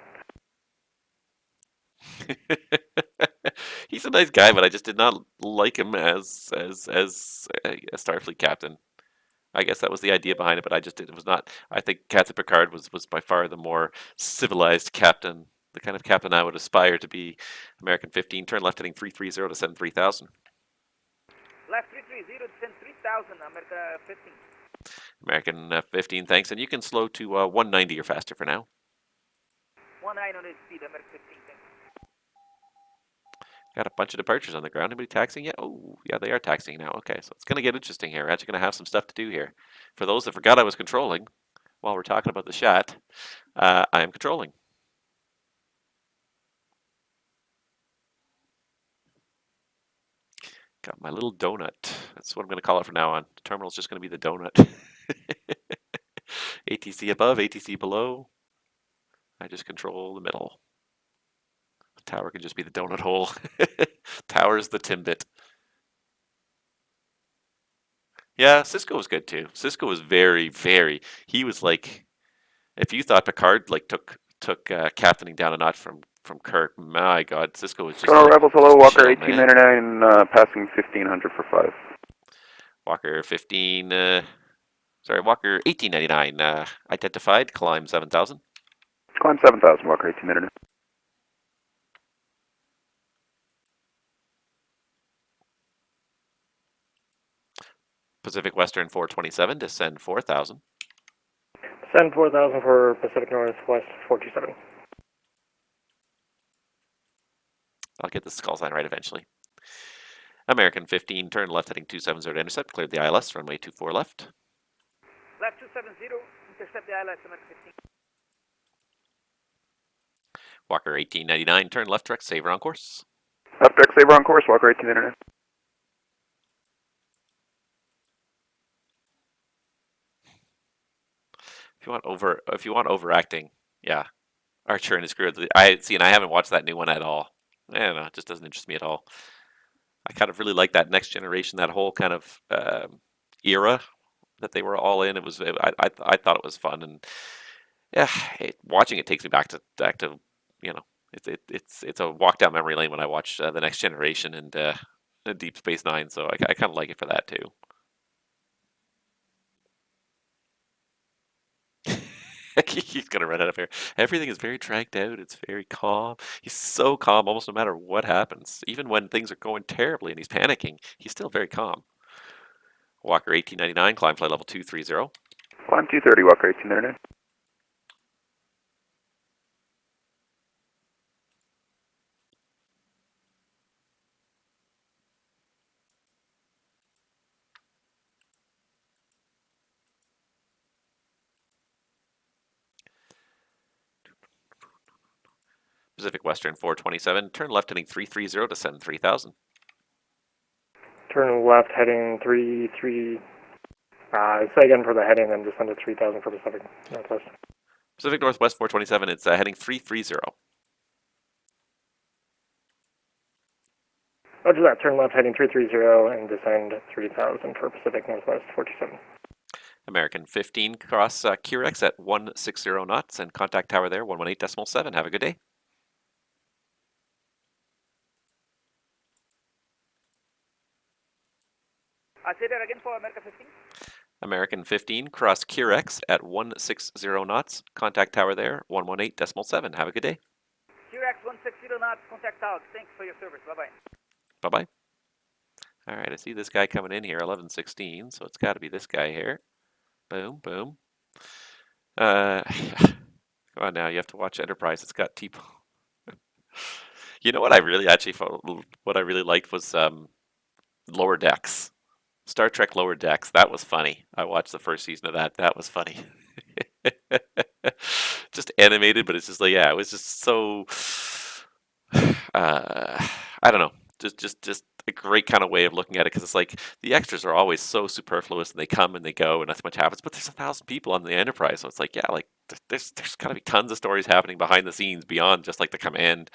He's a nice guy, but I just did not like him as a Starfleet captain. I guess that was the idea behind it, but it was not. I think Captain Picard was by far the more civilized captain, the kind of captain I would aspire to be. American 15, turn left heading 330 to send 3,000. Left 330 to send 3,000, America 15. American 15, thanks, and you can slow to 190 or faster for now. 1900 speed, America 15, thanks. Got a bunch of departures on the ground. Anybody taxiing yet? Oh, yeah, they are taxiing now. Okay, so it's going to get interesting here. We're actually going to have some stuff to do here. For those that forgot I was controlling, while we're talking about the chat, I am controlling. Got my little donut. That's what I'm going to call it from now on. The terminal's just going to be the donut. ATC above, ATC below. I just control the middle. The tower can just be the donut hole. Tower's the Timbit. Yeah, Cisco was good too. Cisco was very. He was like, if you thought Picard like took captaining down a notch from Kirk, my God, Cisco was just. Toronto like, Rebels, hello, just Walker chill, man. 1899, passing 1500 for 5. Walker 15, Walker 1899, identified, climb 7,000. Climb 7,000, Walker 1899. Pacific Western 427, descend 4,000. Send 4,000 for Pacific Northwest 427. I'll get this call sign right eventually. American 15, turn left heading 270 to intercept, cleared the ILS, runway 24 left. Left 270, intercept the ILS, America 15. Walker 1899, turn left direct, saver on course. Left direct saver on course, Walker 1899. If you want overacting, yeah, Archer and his crew. I haven't watched that new one at all. I don't know, it just doesn't interest me at all. I kind of really like that Next Generation, that whole kind of era that they were all in. I thought it was fun, and yeah, watching it takes me back to it's a walk down memory lane when I watch the Next Generation and Deep Space Nine. So I kind of like it for that too. He's gonna run out of air. Everything is very dragged out. It's very calm. He's so calm almost no matter what happens. Even when things are going terribly and he's panicking, he's still very calm. Walker 1899, climb flight level 230. Climb 230, Walker 1899. Pacific Western 427, turn left heading 330 to send 3,000. Turn left heading 33. Say again for the heading, then descend to 3,000 for Pacific Northwest. Pacific Northwest 427, it's heading 330. Roger that. Turn left heading 330 and descend 3,000 for Pacific Northwest 427. American 15, cross QRX at 160 knots and contact tower there, 118.7. Have a good day. I say that again for American 15. American 15, cross QRX at 160 knots, contact tower there, 118.7. Have a good day. QRX 160 knots, contact out. Thanks for your service. Bye-bye. Bye-bye. All right, I see this guy coming in here, 1116, so it's got to be this guy here. Boom, boom. Come on now, you have to watch Enterprise. It's got T. You know what I really what I really liked was Lower Decks. Star Trek Lower Decks. That was funny. I watched the first season of that. That was funny. Just animated, but it's just like, yeah, it was just so I don't know. Just a great kind of way of looking at it, because it's like the extras are always so superfluous and they come and they go and nothing much happens, but there's 1,000 people on the Enterprise, so it's like, yeah, like there's got to be tons of stories happening behind the scenes beyond just like the command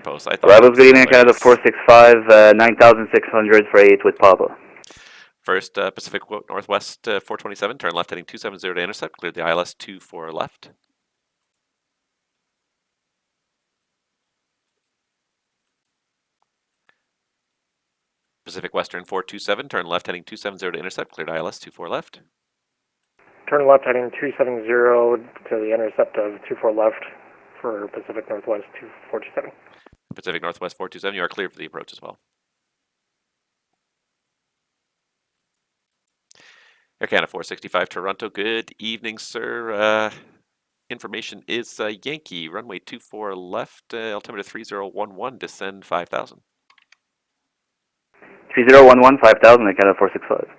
post. I thought Arrivals that was getting in Canada hilarious. 465, 9,600 for 8 with Papa. First Pacific Northwest 427, turn left heading 270 to intercept, cleared the ILS 24 left. Pacific Western 427, turn left heading 270 to intercept, cleared ILS 24 left. Turn left heading 270 to the intercept of 24 left for Pacific Northwest 2427. Pacific Northwest 427, you are cleared for the approach as well. Air Canada 465 Toronto, good evening, sir. Information is Yankee, runway 24 left, altimeter 3011, descend 5,000. 3011, 5,000, Air Canada 465.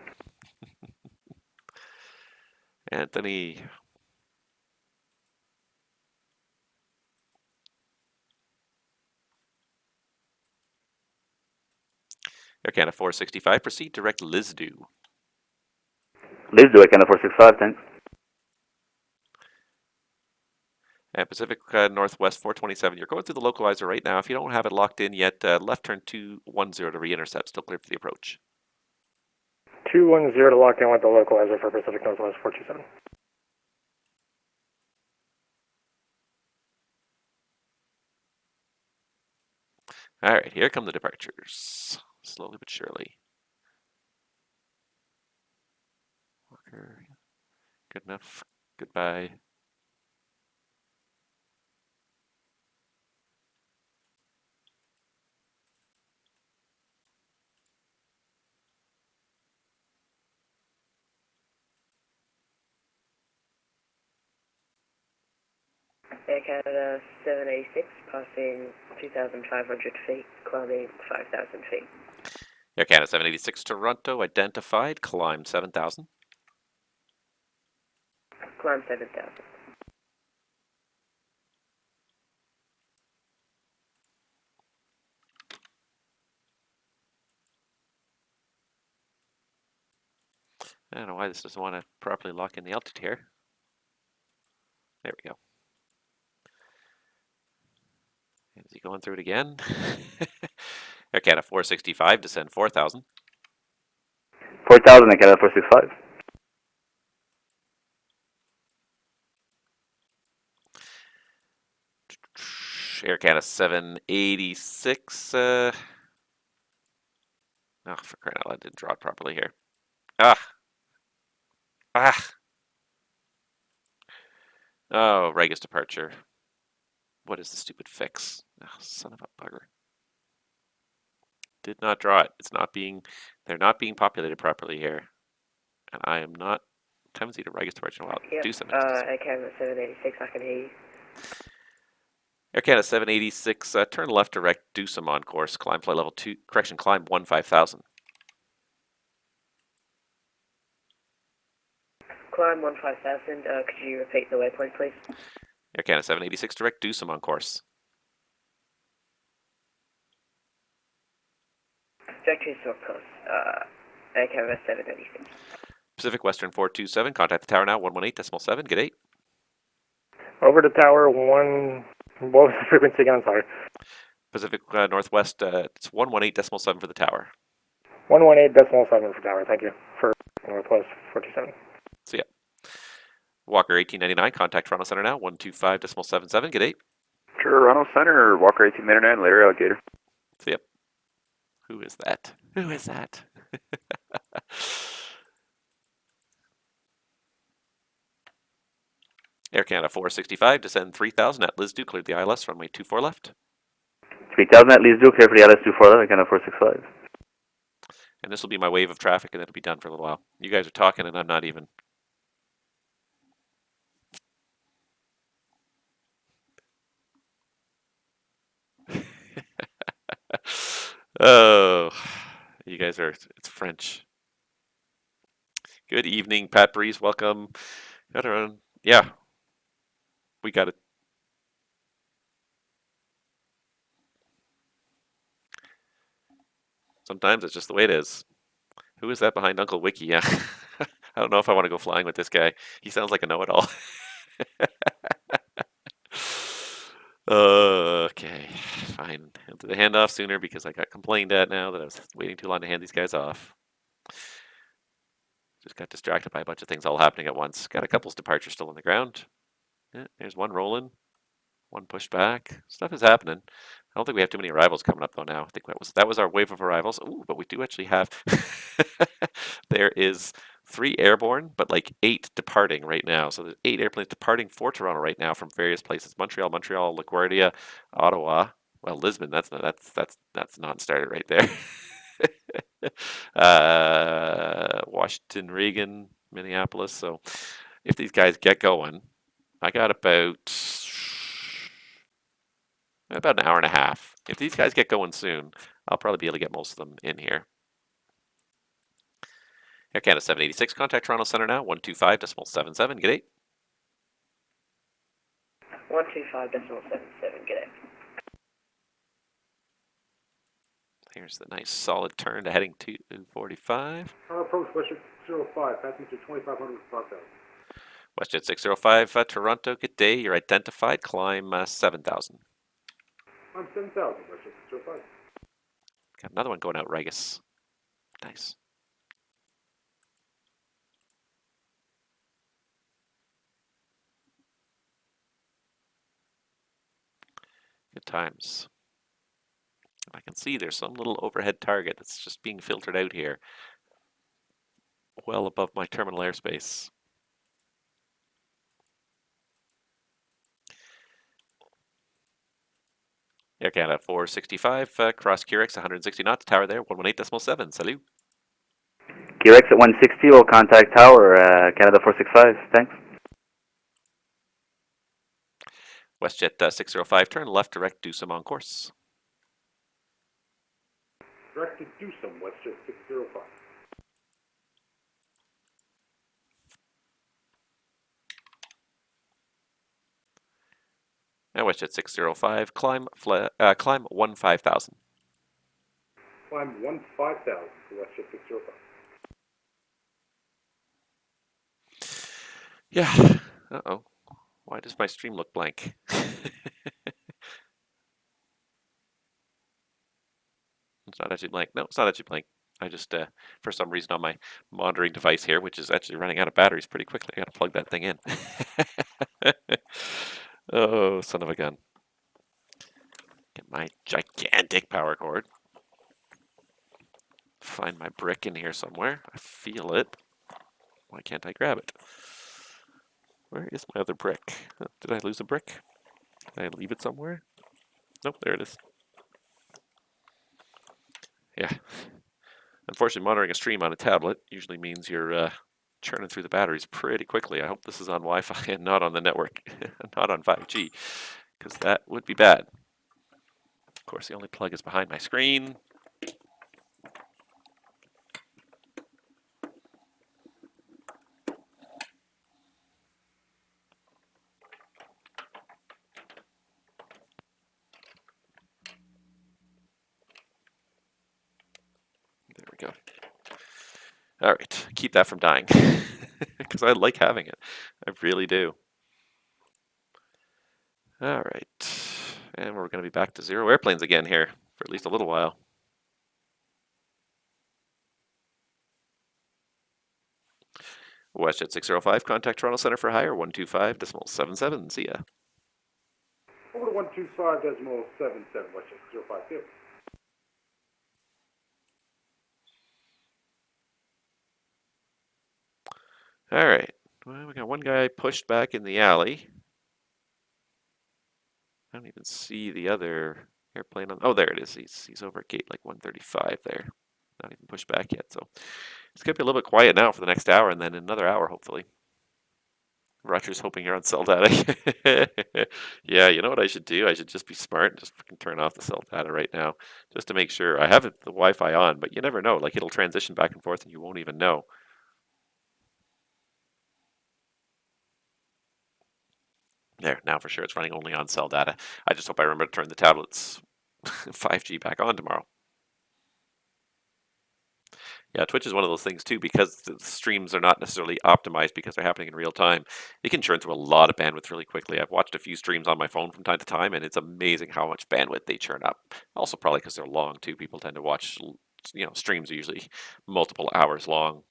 Anthony. Air Canada 465, proceed direct Lisdu. Lisdu, Air Canada 465, thanks. And Pacific Northwest 427, you're going through the localizer right now. If you don't have it locked in yet, left turn 210 to re-intercept, still clear for the approach. 210 to lock in with the localizer for Pacific Northwest 427. All right, here come the departures, slowly but surely. Walker, good enough. Goodbye. Air Canada 786, passing 2,500 feet, climbing 5,000 feet. Air Canada 786 Toronto, identified, climb 7,000. Climb 7,000. I don't know why this doesn't want to properly lock in the altitude here. There we go. Is he going through it again? Air Canada 465, descend 4,000. 4,000, Air Canada 465. Air Canada 786. Oh, for crying out loud, I didn't draw it properly here. Oh, Regus departure. What is the stupid fix? Oh, son of a bugger. Did not draw it. It's not being, they're not being populated properly here. And I am not, times either Regus departure. Well, Yep, do something. Air Canada 786, I can hear you. Air Canada 786, turn left direct, do some on course, climb flight level 2, correction, climb 15,000. Climb 15,000, could you repeat the waypoint, please? Air Canada 786 direct, do some on course. Direct to of course, Air Canada 786. Pacific Western 427, contact the tower now, 118.7, get 8. Over to tower 1, what was the frequency again? I'm sorry. Pacific Northwest, it's 118.7 for the tower. 118.7 for tower, thank you, for Northwest 427. See ya. Walker 1899, contact Toronto Centre now, 125.77. Good day. Toronto Centre, Walker 1899, later alligator. See ya. Who is that? Who is that? Air Canada 465, descend 3000 at Lisdu, cleared the ILS, runway 24 left. 3000 at Lisdu, clear for the ILS 24 left, Air Canada 465. And this will be my wave of traffic, and it'll be done for a little while. You guys are talking, and I'm not even. Oh, you guys are, it's French. Good evening, Pat Breeze, welcome. Yeah, we got it. Sometimes it's just the way it is. Who is that behind Uncle Wiki? Yeah, I don't know if I want to go flying with this guy. He sounds like a know-it-all. Okay, fine. I'll do the handoff sooner because I got complained at now that I was waiting too long to hand these guys off. Just got distracted by a bunch of things all happening at once. Got a couple's departure still on the ground. Yeah, there's one rolling, one pushed back. Stuff is happening. I don't think we have too many arrivals coming up though now. I think that was our wave of arrivals. Ooh, but we do actually have there is 3 airborne, but like 8 departing right now. So there's 8 airplanes departing for Toronto right now from various places: Montreal, LaGuardia, Ottawa. Well, Lisbon. That's non-starter right there. Washington, Reagan, Minneapolis. So if these guys get going, I got about an hour and a half. If these guys get going soon, I'll probably be able to get most of them in here. Air Canada 786, contact Toronto Centre now, 125.77. G'day. 125.77. G'day. Here's the nice solid turn to heading 245. Approach WestJet 05, passenger 2500 for 5000. WestJet 605, Toronto, good day. You're identified, climb 7000. I'm 7,000, WestJet 605. Got another one going out, Regis. Nice. Good times. I can see there's some little overhead target that's just being filtered out here, well above my terminal airspace. Air Canada 465, cross QRX 160 knots, tower there, 118.7. Salut. QRX at 160, will contact tower, Canada 465, thanks. WestJet 605, turn left direct, do some on course. Direct to Dewsum, WestJet 605. Now WestJet 605, climb 15,000. Climb 15,000 to WestJet 605. Yeah. Uh-oh. Why does my stream look blank? It's not actually blank. No, it's not actually blank. I just, for some reason on my monitoring device here, which is actually running out of batteries pretty quickly, I gotta plug that thing in. Oh, son of a gun. Get my gigantic power cord. Find my brick in here somewhere. I feel it. Why can't I grab it? Where is my other brick? Did I lose a brick? Did I leave it somewhere? Nope, there it is. Yeah. Unfortunately, monitoring a stream on a tablet usually means you're churning through the batteries pretty quickly. I hope this is on Wi-Fi and not on the network, not on 5G, because that would be bad. Of course, the only plug is behind my screen. There we go. All right, keep that from dying, because I like having it. I really do. All right, and we're going to be back to 0 airplanes again here for at least a little while. WestJet 605, contact Toronto Centre for hire 125.77. See ya. Over to 125.77, WestJet 605. All right. Well, we got one guy pushed back in the alley. I don't even see the other airplane on. Oh, there it is. He's over at gate like 135 there. Not even pushed back yet. So it's gonna be a little bit quiet now for the next hour, and then another hour hopefully. Roger's hoping you're on cell data. Yeah, you know what I should do? I should just be smart and just fucking turn off the cell data right now, just to make sure. I have the Wi-Fi on, but you never know. Like it'll transition back and forth, and you won't even know. There, now for sure it's running only on cell data. I just hope I remember to turn the tablet's 5G back on tomorrow. Yeah, Twitch is one of those things too, because the streams are not necessarily optimized because they're happening in real time. It can churn through a lot of bandwidth really quickly. I've watched a few streams on my phone from time to time, and it's amazing how much bandwidth they churn up. Also, probably because they're long too. People tend to watch, streams are usually multiple hours long,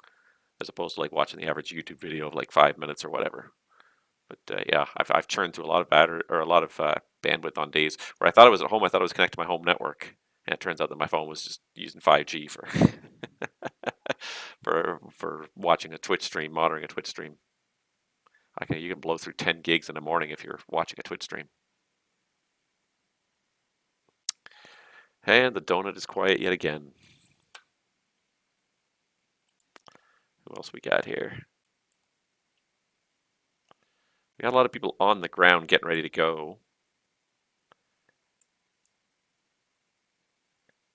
as opposed to like watching the average YouTube video of like 5 minutes or whatever. But yeah, I've churned through a lot of bandwidth on days where I thought I was at home. I thought I was connected to my home network, and it turns out that my phone was just using 5G for for watching a Twitch stream, monitoring a Twitch stream. You can blow through 10 gigs in the morning if you're watching a Twitch stream. And the donut is quiet yet again. Who else we got here? We got a lot of people on the ground getting ready to go.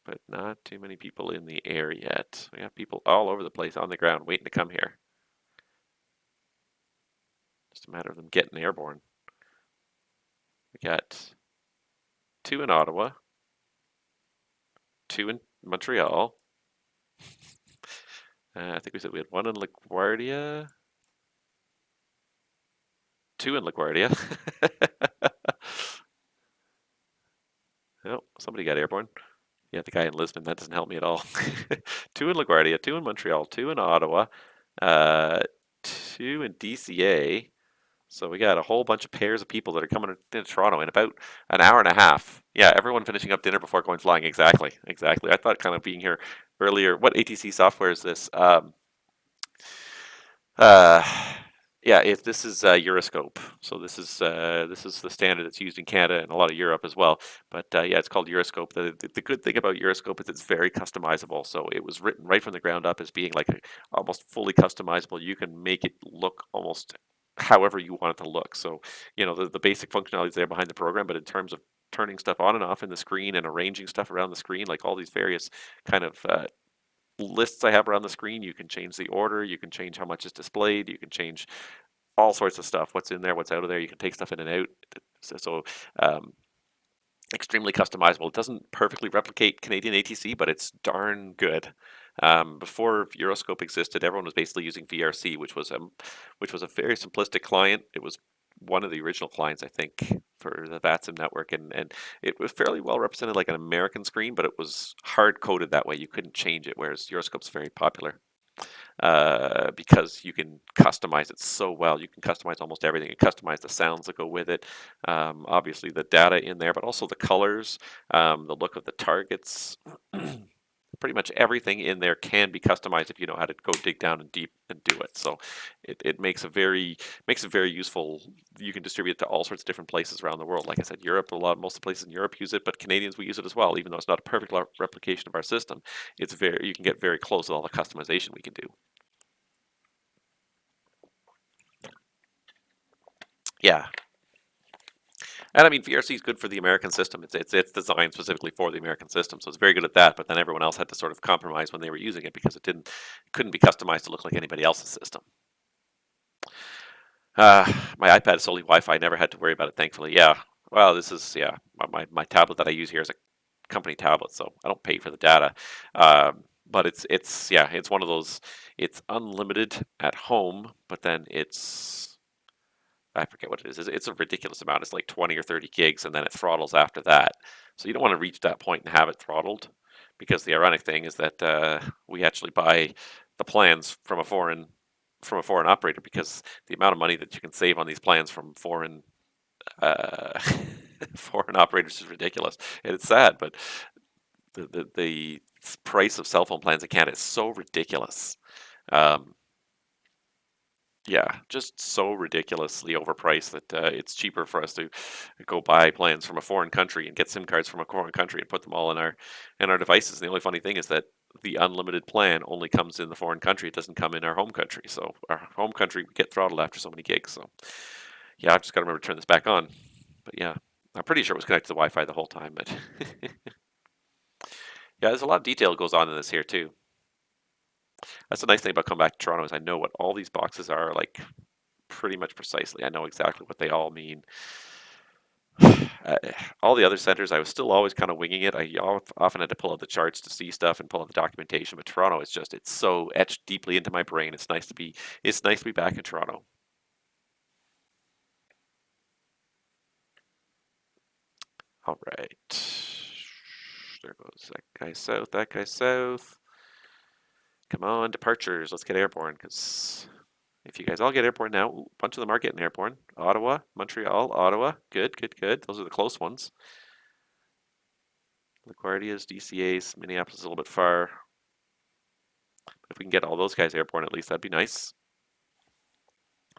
But not too many people in the air yet. We got people all over the place on the ground waiting to come here. Just a matter of them getting airborne. We got 2 in Ottawa, 2 in Montreal. I think we said we had 1 in LaGuardia. 2 in LaGuardia. Oh, somebody got airborne. Yeah, the guy in Lisbon, that doesn't help me at all. 2 in LaGuardia, 2 in Montreal, 2 in Ottawa, 2 in DCA. So we got a whole bunch of pairs of people that are coming into Toronto in about an hour and a half. Yeah, everyone finishing up dinner before going flying. Exactly. I thought kind of being here earlier. What ATC software is this? Yeah, this is Euroscope. So this is the standard that's used in Canada and a lot of Europe as well. But yeah, it's called Euroscope. The good thing about Euroscope is it's very customizable. So it was written right from the ground up as being like almost fully customizable. You can make it look almost however you want it to look. So the basic functionality is there behind the program, but in terms of turning stuff on and off in the screen and arranging stuff around the screen, like all these various kind of lists I have around the screen, you can change the order, you can change how much is displayed, you can change all sorts of stuff, what's in there, what's out of there, you can take stuff in and out. So extremely customizable. It doesn't perfectly replicate Canadian ATC, but it's darn good. Before Euroscope existed, everyone was basically using VRC, which was a very simplistic client. It was one of the original clients, I think, for the VATSIM network, and it was fairly well represented like an American screen, but it was hard coded that way. You couldn't change it, whereas Euroscope's very popular because you can customize it so well. You can customize almost everything. You customize the sounds that go with it, obviously the data in there, but also the colors, the look of the targets. Pretty much everything in there can be customized if you know how to go dig down and deep and do it. So it makes it very useful. You can distribute it to all sorts of different places around the world. Like I said, Europe, most of the places in Europe use it, but Canadians, we use it as well. Even though it's not a perfect replication of our system, you can get very close with all the customization we can do. Yeah. And I mean, VRC is good for the American system. It's designed specifically for the American system, so it's very good at that. But then everyone else had to sort of compromise when they were using it because it couldn't be customized to look like anybody else's system. My iPad is solely Wi-Fi. I never had to worry about it, thankfully. Yeah. Well, this is my tablet that I use here is a company tablet, so I don't pay for the data. But it's one of those. It's unlimited at home, but then I forget what it is. It's a ridiculous amount. It's like 20 or 30 gigs, and then it throttles after that. So you don't want to reach that point and have it throttled, because the ironic thing is that we actually buy the plans from a foreign from a foreign operator, because the amount of money that you can save on these plans from foreign foreign operators is ridiculous. And it's sad, but the price of cell phone plans in Canada is so ridiculous. Yeah, just so ridiculously overpriced that it's cheaper for us to go buy plans from a foreign country and get SIM cards from a foreign country and put them all in our devices. And the only funny thing is that the unlimited plan only comes in the foreign country. It doesn't come in our home country. So our home country we get throttled after so many gigs. So yeah, I've just got to remember to turn this back on. But yeah, I'm pretty sure it was connected to Wi-Fi the whole time. But yeah, there's a lot of detail that goes on in this here too. That's the nice thing about coming back to Toronto is I know what all these boxes are like pretty much precisely. I know exactly what they all mean. All the other centers, I was still always kind of winging it. I often had to pull out the charts to see stuff and pull out the documentation. But Toronto is it's so etched deeply into my brain. It's nice to be back in Toronto. All right, there goes that guy south. That guy south. Come on, departures. Let's get airborne, because if you guys all get airborne now, a bunch of them are getting airborne. Ottawa, Montreal, Ottawa. Good, good, good. Those are the close ones. LaGuardia's, DCA's, Minneapolis is a little bit far. If we can get all those guys airborne at least, that'd be nice.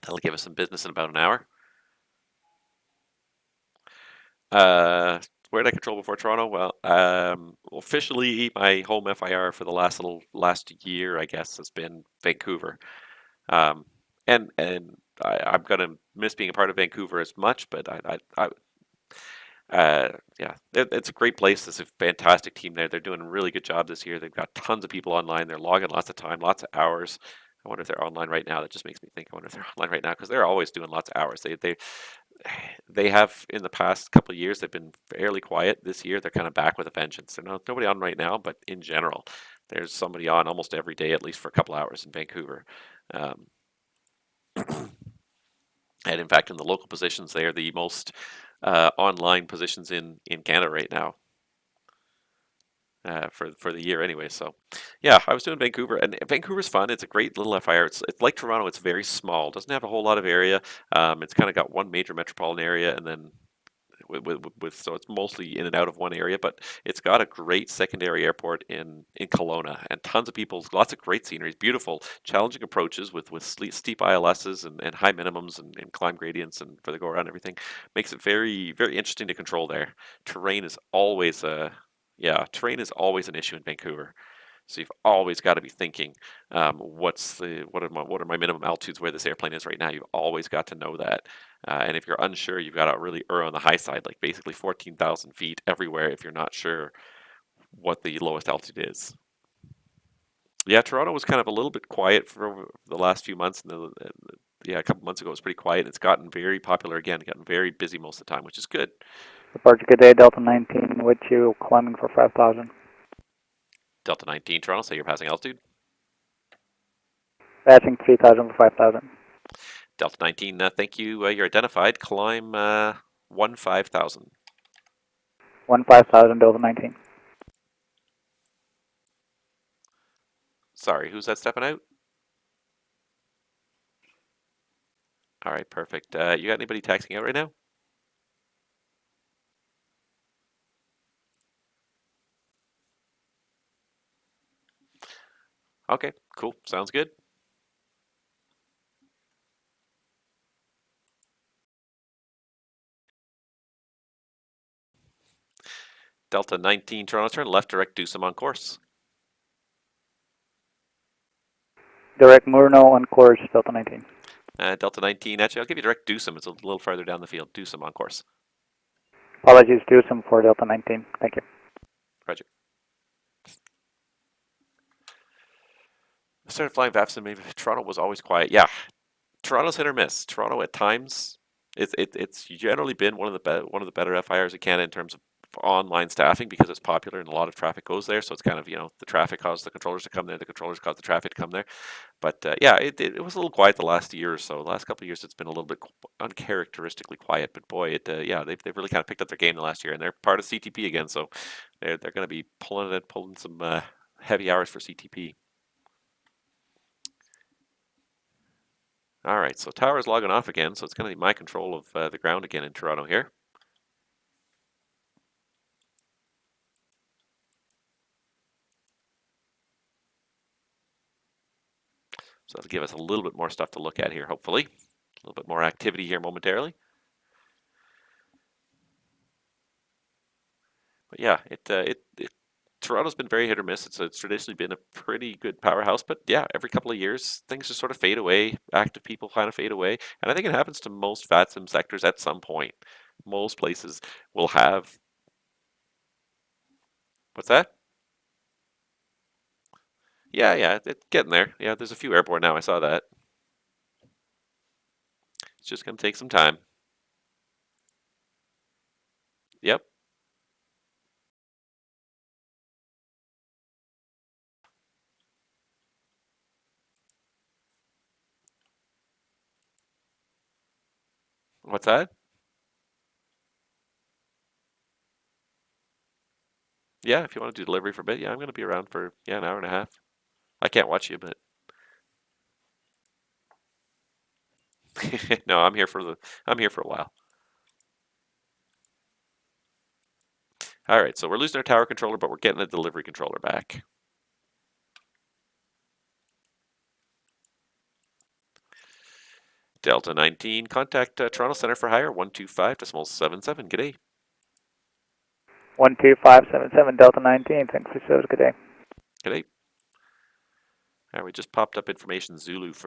That'll give us some business in about an hour. Where did I control before Toronto? Well, officially my home FIR for the last year, I guess, has been Vancouver. And I'm gonna miss being a part of Vancouver as much, but yeah, it's a great place. There's a fantastic team there. They're doing a really good job this year. They've got tons of people online. They're logging lots of time, lots of hours. I wonder if they're online right now. That just makes me think. I wonder if they're online right now, because they're always doing lots of hours. They have in the past couple of years. They've been fairly quiet. This year they're kind of back with a vengeance. There's nobody on right now, but in general, there's somebody on almost every day, at least for a couple hours in Vancouver. And in fact, in the local positions, they are the most online positions in Canada right now for the year anyway. So yeah, I was doing Vancouver, and Vancouver's fun. It's a great little FIR. It's like Toronto. It's very small. Doesn't have a whole lot of area. It's kind of got one major metropolitan area, and then so it's mostly in and out of one area, but it's got a great secondary airport in Kelowna, and tons of people, lots of great scenery, beautiful, challenging approaches with steep ILSs and high minimums and climb gradients and for the go around and everything. Makes it very, very interesting to control there. Terrain is always an issue in Vancouver. So you've always got to be thinking, what are my minimum altitudes where this airplane is right now? You've always got to know that. And if you're unsure, you've got to really err on the high side, like basically 14,000 feet everywhere if you're not sure what the lowest altitude is. Yeah, Toronto was kind of a little bit quiet for the last few months. And a couple months ago it was pretty quiet. It's gotten very popular again, gotten very busy most of the time, which is good. Departure, good day, Delta 19 with you, climbing for 5,000. Delta 19, Toronto, say you're passing altitude. Passing 3,000 for 5,000. Delta 19, thank you. You're identified. Climb 15,000. 15,000, Delta 19. Sorry, who's that stepping out? All right, perfect. You got anybody taxiing out right now? Okay, cool. Sounds good. Delta 19, Toronto, turn left, direct Deucem on course. Direct Murno on course, Delta 19. Delta 19, actually, I'll give you direct Deucem. It's a little farther down the field. Deucem on course. Apologies, Deucem for Delta 19. Thank you. Roger. I started flying VATSIM. Maybe Toronto was always quiet. Yeah, Toronto's hit or miss. Toronto at times, it's generally been one of the better FIRs in Canada in terms of online staffing, because it's popular and a lot of traffic goes there. So it's kind of, the traffic caused the controllers to come there, the controllers caused the traffic to come there. But yeah, it was a little quiet the last year or so. The last couple of years, it's been a little bit uncharacteristically quiet. But boy, they've really kind of picked up their game the last year, and they're part of CTP again. So they're going to be pulling some heavy hours for CTP. All right, so tower's logging off again, so it's going to be my control of the ground again in Toronto here. So that'll give us a little bit more stuff to look at here, hopefully. A little bit more activity here momentarily. But yeah, Toronto's been very hit or miss. It's traditionally been a pretty good powerhouse, but yeah, every couple of years things just sort of fade away. Active people kind of fade away, and I think it happens to most VATSIM sectors at some point. Most places will have. What's that? Yeah, it's getting there. Yeah, there's a few airborne now. I saw that. It's just going to take some time. Yep. What's that? Yeah, if you want to do delivery for a bit, yeah, I'm going to be around for an hour and a half. I can't watch you, but no, I'm here for a while. All right, so we're losing our tower controller, but we're getting the delivery controller back. Delta 19, contact Toronto Centre for Hire 125.77. G'day. 12577 Delta 19. Thanks for service. Good day. G'day. All right, we just popped up information Zulu for.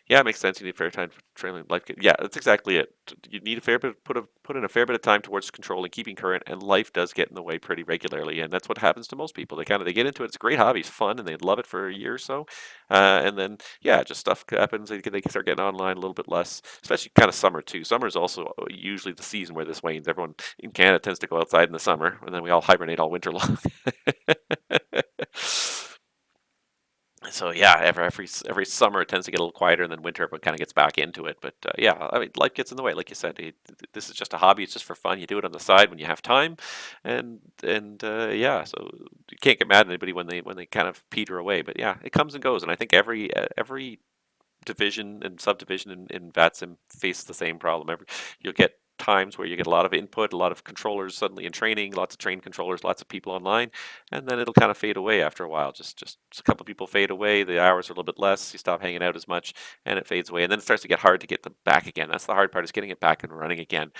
Yeah, it makes sense. You need a fair time for trailing life. Yeah, that's exactly it. You need a fair bit, put in a fair bit of time towards controlling, keeping current, and life does get in the way pretty regularly. And that's what happens to most people. They get into it. It's a great hobby. It's fun, and they love it for a year or so. And then yeah, just stuff happens. They start getting online a little bit less, especially kind of summer too. Summer is also usually the season where this wanes. Everyone in Canada tends to go outside in the summer, and then we all hibernate all winter long. So yeah, every summer it tends to get a little quieter, and then winter everyone kind of gets back into it. But yeah, I mean, life gets in the way, like you said. This is just a hobby; it's just for fun. You do it on the side when you have time, and yeah, so you can't get mad at anybody when they kind of peter away. But yeah, it comes and goes, and I think every division and subdivision in VATSIM face the same problem. You'll get times where you get a lot of input, a lot of controllers suddenly in training, lots of trained controllers, lots of people online, and then it'll kind of fade away after a while. Just a couple of people fade away, the hours are a little bit less, you stop hanging out as much, and it fades away. And then it starts to get hard to get them back again. That's the hard part, is getting it back and running again.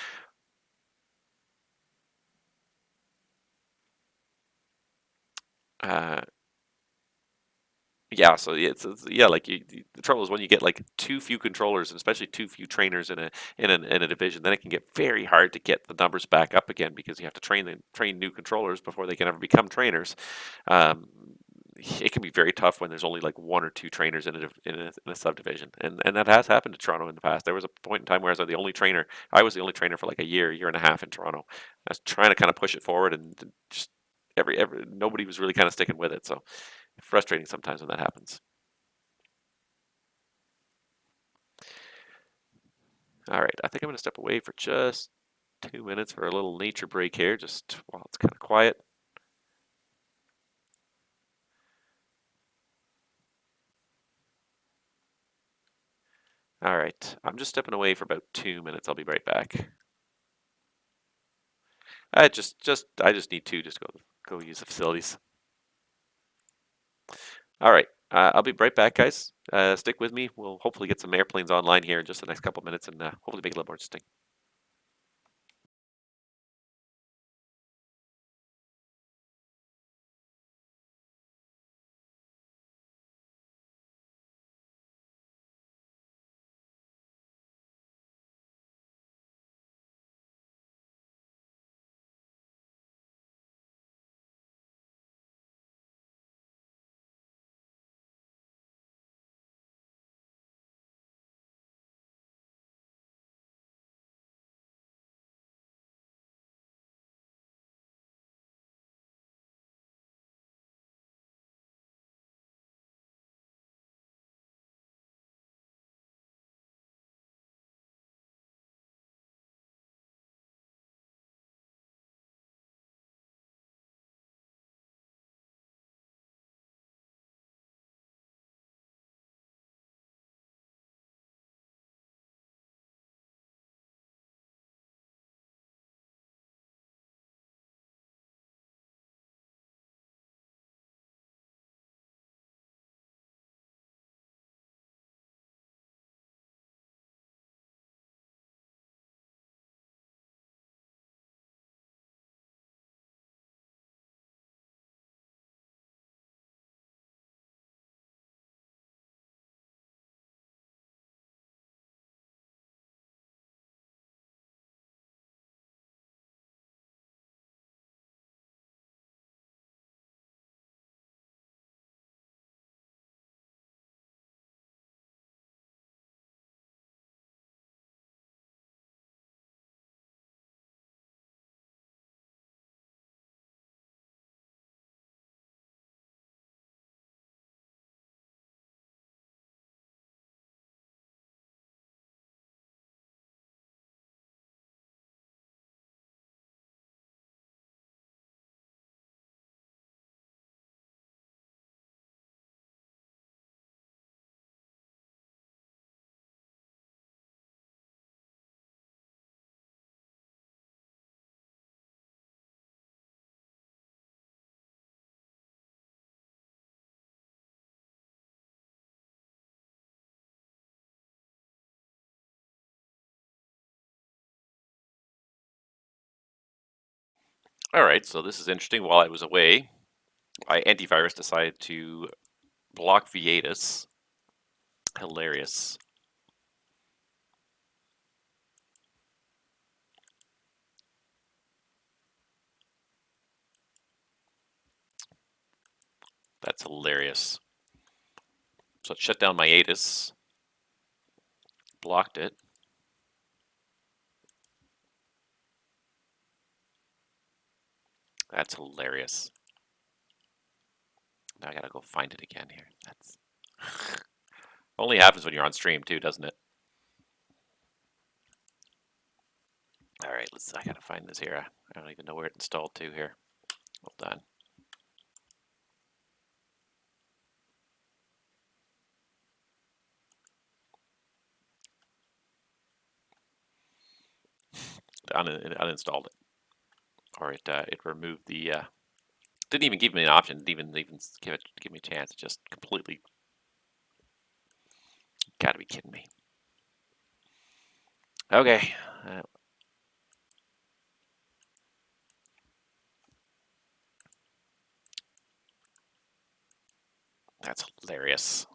Uh, Yeah, so yeah, like the trouble is when you get like too few controllers, and especially too few trainers in a division, then it can get very hard to get the numbers back up again, because you have to train new controllers before they can ever become trainers. Um, it can be very tough when there's only like one or two trainers in a subdivision, and that has happened to Toronto in the past. There was a point in time where I was the only trainer. I was the only trainer for like a year and a half in Toronto. I was trying to kind of push it forward, and just every nobody was really kind of sticking with it. So frustrating sometimes when that happens. All right, I think I'm going to step away for just 2 minutes for a little nature break here, just while it's kind of quiet. All right, I'm just stepping away for about 2 minutes. I'll be right back. I just need to just go use the facilities. All right, I'll be right back, guys. Stick with me. We'll hopefully get some airplanes online here in just the next couple minutes, and hopefully make it a little more interesting. All right, so this is interesting. While I was away, antivirus decided to block VATIS. Hilarious. That's hilarious. So it shut down my ATIS, blocked it. That's hilarious. Now I gotta go find it again here. That's only happens when you're on stream too, doesn't it? All right, I gotta find this here. I don't even know where it installed to here. Hold on. It uninstalled it, or it removed the. Didn't even give me an option. Didn't even give me a chance. It just completely. Gotta be kidding me. Okay. That's hilarious.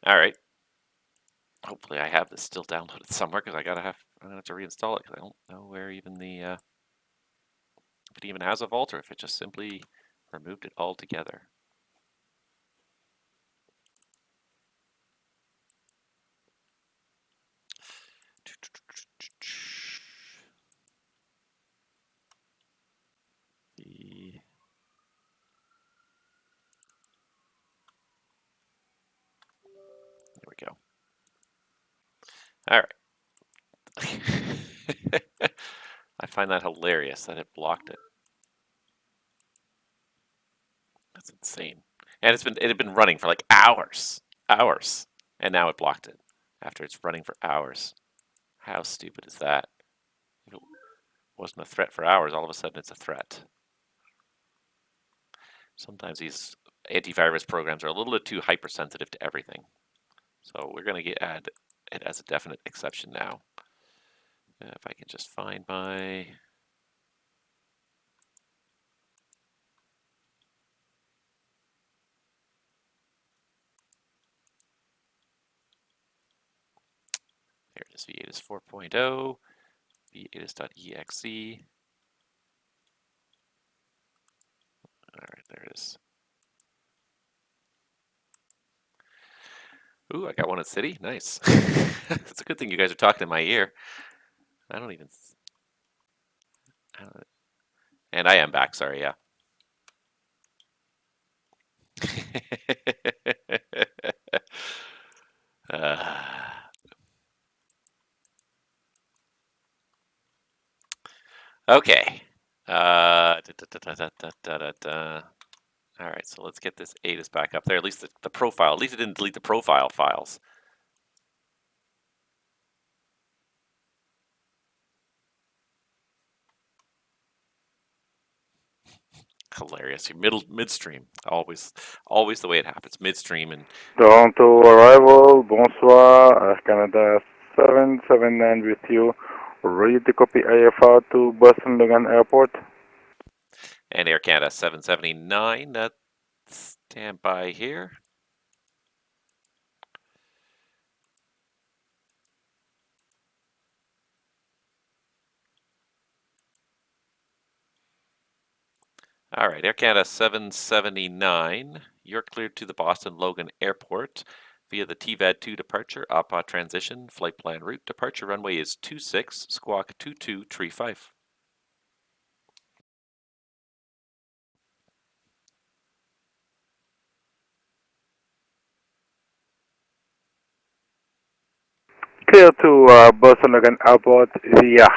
All right. Hopefully I have this still downloaded somewhere because I'm gonna have to reinstall it because I don't know where even the if it even has a vault or if it just simply removed it altogether. There we go. All right. I find that hilarious that it blocked it. That's insane. And it had been running for like hours, and now it blocked it after it's running for hours. How stupid is that? If it wasn't a threat for hours, all of a sudden it's a threat. Sometimes these antivirus programs are a little bit too hypersensitive to everything. So we're going to add it as a definite exception now. If I can just find my... There it is, VATIS 4.0, VATIS.exe. All right, there it is. Ooh, I got one at City. Nice. It's a good thing you guys are talking in my ear. I don't even... And I am back, sorry, yeah. Okay. All right, so let's get this ATIS back up there. At least the profile. At least it didn't delete the profile files. Hilarious. You're midstream. Always the way it happens. Midstream and Toronto arrival, bonsoir, Air Canada 779 with you. Ready to copy IFR to Boston Logan Airport. And Air Canada 779. Stand by here. All right, Air Canada 779. You're cleared to the Boston Logan Airport via the TVAD2 departure, APA transition, flight plan route. Departure runway is 26, squawk 2235. Clear to Boston Logan Airport via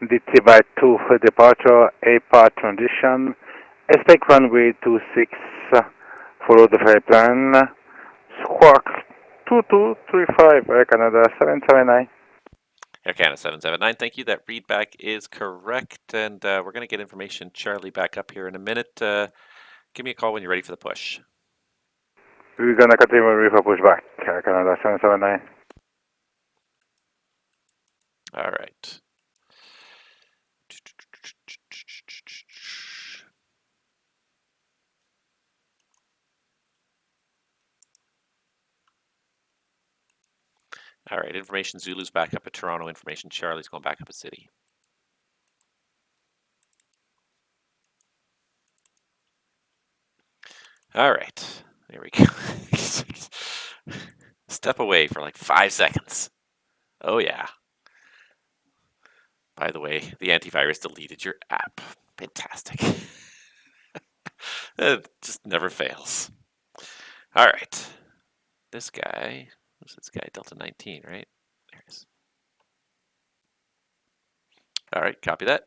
the TVAD2 for departure, APA transition. Expect runway 26, follow the flight plan, squawk 2235, Air Canada 779. Air Canada 779, thank you. That readback is correct, and we're going to get information Charlie back up here in a minute. Give me a call when you're ready for the push. We're going to continue with a pushback, Air Canada 779. All right. All right, information Zulu's back up at Toronto. Information Charlie's going back up at City. All right, there we go. Step away for like 5 seconds. Oh yeah. By the way, the antivirus deleted your app. Fantastic. It just never fails. All right. This guy, who's this guy? Delta 19, right? There it is. All right, copy that.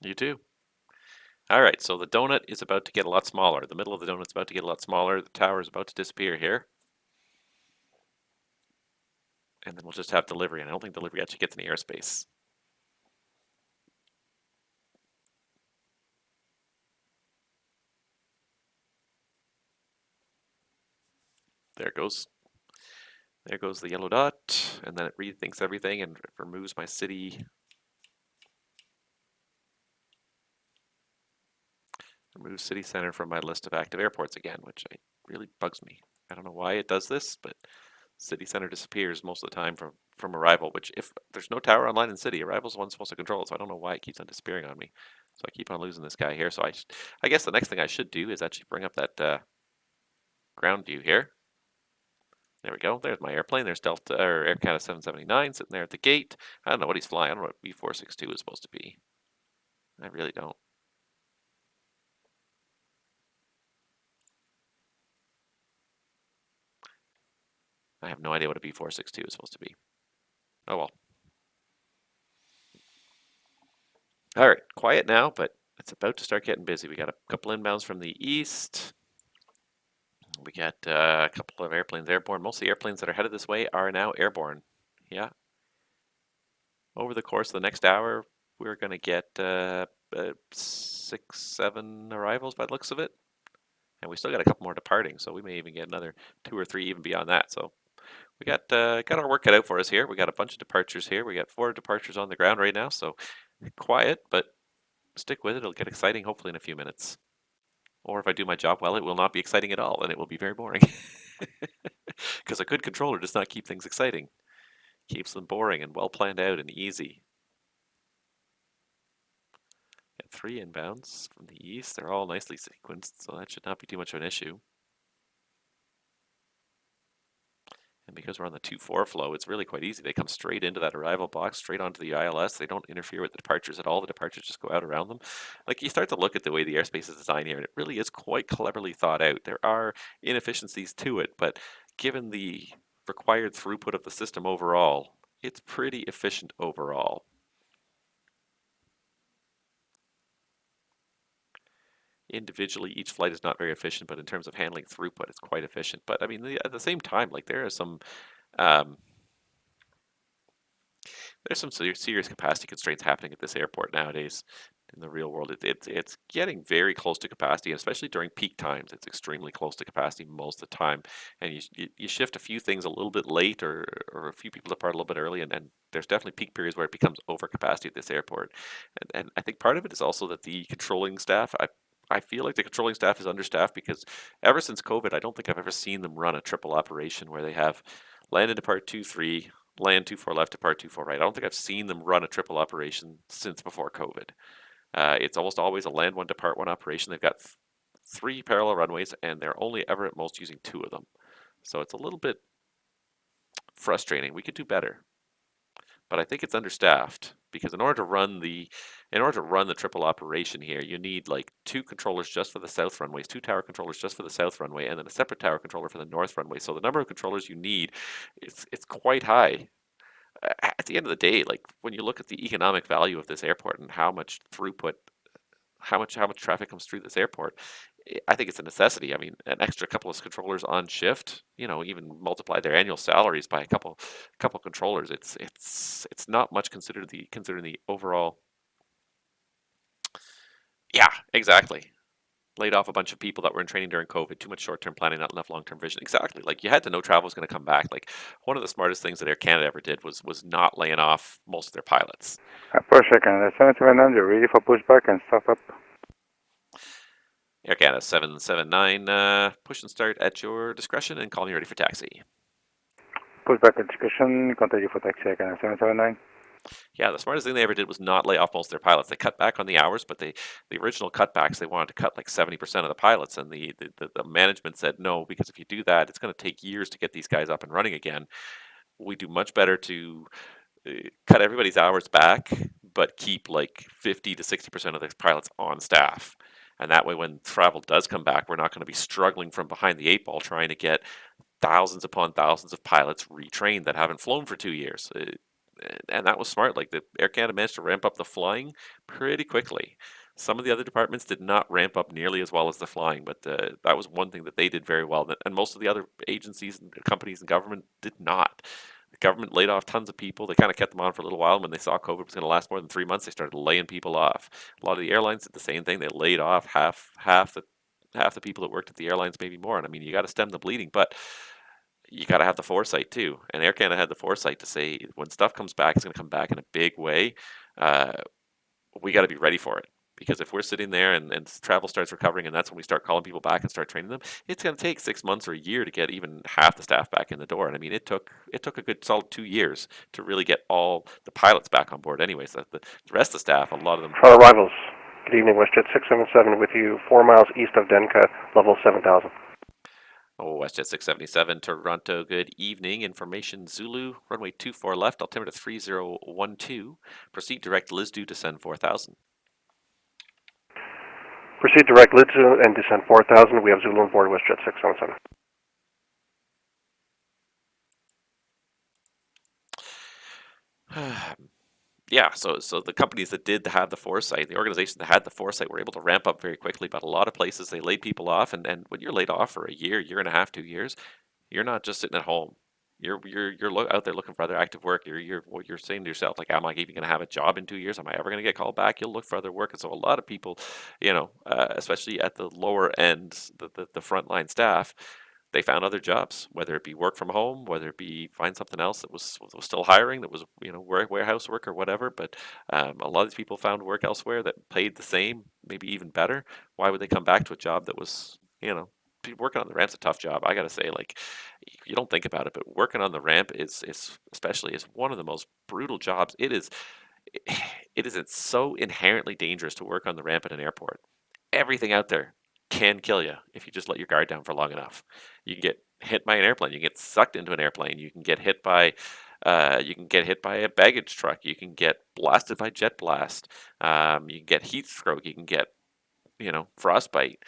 You too. All right, so the donut is about to get a lot smaller. The middle of the donut's about to get a lot smaller. The tower is about to disappear here. And then we'll just have delivery. And I don't think delivery actually gets any airspace. There it goes. There goes the yellow dot. And then it rethinks everything and removes my city. Remove city center from my list of active airports again, which really bugs me. I don't know why it does this, but city center disappears most of the time from arrival, which if there's no tower online in city, arrival's the one supposed to control it, so I don't know why it keeps on disappearing on me. So I keep on losing this guy here. So I guess the next thing I should do is actually bring up that ground view here. There we go. There's my airplane. There's Delta or Air Canada 779 sitting there at the gate. I don't know what he's flying. I don't know what B462 is supposed to be. I really don't. I have no idea what a B462 is supposed to be. Oh well. All right, quiet now, but it's about to start getting busy. We got a couple inbounds from the east. We got a couple of airplanes airborne. Most of the airplanes that are headed this way are now airborne. Yeah. Over the course of the next hour, we're going to get 6, 7 arrivals by the looks of it. And we still got a couple more departing, so we may even get another 2 or 3 even beyond that. So we got our work cut out for us here. We got a bunch of departures here. We got 4 departures on the ground right now, so quiet, but stick with it. It'll get exciting hopefully in a few minutes. Or if I do my job well, it will not be exciting at all, and it will be very boring. Because a good controller does not keep things exciting. Keeps them boring and well planned out and easy. Got 3 inbounds from the east. They're all nicely sequenced, so that should not be too much of an issue. And because we're on the 2-4 flow, it's really quite easy. They come straight into that arrival box, straight onto the ILS. They don't interfere with the departures at all. The departures just go out around them. Like, you start to look at the way the airspace is designed here, and it really is quite cleverly thought out. There are inefficiencies to it, but given the required throughput of the system overall, it's pretty efficient overall. Individually, each flight is not very efficient, but in terms of handling throughput, it's quite efficient. But I mean, at the same time, like, there are some there's some serious capacity constraints happening at this airport nowadays. In the real world, it's getting very close to capacity, and especially during peak times, it's extremely close to capacity most of the time. And you shift a few things a little bit late, or a few people depart a little bit early, and there's definitely peak periods where it becomes over capacity at this airport. And I think part of it is also that the controlling staff, I feel like the controlling staff is understaffed, because ever since COVID, I don't think I've ever seen them run a triple operation where they have land and depart 2-3, land 2-4 left, depart 2-4 right. I don't think I've seen them run a triple operation since before COVID. It's almost always a land 1, depart 1 operation. They've got 3 parallel runways, and they're only ever at most using 2 of them. So it's a little bit frustrating. We could do better. But I think it's understaffed, because in order to run the triple operation here, you need like 2 controllers just for the south runways, 2 tower controllers just for the south runway, and then a separate tower controller for the north runway. So the number of controllers you need, it's quite high. At the end of the day, like, when you look at the economic value of this airport and how much throughput, how much traffic comes through this airport, I think it's a necessity. I mean, an extra couple of controllers on shift, even multiply their annual salaries by a couple controllers. It's not much considering the overall. Yeah, exactly. Laid off a bunch of people that were in training during COVID. Too much short-term planning, not enough long-term vision. Exactly. Like, you had to know travel was going to come back. Like, one of the smartest things that Air Canada ever did was not laying off most of their pilots. Approach Air Canada 779, ready for pushback and start up. Air Canada 779, push and start at your discretion, and call me ready for taxi. push back execution, continue for taxi Air Canada 779. Yeah, the smartest thing they ever did was not lay off most of their pilots. They cut back on the hours, but the original cutbacks, they wanted to cut like 70% of the pilots, and the management said no, because if you do that, it's going to take years to get these guys up and running again. We do much better to cut everybody's hours back, but keep like 50 to 60% of the pilots on staff. And that way, when travel does come back, we're not going to be struggling from behind the eight ball trying to get thousands upon thousands of pilots retrained that haven't flown for 2 years. And that was smart. Like the Air Canada managed to ramp up the flying pretty quickly. Some of the other departments did not ramp up nearly as well as the flying, but that was one thing that they did very well. And most of the other agencies and companies and government did not. The government laid off tons of people. They kind of kept them on for a little while. And when they saw COVID was going to last more than 3 months, they started laying people off. A lot of the airlines did the same thing. They laid off half the people that worked at the airlines, maybe more. And I mean, you got to stem the bleeding, but you got to have the foresight too. And Air Canada had the foresight to say when stuff comes back, it's going to come back in a big way. We got to be ready for it. Because if we're sitting there and travel starts recovering and that's when we start calling people back and start training them, it's going to take 6 months or a year to get even half the staff back in the door. And I mean, it took a good solid 2 years to really get all the pilots back on board. Anyways, the rest of the staff, a lot of them. Toronto arrivals. Good evening, WestJet 677 with you, 4 miles east of Denka, level 7000. Oh, WestJet 677, Toronto, good evening. Information Zulu, runway 24 left, altimeter 3012. Proceed direct Lisdu, descend 4000. Proceed direct Lisdu and descend 4000. We have Zulu on board WestJet 677. Yeah, so the companies that did have the foresight, the organizations that had the foresight were able to ramp up very quickly, but a lot of places they laid people off, and when you're laid off for a year and a half, 2 years, you're not just sitting at home. You're out there looking for other active work. You're saying to yourself, like, am I even going to have a job in 2 years? Am I ever going to get called back? You'll look for other work. And so a lot of people, especially at the lower end, the frontline staff, they found other jobs, whether it be work from home, whether it be find something else that was still hiring, that was warehouse work or whatever. But a lot of these people found work elsewhere that paid the same, maybe even better. Why would they come back to a job that was working on the ramp's a tough job. I gotta say, like, you don't think about it, but working on the ramp is one of the most brutal jobs. It's so inherently dangerous to work on the ramp at an airport. Everything out there can kill you if you just let your guard down for long enough. You can get hit by an airplane. You can get sucked into an airplane. You can get hit by a baggage truck. You can get blasted by jet blast. You can get heat stroke. You can get frostbite.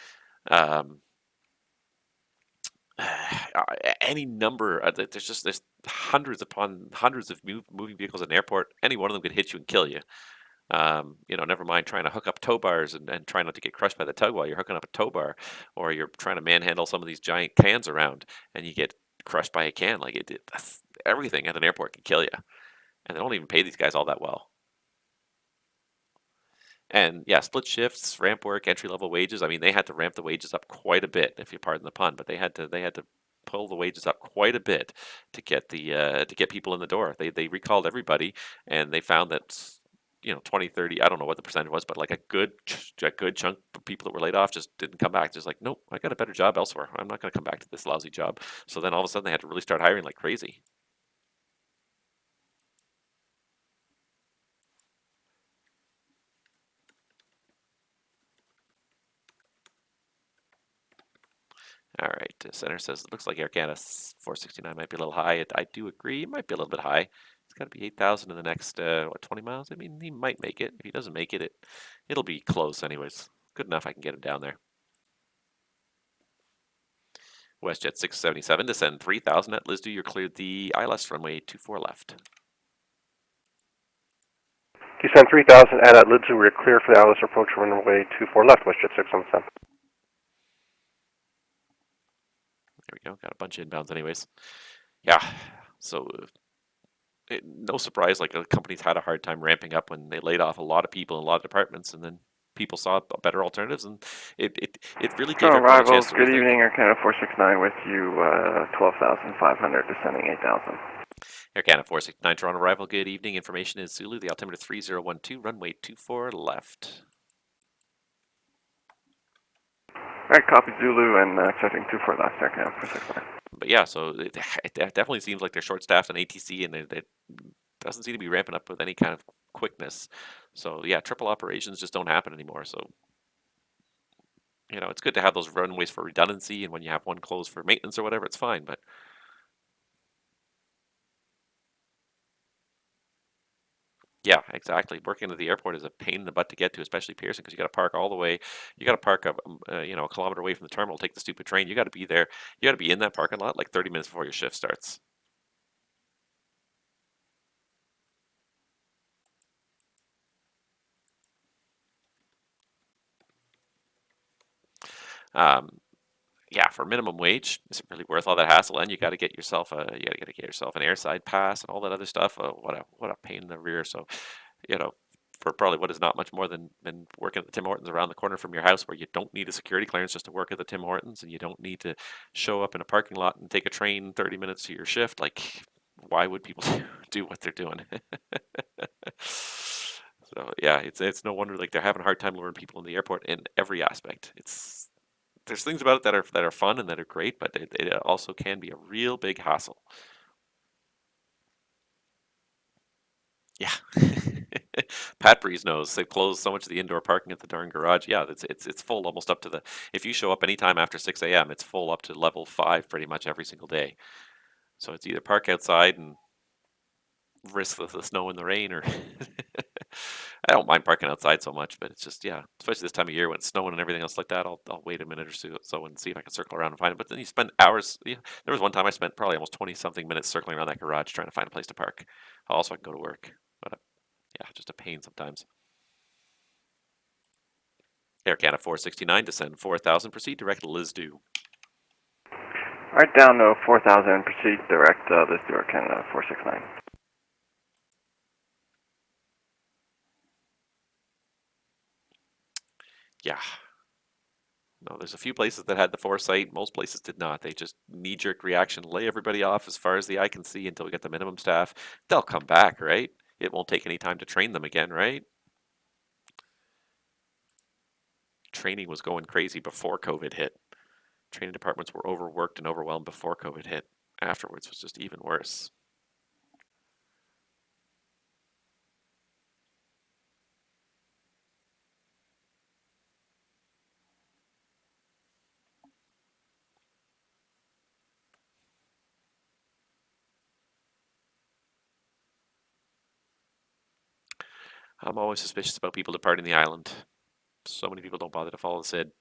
Any number. There's hundreds upon hundreds of moving vehicles at an airport. Any one of them could hit you and kill you. Never mind trying to hook up tow bars and try not to get crushed by the tug while you're hooking up a tow bar, or you're trying to manhandle some of these giant cans around and you get crushed by a can. Like everything at an airport can kill you, and they don't even pay these guys all that well. And yeah, split shifts, ramp work, entry level wages. I mean, they had to ramp the wages up quite a bit, if you pardon the pun. But they had to pull the wages up quite a bit to get people in the door. They recalled everybody, and they found that 20, 30, I don't know what the percentage was, but like a good chunk of people that were laid off just didn't come back. Just like, nope, I got a better job elsewhere. I'm not going to come back to this lousy job. So then all of a sudden they had to really start hiring like crazy. All right, Center says it looks like Air Canada 469 might be a little high. I do agree, it might be a little bit high. It's got to be 8,000 in the next 20 miles. I mean, he might make it. If he doesn't make it, it'll be close anyways. Good enough. I can get him down there. WestJet 677, descend 3,000 at Lisdu. You're cleared the ILS runway 24 left. Descend 3,000 and at Lisdu, we're clear for the ILS approach runway 24 left, WestJet 677. There we go. Got a bunch of inbounds anyways. Yeah, so no surprise, like the companies had a hard time ramping up when they laid off a lot of people in a lot of departments, and then people saw better alternatives, and it really gave everyone a chance to Good rethink. evening, Air Canada 469 with you, 12,500, descending 8,000. Air Canada 469 Toronto arrival, good evening. Information is Zulu, the altimeter 3012, runway 24 left. Alright, copy Zulu and expecting 24 left, Air Canada 469. But yeah, so it definitely seems like they're short-staffed on ATC, and it doesn't seem to be ramping up with any kind of quickness. So yeah, triple operations just don't happen anymore. So it's good to have those runways for redundancy, and when you have one closed for maintenance or whatever, it's fine. But yeah, exactly. Working at the airport is a pain in the butt to get to, especially Pearson, because you got to park all the way. You got to park a kilometer away from the terminal, take the stupid train. You got to be there. You got to be in that parking lot like 30 minutes before your shift starts. Um, yeah, for minimum wage, is it really worth all that hassle? And you got to get yourself an airside pass and all that other stuff. What a pain in the rear. So, you know, for probably what is not much more than working at the Tim Hortons around the corner from your house, where you don't need a security clearance just to work at the Tim Hortons, and you don't need to show up in a parking lot and take a train 30 minutes to your shift. Like, why would people do what they're doing? So yeah, it's no wonder like they're having a hard time luring people in the airport in every aspect. There's things about it that are fun and that are great, but it also can be a real big hassle. Yeah. Pat Breeze knows they've closed so much of the indoor parking at the darn garage. Yeah, it's full almost up to the. If you show up anytime after 6 a.m., it's full up to level 5 pretty much every single day. So it's either park outside and risk the snow and the rain, or I don't mind parking outside so much, but it's just especially this time of year when it's snowing and everything else like that. I'll wait a minute or so and see if I can circle around and find it. But then you spend hours. Yeah, there was one time I spent probably almost 20 something minutes circling around that garage trying to find a place to park. Also, I can go to work, but yeah, just a pain sometimes. Air Canada 469, descend 4000, proceed direct Liz Do. Alright, down to 4000, proceed direct Liz Do, Air Canada 469. Yeah. No, there's a few places that had the foresight. Most places did not. They just knee-jerk reaction, lay everybody off as far as the eye can see until we get the minimum staff. They'll come back, right? It won't take any time to train them again, right? Training was going crazy before COVID hit. Training departments were overworked and overwhelmed before COVID hit. Afterwards was just even worse. I'm always suspicious about people departing the island. So many people don't bother to follow the SID.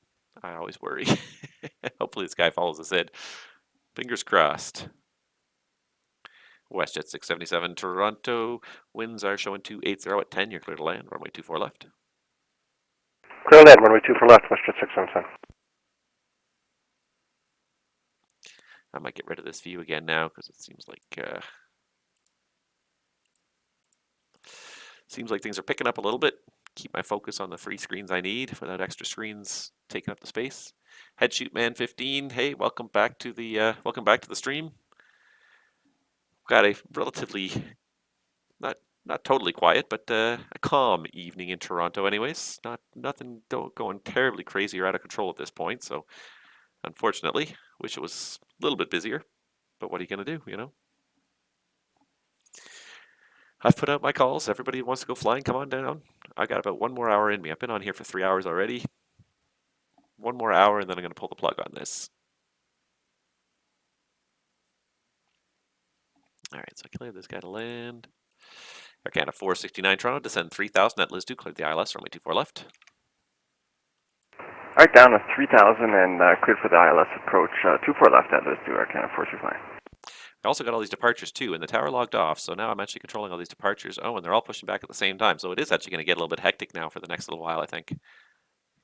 I always worry. Hopefully this guy follows the SID. Fingers crossed. WestJet 677 Toronto. Winds are showing 280 at 10. You're clear to land. Runway 24 left. Clear land, runway 24 left, WestJet 677. I might get rid of this view again now because it seems like things are picking up a little bit. Keep my focus on the free screens I need without extra screens taking up the space. Head shoot man 15. Hey, welcome back to the stream. Got a relatively not totally quiet, but a calm evening in Toronto. Anyways, nothing going terribly crazy or out of control at this point. So, unfortunately, wish it was a little bit busier. But what are you gonna do? I've put out my calls. Everybody wants to go flying. Come on down. I got about 1 more hour in me. I've been on here for 3 hours already. 1 more hour, and then I'm gonna pull the plug on this. All right, so I cleared this guy to land. Air Canada 469 Toronto, descend 3000 at Liz 2, cleared the ILS, runway 24 left. Alright, down to 3000 and cleared for the ILS approach 24 left at Liz 2, Air Canada 469. I also got all these departures too, and the tower logged off, so now I'm actually controlling all these departures. Oh, and they're all pushing back at the same time, so it is actually going to get a little bit hectic now for the next little while, I think.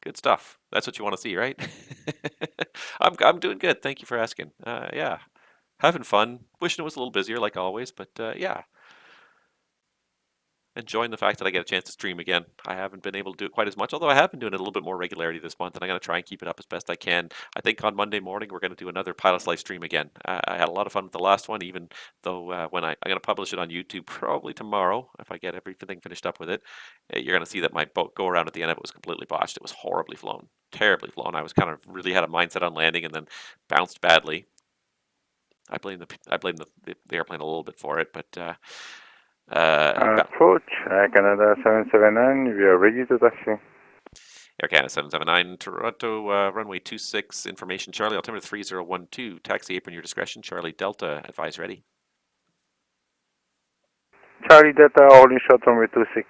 Good stuff. That's what you want to see, right? I'm doing good. Thank you for asking. Yeah, having fun. Wishing it was a little busier, like always, but yeah. Enjoying the fact that I get a chance to stream again. I haven't been able to do it quite as much, although I have been doing it a little bit more regularity this month, and I'm going to try and keep it up as best I can. I think on Monday morning we're going to do another Pilot's Live stream again. I had a lot of fun with the last one, even though when I'm going to publish it on YouTube probably tomorrow, if I get everything finished up with it. You're going to see that my boat go around at the end of it was completely botched. It was horribly flown, terribly flown. I was kind of really had a mindset on landing and then bounced badly. I blame the airplane a little bit for it, but Approach, Air Canada 779, we are ready to taxi. Air Canada 779 Toronto, runway 26, information Charlie, altimeter 3012, taxi apron your discretion, Charlie Delta, advise ready. Charlie Delta, holding short runway 26,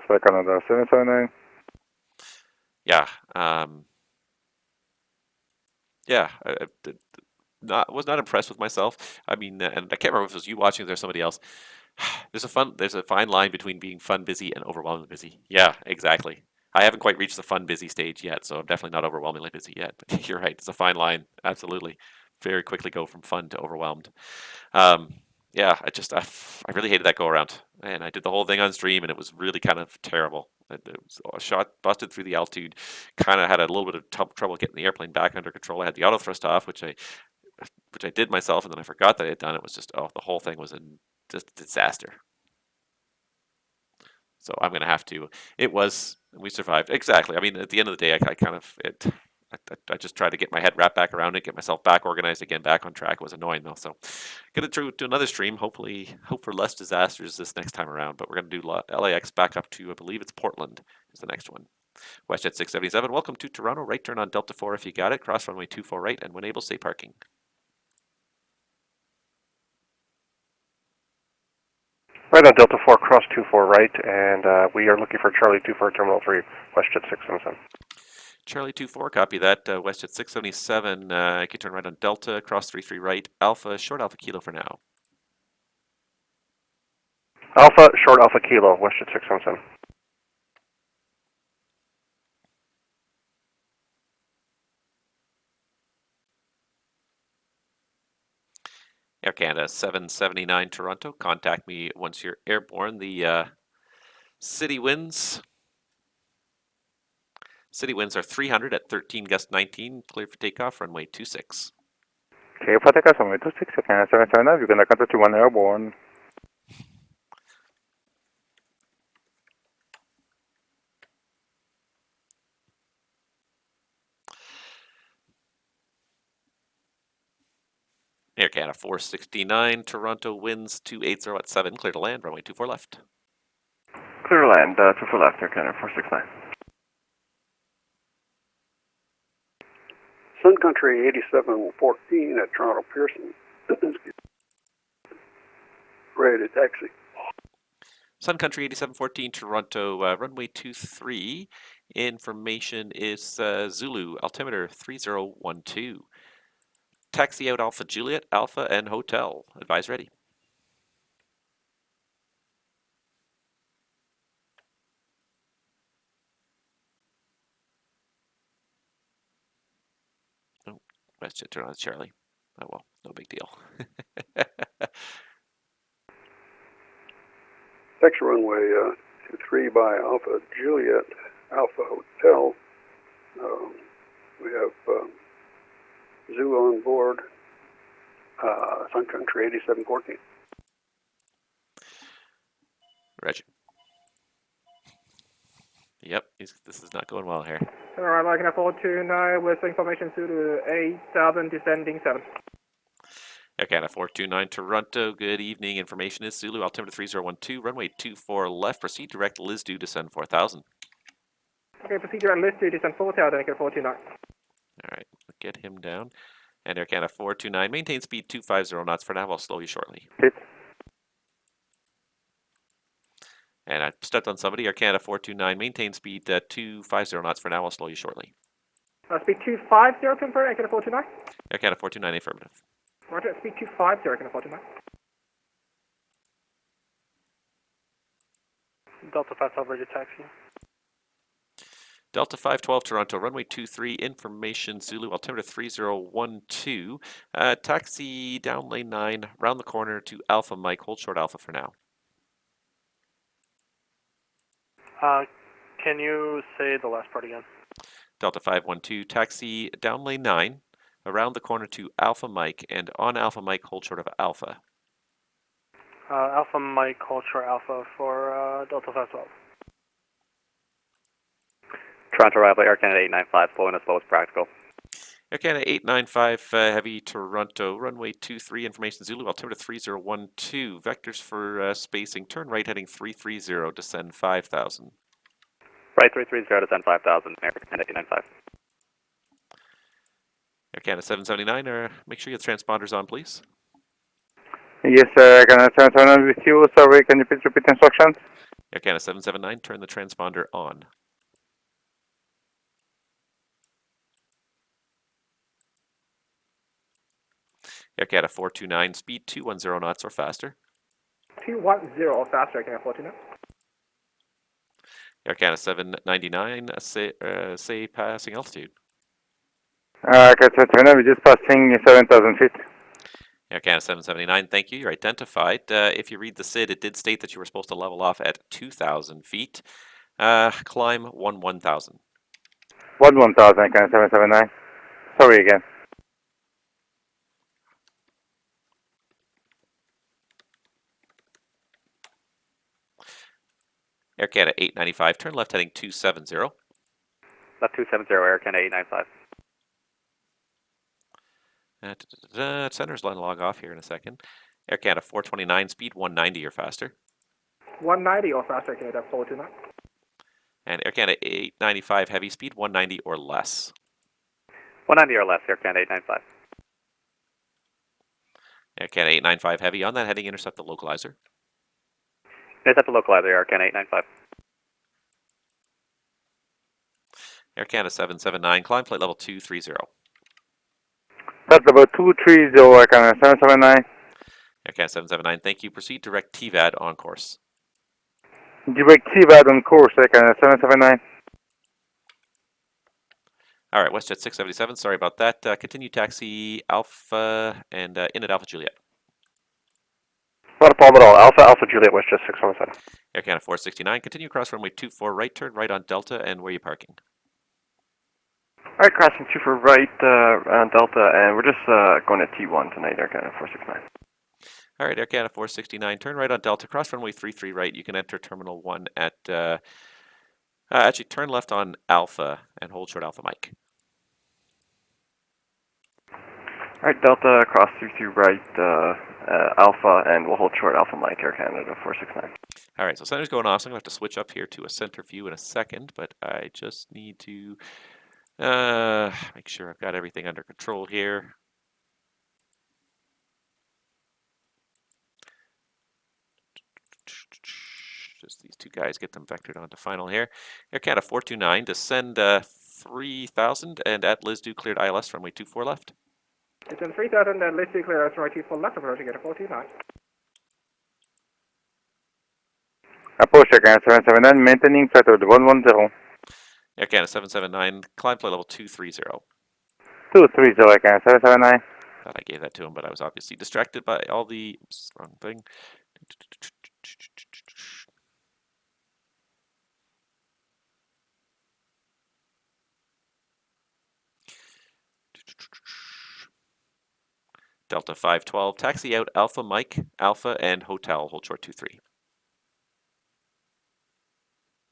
Air Canada 779. Yeah, yeah, was not impressed with myself. I mean, and I can't remember if it was you watching or there's somebody else. There's a fine line between being fun busy and overwhelmingly busy. Yeah, exactly. I haven't quite reached the fun busy stage yet, so I'm definitely not overwhelmingly busy yet. But you're right, it's a fine line. Absolutely, very quickly go from fun to overwhelmed. Yeah, I really hated that go around, and I did the whole thing on stream, and it was really kind of terrible. It was a shot busted through the altitude. Kind of had a little bit of trouble getting the airplane back under control. I had the auto thrust off, which I did myself, and then I forgot that I had done it. Was just the whole thing was just a disaster. So I'm gonna have to. It was. We survived exactly. I mean, at the end of the day, I kind of it. I just tried to get my head wrapped back around it, get myself back organized again, back on track. It was annoying though. So, gonna do another stream. Hopefully, hope for less disasters this next time around. But we're gonna do LAX back up to, I believe it's Portland is the next one. WestJet 677. Welcome to Toronto. Right turn on Delta 4 if you got it. Cross runway 24 right, and when able, stay parking. Right on Delta 4, cross 24 right, and we are looking for Charlie 24 Terminal 3, WestJet 677. Charlie 24, copy that. WestJet 677, I can turn right on Delta, cross 33 right, Alpha, short Alpha Kilo for now. Alpha, short Alpha Kilo, WestJet 677. Air Canada 779 Toronto, contact me once you're airborne. The city winds. City winds are 300 at 13 gust 19, clear for takeoff, runway 26. Okay, for takeoff, runway 26, Air Canada 779, you're going to contact you when airborne. Air Canada 469 Toronto, winds 280 at 7, clear to land, runway 24 left. Clear to land, 24 left, Air Canada 469. Sun Country 8714 at Toronto Pearson. Ready to taxi. Sun Country 8714 Toronto, runway 23. Information is Zulu, altimeter 3012. Taxi out Alpha Juliet, Alpha and Hotel. Advise ready. Oh, WestJet turn on Charlie. Oh well, no big deal. Taxi runway 23 by Alpha Juliet, Alpha Hotel. We have Zoo on board, Sun Country 8714. Roger. Yep, this is not going well here. Alright, I can afford to now with information to 87 descending 7. Air Canada 429 Toronto, good evening. Information is Zulu, altimeter 3012, runway 24 left. Proceed direct Liz due descend 4000. Okay, proceed direct Liz due descend 4000, Air Canada 429. Alright, get him down. And Air Canada 429, maintain speed 250 knots for now. I'll slow you shortly. Hit. And I stepped on somebody. Air Canada 429, maintain speed 250 knots for now. I'll slow you shortly. Speed 250 confirm, Air Canada 429. Air Canada 429, affirmative. Roger, speed 250, Air Canada 429. Delta 512, ready to taxi. Delta 512 Toronto, runway 23, information Zulu, altimeter 3012. Taxi down lane 9, round the corner to Alpha Mike, hold short Alpha for now. Can you say the last part again? Delta 512, taxi down lane 9, around the corner to Alpha Mike, and on Alpha Mike, hold short of Alpha. Alpha Mike, hold short Alpha for Delta 512. Toronto arrival, Air Canada 895, flowing as slow as practical. Air Canada 895 Heavy Toronto, runway 23, information Zulu, altimeter 3012, vectors for spacing, turn right heading 330, descend 5000. Right 330, descend 5000, Air Canada 895. Air Canada 779, make sure you have the transponders on, please. Yes, can I turn on with you? Sorry, can you please repeat instructions? Air Canada 779, turn the transponder on. Air Canada 429, speed 210 knots or faster. 210 or faster, Air Canada 429. Air Canada 799, say passing altitude. Okay, so we're just passing 7,000 feet. Air Canada 779, thank you. You're identified. If you read the SID, it did state that you were supposed to level off at 2,000 feet. Climb 1,000. 1,000, Air Canada 779. Sorry again. Air Canada 895, turn left heading 270. Left 270, Air Canada 895. Center's line log off here in a second. Air Canada 429, speed 190 or faster. 190 or faster, Air Canada 429. And Air Canada 895, heavy speed 190 or less. 190 or less, Air Canada 895. Air Canada 895, heavy, on that heading, intercept the localizer. Intercept the localizer, Air Canada 895. Air Canada 779, climb flight level 230. That's about 230, Air Canada 779. Air Canada 779, thank you. Proceed direct TVAD on course. Direct TVAD on course, Air Canada 779. All right, WestJet 677, sorry about that. Continue taxi Alpha and in at Alpha Juliet. Not a problem at all. Alpha Juliet, WestJet 677. Air Canada 469, continue across runway 24 right, turn right on Delta, and where are you parking? Alright, crossing 2 for right on Delta, and we're just going to T1 tonight, Air Canada 469. All right, Air Canada 469, turn right on Delta, cross runway 33 right. You can enter Terminal 1 at, actually turn left on Alpha and hold short Alpha Mike. Alright, Delta, cross 33 right, Alpha, and we'll hold short Alpha Mike, Air Canada 469. All right, so center's going off, so I'm going to have to switch up here to a center view in a second, but I just need to make sure I've got everything under control here. Just these two guys, get them vectored onto final here. Air Canada 429, descend 3,000, and at Lisdu cleared ILS runway 24 left. It's in 3,000 and let's declare us right 24 left, approaching at 429. Approach Air Canada 779, maintaining flight of 110. Air Canada 779, climb flight level 230. 230, Air Canada 779. Thought I gave that to him, but I was obviously distracted by all the wrong thing. Delta 512, taxi out Alpha Mike, Alpha, and Hotel, hold short 23.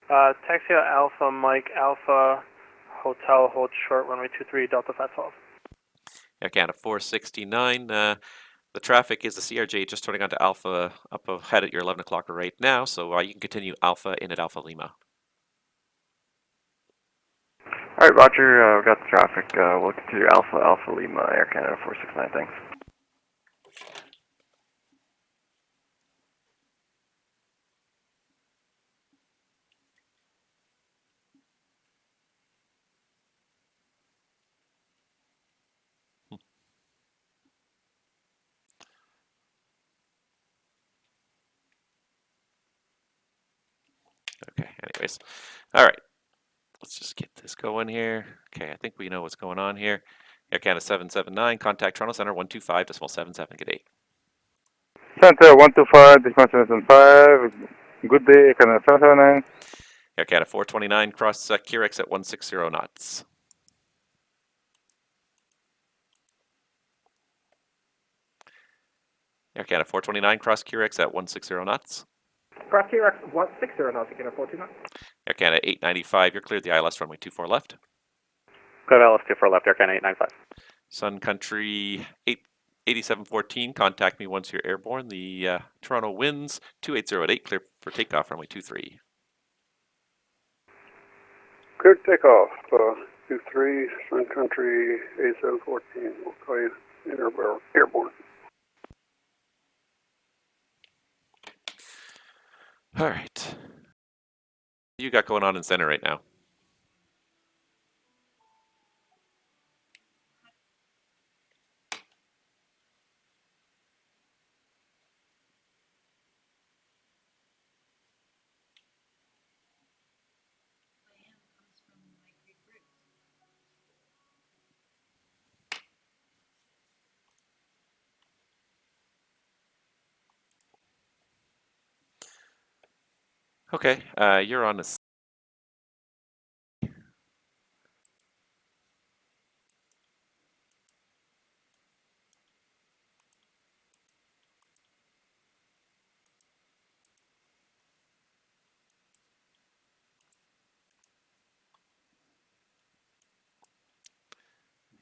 Taxi out Alpha, Mike, Alpha, Hotel, hold short, runway 23, Delta 512. Air Canada 469, the traffic is the CRJ just turning onto Alpha up ahead at your 11 o'clock right now, so you can continue Alpha in at Alpha Lima. Alright, Roger, we got the traffic. We'll continue Alpha Lima, Air Canada 469, thanks. Okay, anyways. All right. Let's just get this going here. Okay, I think we know what's going on here. Air Canada 779, contact Toronto Centre 125.77, good day. Center 125, Dispatch 775, good day, Air Canada 779. Air Canada 429, cross Kirex at 160 knots. Air Canada 429, cross Kirex at 160 knots. Cross T-Rex 160 knots, Air Canada 429. Air Canada 895, you're cleared the ILS runway 24 left. Clear to LS24 left, Air Canada 895. Sun Country 8714, contact me once you're airborne. The Toronto winds 280 clear for takeoff, runway 23. Clear to takeoff, 23, Sun Country 8714. We'll call you airborne. All right. What you got going on in center right now? Okay, you're on the.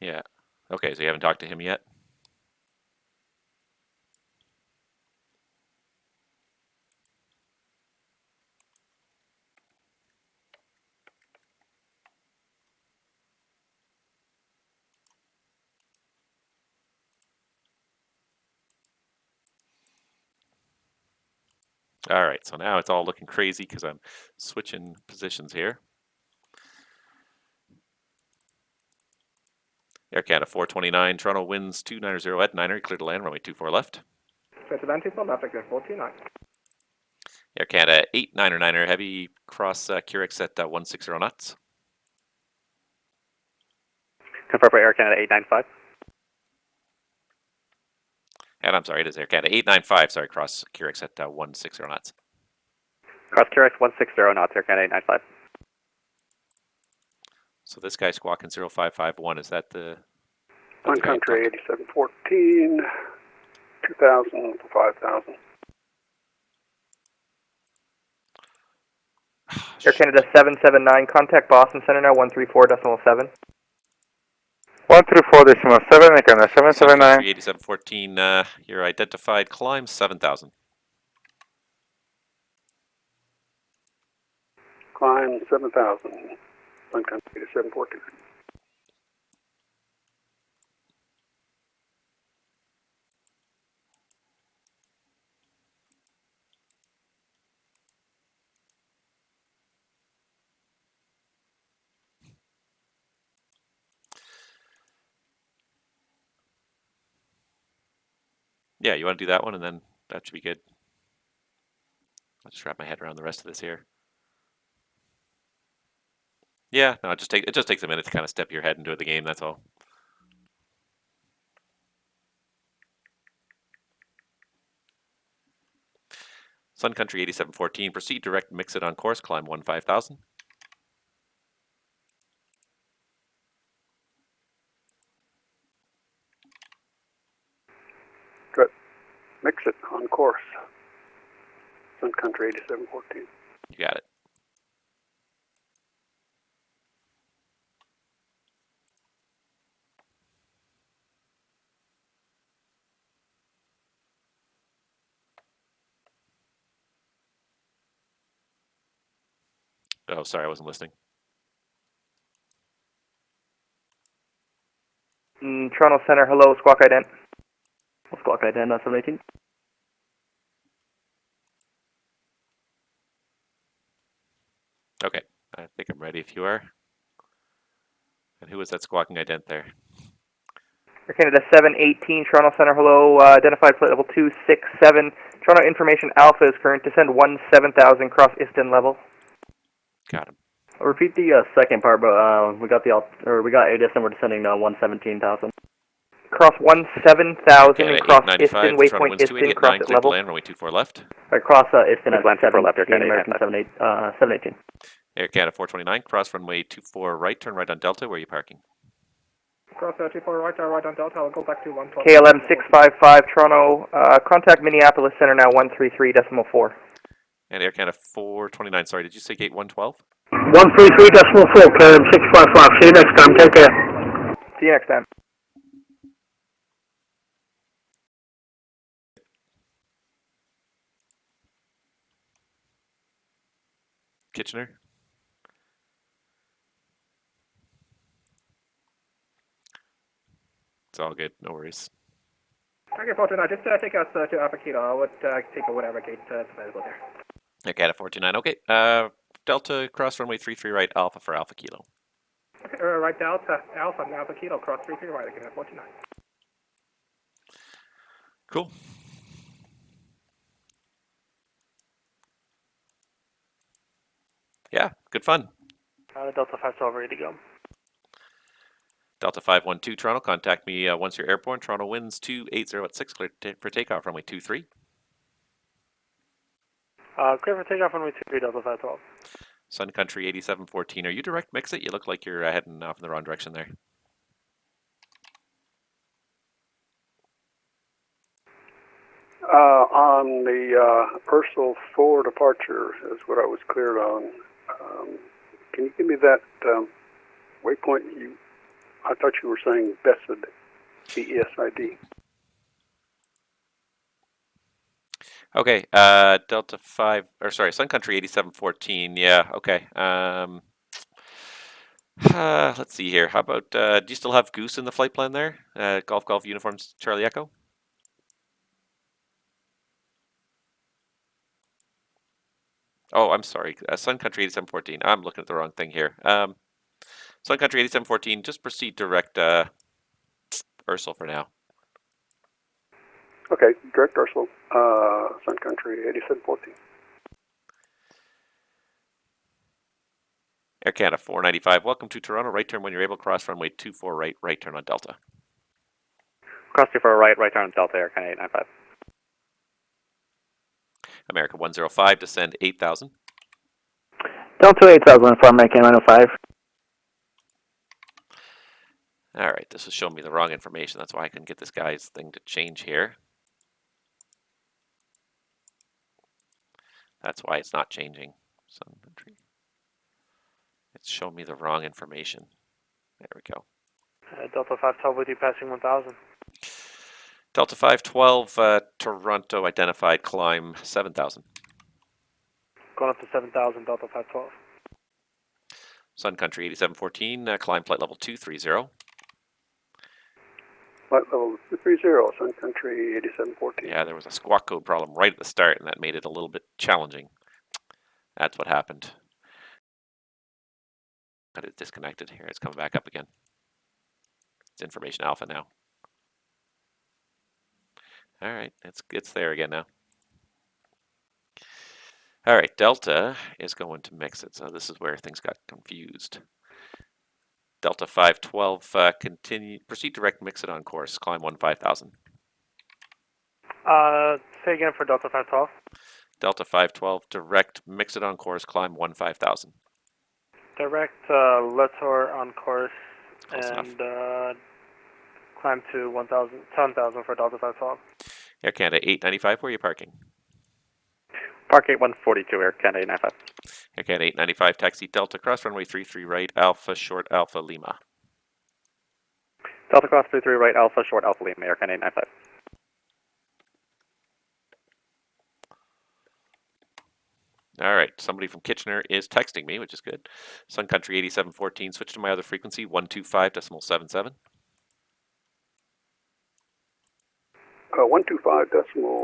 Yeah. Okay, so you haven't talked to him yet? All right, so now it's all looking crazy because I'm switching positions here. Air Canada 429, Toronto winds 290 at 9, clear to land, runway 24 left. Clear to land 24 left, exit 429. Air Canada 899er, heavy cross Curex at 160 knots. Confirm for Air Canada 895. And I'm sorry, it is Air Canada 895, sorry, cross Curex at 160 knots. Cross Curex 160 knots, Air Canada 895. So this guy squawking 0551, is that the... Sun Country 8714, 2000 to 5000. Air Canada 779, contact Boston Center now 134.7. 134.7, Air Canada 779. 8714, you're identified, climb 7000. Climb 7000, Sun Country 8714. Yeah, you want to do that one, and then that should be good. I'll just wrap my head around the rest of this here. Yeah, no, it just takes a minute to kind of step your head into the game, that's all. Sun Country 8714, proceed direct, mix it on course, climb 5000. Good. Mix it on course. Sun Country 8714. You got it. Oh, sorry, I wasn't listening. Toronto Centre, hello, squawk ident. Squawk ident, 718. Okay, I think I'm ready if you are. And who was that squawking ident there? Air Canada 718, Toronto Centre, hello, identified flight level 267. Toronto Information Alpha is current, descend 17,000, cross Iston level. Got him. I'll repeat the second part, but we got ADIS and we're descending 117,000. Cross 17,000 and cross Iston, waypoint Iston, cross at level. Land, runway 24 left. Right, cross Iston at 7 left, Air Canada American 718. Air Canada 429, cross runway 24 right, turn right on Delta, where are you parking? Cross 24 right, right on Delta, I'll go back to 112. KLM 655, Toronto, contact Minneapolis Center now 133.4. And Air Canada 429, sorry, did you say gate 112? 133.4, clear 655. See you next time. Take care. See you next time. Kitchener. It's all good. No worries. Okay, Fortuna, just take us to Alpha Kilo. I would take a whatever gate is available there. Okay, at 429. Okay. Delta cross runway 33 right, Alpha for Alpha Kilo. Okay, right Delta, Alpha, and Alpha Kilo, cross 33 right again at 49. Cool. Yeah, good fun. Delta 512 ready to go. Delta 512 Toronto, contact me once you're airborne. Toronto winds 280 at 6, clear for takeoff, runway 23. Clear for takeoff, runway 23, Delta 512. Sun Country 8714. Are you direct mix it? You look like you're heading off in the wrong direction there. On the Ursel 4 departure is what I was cleared on. Can you give me that waypoint? I thought you were saying BESID, B-E-S-I-D. Okay, Delta 5, or sorry, Sun Country 8714. Yeah, okay. Let's see here. How about, do you still have Goose in the flight plan there? Golf uniforms, Charlie Echo? Oh, I'm sorry. Sun Country 8714. I'm looking at the wrong thing here. Sun Country 8714, just proceed direct Ursel for now. Okay, direct Ursel, Sun Country 8714. Air Canada 495, welcome to Toronto. Right turn when you're able, cross runway 24 right, right turn on Delta. Cross 24 right, right turn on Delta, Air Canada 895. America 105, descend 8,000. Delta 8000 for American 105. All right, this is showing me the wrong information. That's why I couldn't get this guy's thing to change here. That's why it's not changing. Sun Country. It's showing me the wrong information. There we go. Delta 512 with you passing 1000. Delta 512, Toronto identified, climb 7,000. Going up to 7000, Delta 512. Sun Country 8714, climb flight level 230. Flight level 230, Sun Country 8714. Yeah, there was a squawk code problem right at the start, and that made it a little bit challenging. That's what happened. Got it disconnected. Here, it's coming back up again. It's information alpha now. All right, it's there again now. All right, Delta is going to mix it, so this is where things got confused. Delta 512, proceed direct, mix it on course, climb 15,000. Say again for Delta 512. Delta 512, direct, mix it on course, climb 15,000. Direct, Letor on course, Close and climb to 10,000 for Delta 512. Air Canada 895, where are you parking? Park 8142, Air Canada 895. Air Canada 895, taxi Delta, cross runway 33 right, Alpha, short Alpha, Lima. Delta cross 33 right, Alpha, short Alpha, Lima, Air Canada 895. All right, somebody from Kitchener is texting me, which is good. Sun Country 8714, switch to my other frequency, 125.77. 125.77,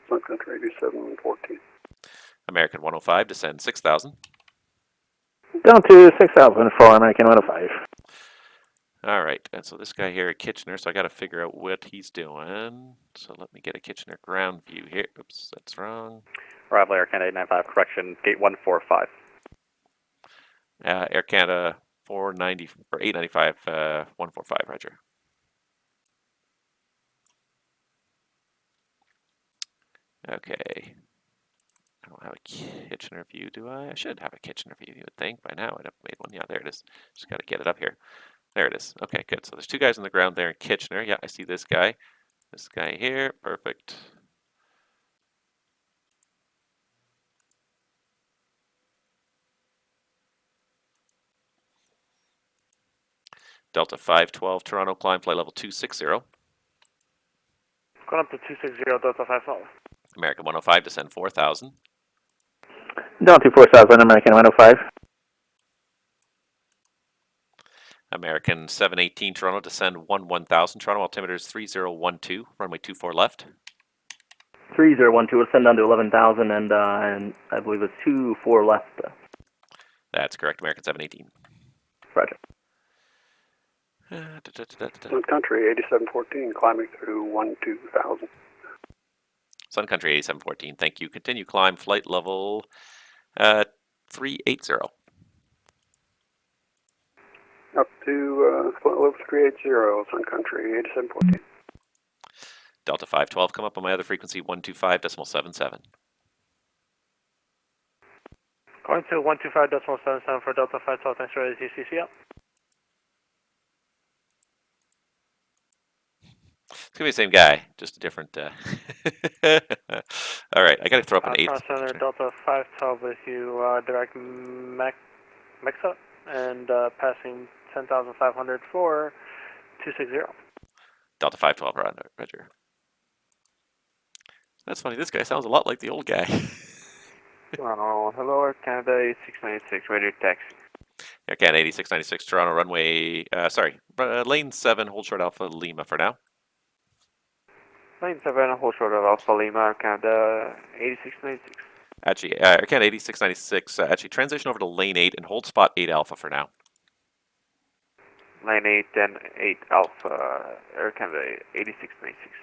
Sun Country 8714. American 105, descend 6,000. Down to 6000 for American 105. All right, and so this guy here at Kitchener, so I got to figure out what he's doing. So let me get a Kitchener ground view here. Oops, that's wrong. Arrival Air Canada 895, correction, gate 145. Air Canada 490 or 895, 145, Roger. Okay. I don't have a Kitchener view, do I? I should have a Kitchener view, you would think. By now I'd have made one. Yeah, there it is. Just got to get it up here. There it is. Okay, good. So there's two guys on the ground there in Kitchener. Yeah, I see this guy. This guy here. Perfect. Delta 512 Toronto, climb flight level 260. Going up to 260 Delta 512. American 105, descend 4000. Down to 4000, American 105. American 718 Toronto, descend 1000 Toronto, altimeter is 3012, runway 24 left. 3012 will send down to 11,000 and I believe it's 24 left. That's correct, American 718. Roger. Sun Country 8714, climbing through 12,000. Sun Country 8714, thank you. Continue climb, flight level 380. Up to flight level 380, Sun Country 8714. Delta 512, come up on my other frequency, 125.77. Going to 125.77 for Delta 512, thanks for ATC, up. It's going to be the same guy, just a different... All right, I got to throw up an 8. Toronto Center, Delta 512 with you, direct mix-up, and passing 10,500 for 260. Delta 512, roger. That's funny, this guy sounds a lot like the old guy. Toronto, hello, Air Canada 8696, ready to taxi. Air Canada 8696, Toronto runway, lane 7, hold short Alpha Lima for now. Lane 7, hold short of Alpha Lima, Air Canada 8696. Actually, Air Canada 8696, actually transition over to lane 8 and hold spot 8 Alpha for now. Lane 8 and 8 Alpha, Air Canada 8696.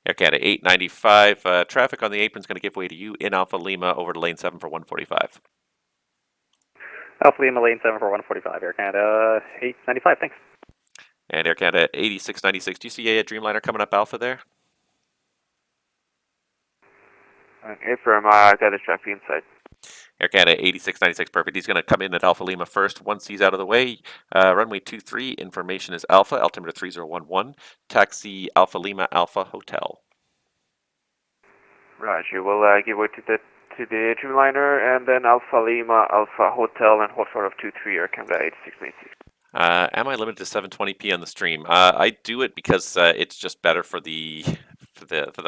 Air Canada 895, traffic on the apron is going to give way to you in Alpha Lima over to lane 7 for 145. Alpha Lima, lane 7 for 145, Air Canada 895, thanks. And Air Canada 8696, do you see a Dreamliner coming up Alpha there? Affirm, I got the traffic inside. Air Canada 8696, perfect. He's going to come in at Alpha Lima first. Once he's out of the way, runway 23, information is Alpha, altimeter 3011, taxi Alpha Lima Alpha Hotel. Roger, we'll give way to the Dreamliner, and then Alpha Lima Alpha Hotel and hold short of 23 Air Canada 8696. Am I limited to 720p on the stream? I do it because it's just better for the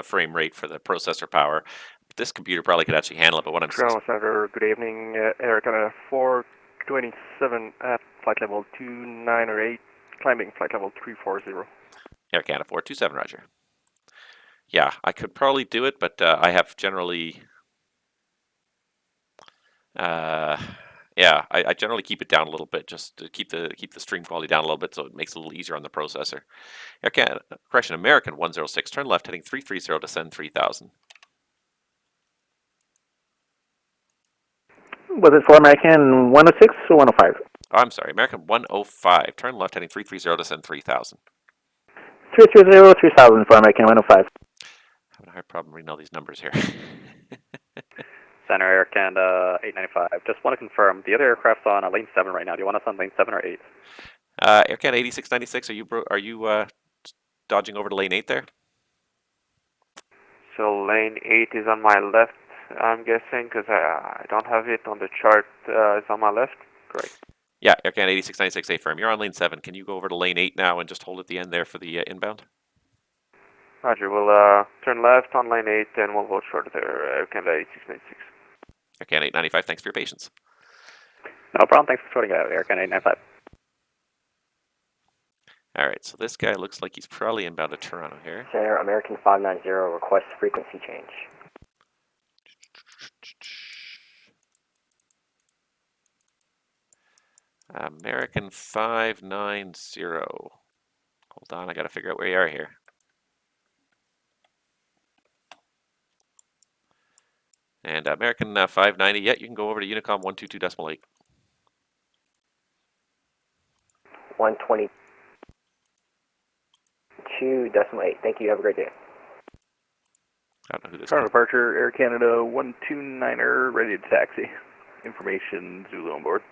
frame rate, for the processor power. This computer probably could actually handle it, but what I'm Toronto Centre, good evening. Air Canada 427 at flight level 298, climbing flight level 340. Air Canada 427, roger. Yeah, I could probably do it, but I have generally... yeah, I generally keep it down a little bit, just to keep the stream quality down a little bit, so it makes it a little easier on the processor. Air Canada, correction, American 106, turn left heading 330, descend 3000. Was it for American 106 or 105? Oh, I'm sorry, American 105, turn left heading 330, descend 3000. 330, 3000 for American 105. Having a hard problem reading all these numbers here. Center, Air Canada 895. Just want to confirm, the other aircraft's on lane 7 right now. Do you want us on lane 7 or 8? Air Canada 8696, are you dodging over to lane 8 there? So lane 8 is on my left, I'm guessing, because I don't have it on the chart. It's on my left. Great. Yeah, Air Canada 8696, affirm. You're on lane 7. Can you go over to lane 8 now and just hold at the end there for the inbound? Roger, we'll turn left on lane 8 and we'll hold short there, Air Canada 8696. Air Canada 895, thanks for your patience. No problem, thanks for sorting it out, Air Canada 895. Alright, so this guy looks like he's probably inbound to Toronto here. Center, American 590, request frequency change. American 590. Hold on, I gotta figure out where you are here. And American 590, yeah, you can go over to Unicom 122.8. 122.8. Thank you. Have a great day. I don't know who this Current is. departure, Air Canada 129er, ready to taxi. Information, Zulu on board.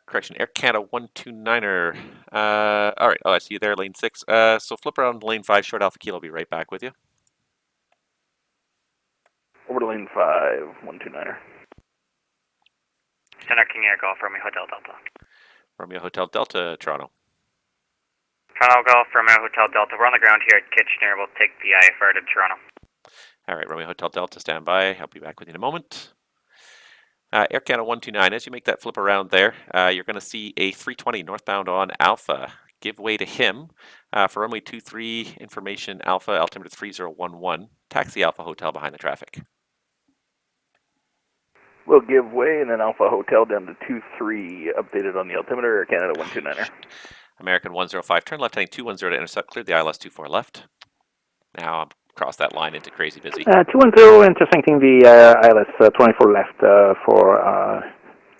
Correction, Air Canada 129er. All right, I see you there, lane 6. So flip around lane 5, short Alpha Kilo, I'll be right back with you. Over to lane 5, 129er. Center King Air Golf, Romeo Hotel Delta. Romeo Hotel Delta, Toronto. Toronto Golf, Romeo Hotel Delta. We're on the ground here at Kitchener. We'll take the IFR to Toronto. All right, Romeo Hotel Delta, stand by. I'll be back with you in a moment. Air Canada 129, as you make that flip around there, you're going to see a 320 northbound on Alpha. Give way to him. For runway 23, information Alpha, altimeter 3011. Taxi Alpha Hotel behind the traffic. We'll give way, and then Alpha Hotel down to 23, updated on the altimeter, Air Canada 129er. American 105, turn left heading 210 to intercept, cleared the ILS 24 left. Now I'm across that line into crazy busy. 210 intersecting the ILS 24 left for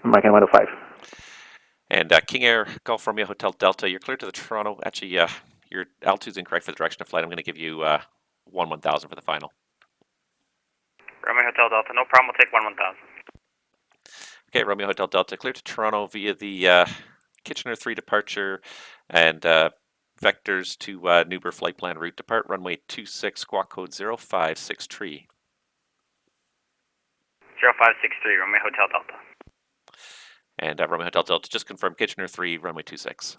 American 105. And King Air Golf Romeo Hotel Delta, you're cleared to the Toronto. Actually, your altitude's incorrect for the direction of flight. I'm going to give you 1000 for the final. Romeo Hotel Delta, no problem. We'll take 1000. Okay, Romeo Hotel Delta, cleared to Toronto via the Kitchener 3 departure and vectors to Newber flight plan route. Depart runway 26, squawk code 0563. 0563, Romeo Hotel Delta. And Romeo Hotel Delta, just confirm Kitchener 3, runway 26.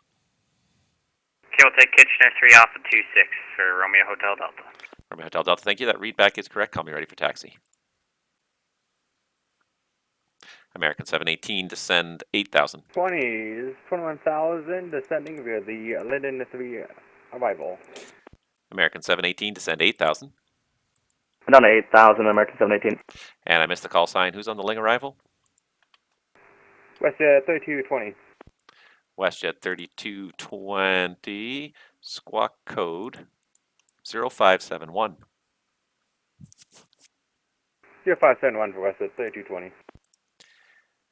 Okay, we'll take Kitchener 3 off at 26 for Romeo Hotel Delta. Romeo Hotel Delta, thank you. That readback is correct. Call me ready for taxi. American 718, descend 8000. 21,000, descending via the Linden 3 arrival. American 718, descend 8000. Down to 8,000, American 718. And I missed the call sign. Who's on the Ling arrival? WestJet 3220. WestJet 3220, squawk code 0571. 0571 for WestJet 3220.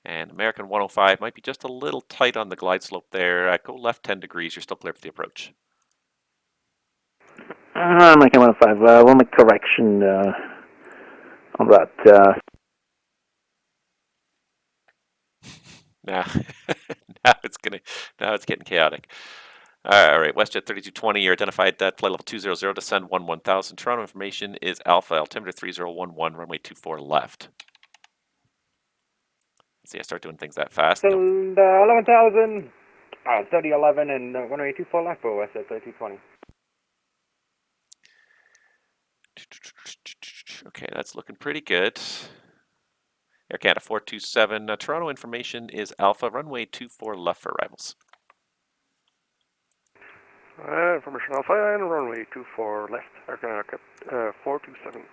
And American 105 might be just a little tight on the glide slope there. Go left 10 degrees. You're still clear for the approach. American 105, we'll make correction on that. Now it's getting chaotic. All right, WestJet 3220, you're identified at flight level 200, descend 1000. Toronto information is Alpha, altimeter 3011, runway 24 left. See, I start doing things that fast. So 11,000, 3011, and runway 24 left for WestJet 3220. Okay, that's looking pretty good. Air Canada 427, Toronto information is Alpha, runway 24 left for arrivals. Information Alpha and runway 24 left, Air Canada 427.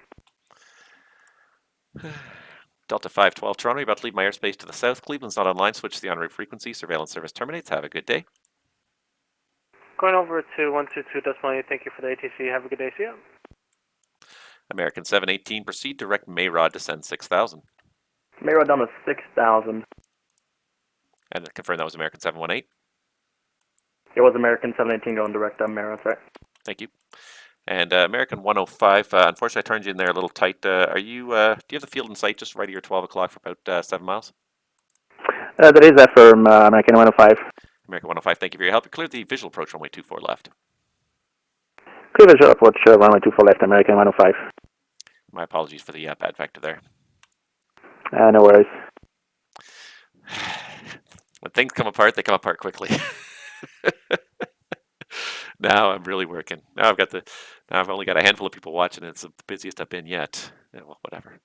Delta 512, Toronto, you're about to leave my airspace to the south. Cleveland's not online. Switch to the en route frequency. Surveillance service terminates. Have a good day. Going over to 122.8, thank you for the ATC. Have a good day. See ya. American 718, proceed direct Mayrod, descend 6000. Mayrod down to 6,000. And confirm that was American 718. It was American 718 going direct on Mayrod, right? Thank you. And American 105, unfortunately I turned you in there a little tight. Do you have the field in sight just right at your 12 o'clock for about 7 miles? That is that from American 105. American 105, thank you for your help. You cleared the visual approach runway 24 left. Clear visual approach runway 24 left, American 105. My apologies for the bad vector there. No worries. When things come apart, they come apart quickly. Now I'm really working. Now I've only got a handful of people watching. It's the busiest I've been yet. Yeah, well, whatever.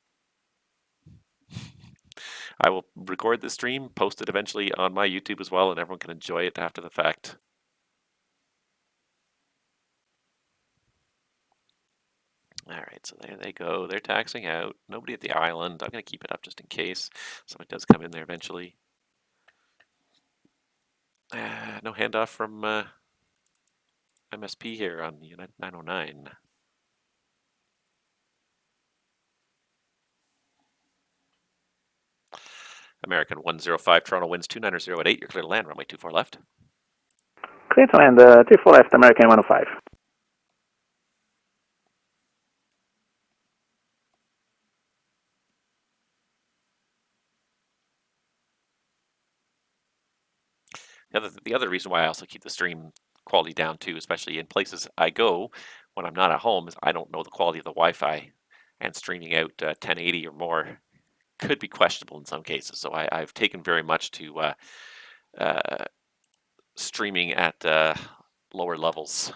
I will record the stream, post it eventually on my YouTube as well, and everyone can enjoy it after the fact. All right, so there they go. They're taxiing out. Nobody at the island. I'm going to keep it up just in case somebody does come in there eventually. No handoff from MSP here on United 909. American 105, Toronto winds 290 at 8. You're clear to land, runway 24 left. Clear to land 24 left, American 105. The other reason why I also keep the stream quality down too, especially in places I go when I'm not at home, is I don't know the quality of the Wi-Fi, and streaming out 1080 or more could be questionable in some cases. So I've taken very much to streaming at lower levels.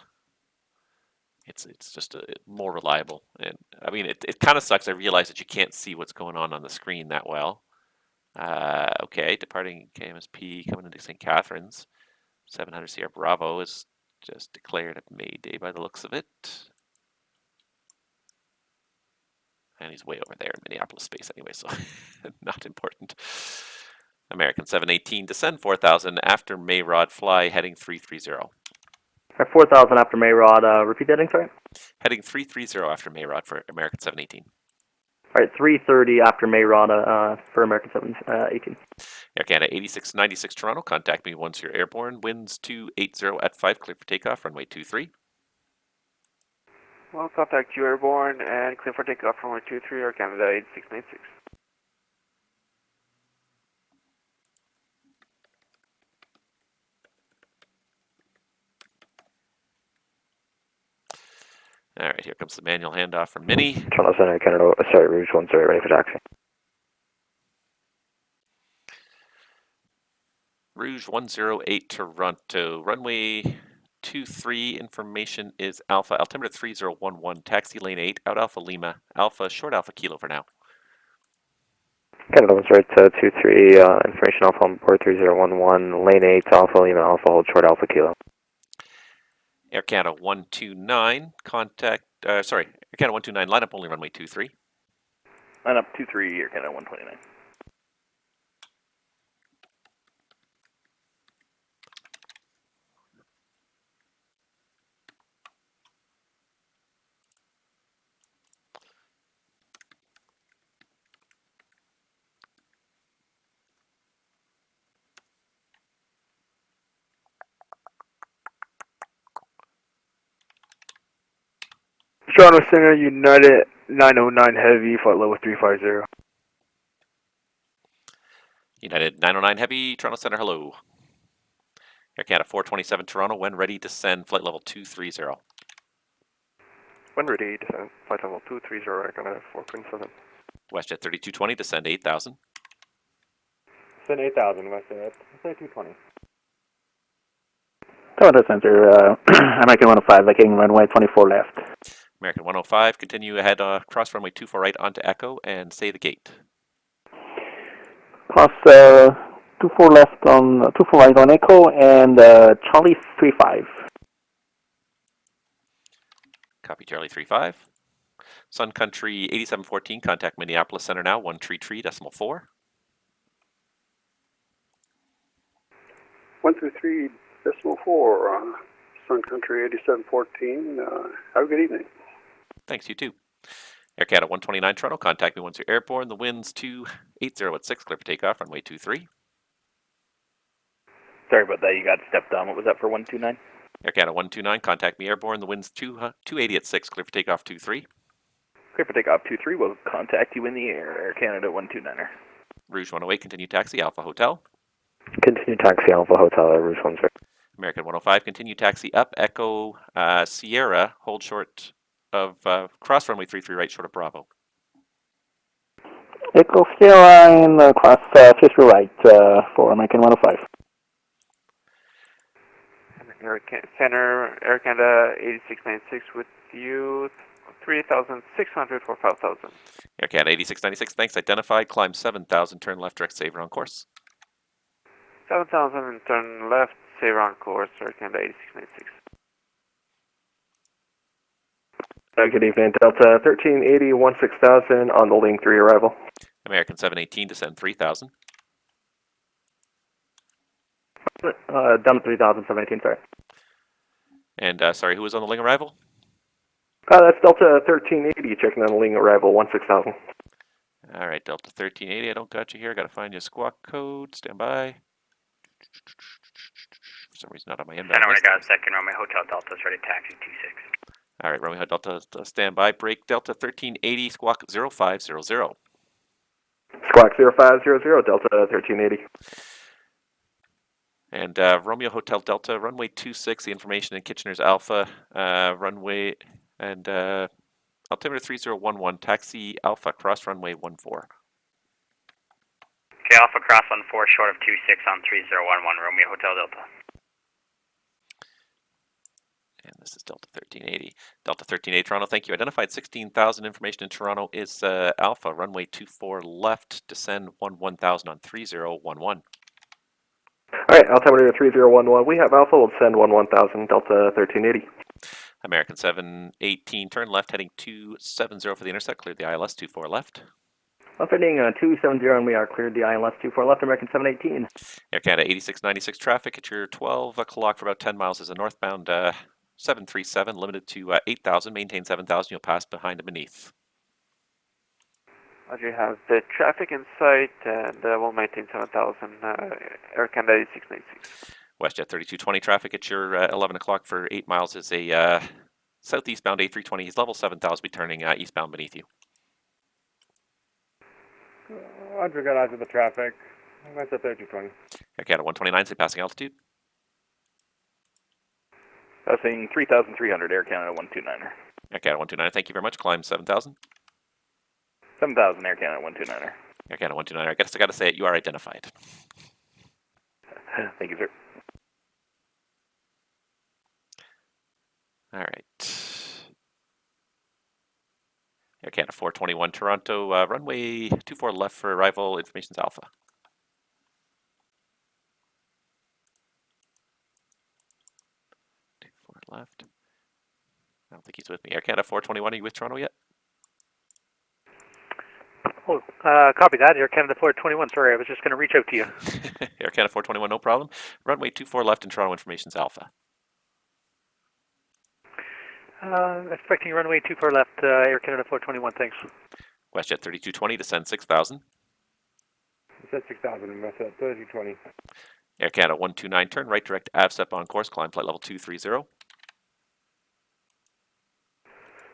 It's just more reliable, and I mean it kind of sucks. I realize that you can't see what's going on the screen that well. Okay, departing KMSP coming into St. Catharines. 700 Sierra Bravo is just declared at Mayday by the looks of it. And he's way over there in Minneapolis space anyway, so not important. American 718, descend 4,000 after Mayrod, fly heading 330. 4,000 after Mayrod, repeat that, sorry? Heading 330 after Mayrod for American 718. All right, 330 after Mayrod for American 718. Air Canada 8696 Toronto, contact me once you're airborne. Winds 280 at 5, clear for takeoff, runway 23. Well, contact you airborne and clear for takeoff from runway 23 Air Canada 8696. All right, here comes the manual handoff from Minnie. Toronto Centre, Canada, sorry, Rouge 10, ready for taxi. Rouge 108 Toronto, runway 23, information is Alpha, altimeter 3011, taxi lane 8, out Alpha Lima, Alpha, short Alpha Kilo for now. Canada was right, 23, information Alpha on board 3011, lane 8, Alpha Lima, Alpha, hold short Alpha Kilo. Air Canada 129, contact, Air Canada 129, line up only runway 23. Line up 23, Air Canada 129. Toronto Centre, United 909 Heavy, flight level 350. United 909 Heavy, Toronto Centre, hello. Air Canada 427 Toronto, when ready, descend, flight level 230. When ready, descend, flight level 230, Air Canada 427. WestJet 3220, descend 8,000. Descend 8,000, WestJet 3220. Toronto Centre, American 105, vacating runway 24 left. American 105, continue ahead, cross runway 24 right onto Echo and say the gate. Cross 24 left on 24 right on Echo and Charlie 35. Copy Charlie 35. Sun Country 8714, contact Minneapolis Center now, 133.4. 123.4, Sun Country 8714. Have a good evening. Thanks, you too. Air Canada 129 Toronto, contact me once you're airborne. The wind's 280 at 6, clear for takeoff, runway 23. Sorry about that, you got stepped on. What was that for 129? Air Canada 129, contact me airborne. The wind's 280 at 6, clear for takeoff 23. Clear for takeoff 23, we'll contact you in the air, Air Canada 129er. Rouge 108, continue taxi, Alpha Hotel. Continue taxi, Alpha Hotel, Rouge 10. American 105, continue taxi up, Echo Sierra, hold short of cross runway 33 right, short of Bravo. Echo Sierra in cross 50 right for American 105. Center, Air Canada 8696 with you, 3,600 for 5,000. Air Canada 8696, thanks, identified, climb 7,000, turn left, direct saver on course. 7,000 and turn left, saver on course, Air Canada 8696. Good evening, Delta 1380, 16,000 on the link 3 arrival. American 718, descend 3,000. Down to 3,000, 718, sorry. And sorry, who was on the Ling arrival? That's Delta 1380, checking on the Ling arrival, 16,000. All right, Delta 1380, I don't got you here. Got to find you a squawk code. Stand by. For some reason, not on my inbound list. Got a second Romeo Hotel Delta's ready, taxi 26. All right, Romeo Delta, stand by. Break Delta 1380, squawk 0500. Squawk 0500, Delta 1380. And Romeo Hotel Delta, runway 26, the information in Kitchener's Alpha, runway, and altimeter 3011, taxi Alpha, cross runway 14. Okay, Alpha cross 14 short of 26 on 3011, Romeo Hotel Delta. And this is Delta 1380. Delta 1380 Toronto, thank you. Identified 16,000. Information in Toronto is Alpha, runway 24 left, descend 11,000 on 3011. Alright, altimeter 3011, we have Alpha, we'll descend 11,000, Delta 1380. American 718, turn left, heading 270 for the intersect, cleared the ILS 24 left. Heading 270 and we are cleared the ILS 24 left, American 718. Air Canada 8696 traffic at your 12 o'clock for about 10 miles is a northbound 737, limited to 8,000, maintain 7,000, you'll pass behind and beneath. Roger, you have the traffic in sight and we'll maintain 7,000, Air Canada 8696. WestJet 3220 traffic at your 11 o'clock for 8 miles is a southeastbound A320, he's level 7,000, be turning eastbound beneath you. Roger, got eyes of the traffic. That's at 3220. Air Canada 129, say passing altitude. Passing 3,300, Air Canada 129er. Air Canada 129er, thank you very much. Climb 7,000. 7,000, Air Canada 129er. Air Canada 129er, I guess I got to say it, you are identified. Thank you, sir. All right. Air Canada 421 Toronto, runway 24 left for arrival, information's Alpha. Left. I don't think he's with me. Air Canada 421, are you with Toronto yet? Oh, copy that. Air Canada 421. Sorry, I was just going to reach out to you. Air Canada 421, no problem. Runway 24 left in Toronto, information's Alpha. Expecting runway 24 left, Air Canada 421, thanks. WestJet 3220, descend 6,000. It's at 6,000 and that's at 3220. Air Canada 129, turn right direct AVSEP on course, climb flight level 230.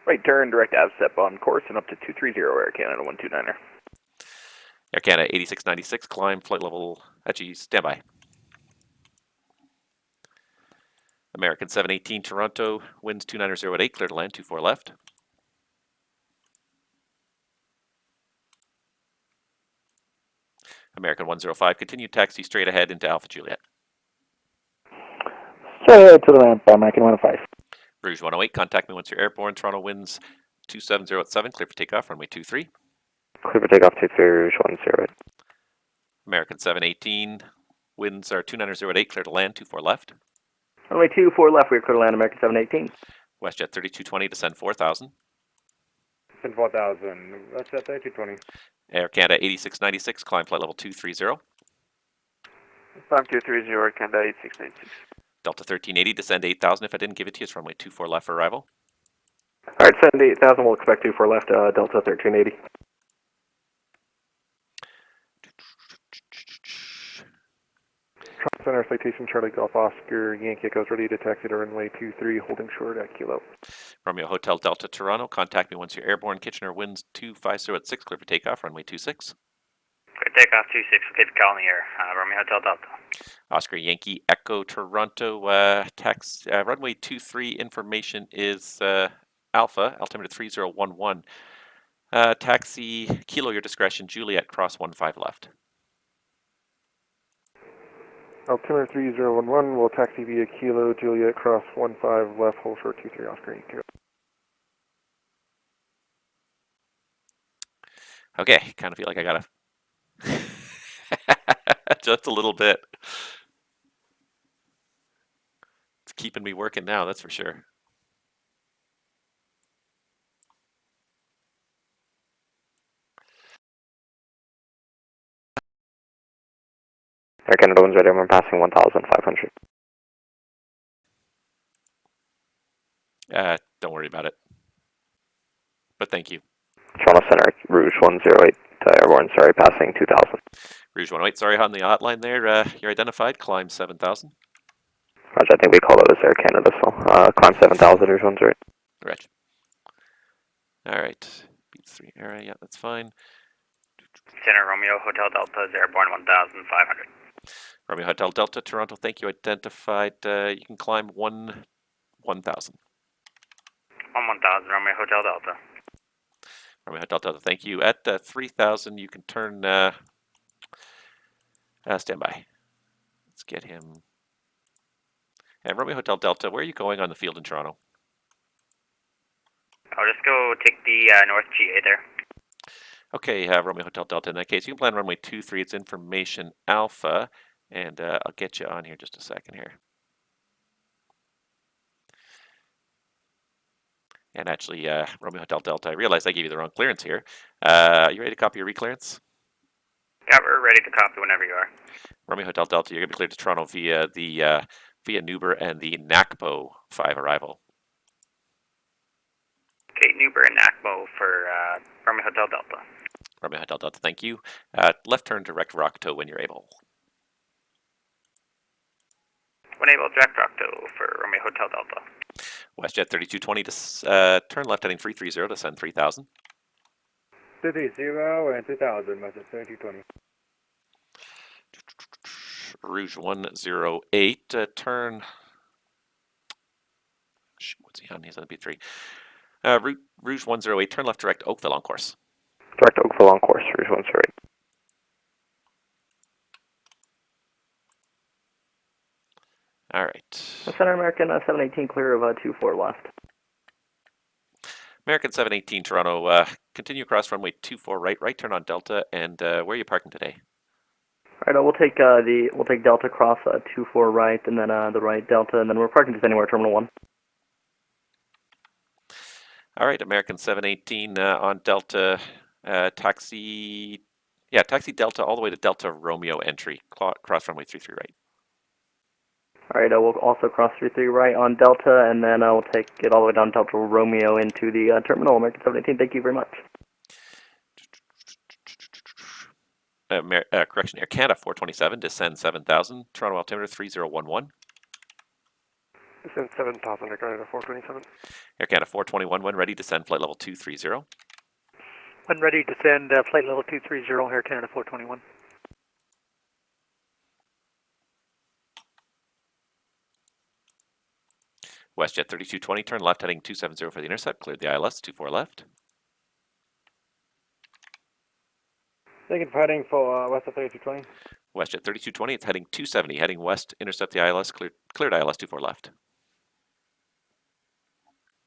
Right turn, direct AVSEP on course and up to 230, Air Canada 129er. Air Canada 8696, climb flight level, actually standby. American 718 Toronto, winds 290 at 8, clear to land 24 left. American 105, continue taxi straight ahead into Alpha Juliet. Straight to the ramp, American 105. Rouge 108, contact me once you're airborne. Toronto winds 270 at 7, clear for takeoff, runway 23. Clear for takeoff 23, Rouge 108. American 718, winds are 290 at 8, clear to land 24 left. Runway 24 left, we are clear to land, American 718. WestJet 3220, descend 4,000. Descend 4,000, that's at 3220. Air Canada 8696, climb flight level 230. Climb 230, Air Canada 8696. Delta 1380, descend 8,000. If I didn't give it to you, it's runway 24 left for arrival. Alright, send 8,000, we'll expect 24 left, Delta 1380. Center citation Charlie Golf Oscar Yankee Echoes ready to taxi to runway 23 holding short at Kilo. Romeo Hotel Delta Toronto, contact me once you're airborne. Kitchener winds 250 at 6, clear for takeoff, runway 26. Clear takeoff 26, we'll keep it calling in the air. Romeo Hotel Delta. Oscar Yankee Echo Toronto, runway 23, information is Alpha, altimeter 3011. Taxi Kilo, your discretion, Juliet, cross 15 left. Altimeter 3011 will taxi via Kilo Juliet cross 15 left hold short 23 Oscar Yankee. Okay, kind of feel like I gotta just a little bit. It's keeping me working now, that's for sure. Air Canada 1's ready, we're passing 1,500. Don't worry about it. But thank you. Toronto Centre, Rouge 108, airborne, sorry, passing 2,000. Rouge 108, sorry, on the hotline there, you're identified, climb 7,000. Roger, I think we call it as Air Canada, so climb 7,000, Rouge 108. Right. Alright, beats 3 area, yeah, that's fine. Center Romeo Hotel Delta is airborne 1,500. Romeo Hotel Delta, Toronto, thank you, identified. You can climb 1,000. 1,000, Romeo Hotel Delta. Romeo Hotel Delta, thank you. At 3,000, you can turn Stand by. Let's get him. And Romeo Hotel Delta, where are you going on the field in Toronto? I'll just go take the North GA there. Okay, Romeo Hotel Delta. In that case, you can plan runway 23. It's information alpha, and I'll get you on here just a second here. And actually, Romeo Hotel Delta, I realized I gave you the wrong clearance here. You ready to copy your reclearance? Yeah, we're ready to copy whenever you are. Romeo Hotel Delta, you're going to be cleared to Toronto via the via Nuber and the NACPO 5 arrival. Okay, Nuber and NACMO for Romeo Hotel Delta. Romeo Hotel Delta, thank you. Left turn direct Rockto when you're able. When able, direct Rockto for Romeo Hotel Delta. WestJet 3220 to turn left heading 330 to send 3000. 230 and 2000, message 3220. Rouge 108, turn. Shoot, what's he on? He's on the B3. Rouge 108, turn left direct Oakville on course. Direct Oakville on course, Rouge 108. All right. Center American 718 clear of 24 left. American 718 Toronto, continue across runway 24 right, right turn on Delta, and where are you parking today? All right, we'll take Delta cross 24 right, and then the right Delta, and then we're parking just anywhere Terminal 1. All right, American 718 on Delta, taxi Delta all the way to Delta Romeo entry, cross runway 33 right. All right, we'll also cross 33 right on Delta, and then we'll take it all the way down Delta Romeo into the terminal. American 718, thank you very much. Correction, Air Canada 427, descend 7000, Toronto altimeter 3011. Descend 7000, Air Canada 427. Air Canada 421, when ready, descend flight level 230. When ready, descend flight level 230, Air Canada 421. WestJet 3220, turn left heading 270 for the intercept, cleared the ILS, 24 left. Thank you for heading for west of 3220. WestJet 3220, it's heading 270, heading west, intercept the ILS, cleared ILS, 24 left.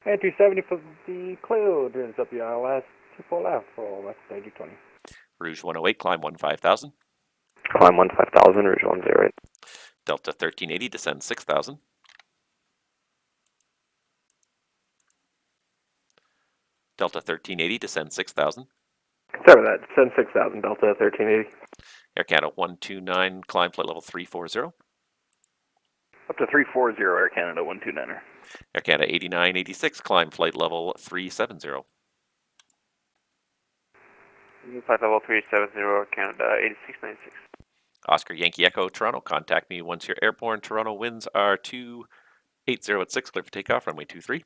And 270 for the cleared, intercept the ILS, 24 left for west of 3220. Rouge 108, climb 15,000. Climb 15,000, Rouge 108. Delta 1380, descend 6,000. Delta 1380, descend 6,000. Sorry about that, descend 6,000, Delta 1380. Air Canada 129, climb flight level 340. Up to 340, Air Canada 129er. Air Canada 8986, climb flight level 370. Flight level 370, Canada 8696. Oscar Yankee Echo, Toronto, contact me once you're airborne. Toronto winds are 280 at 6, clear for takeoff, runway 23.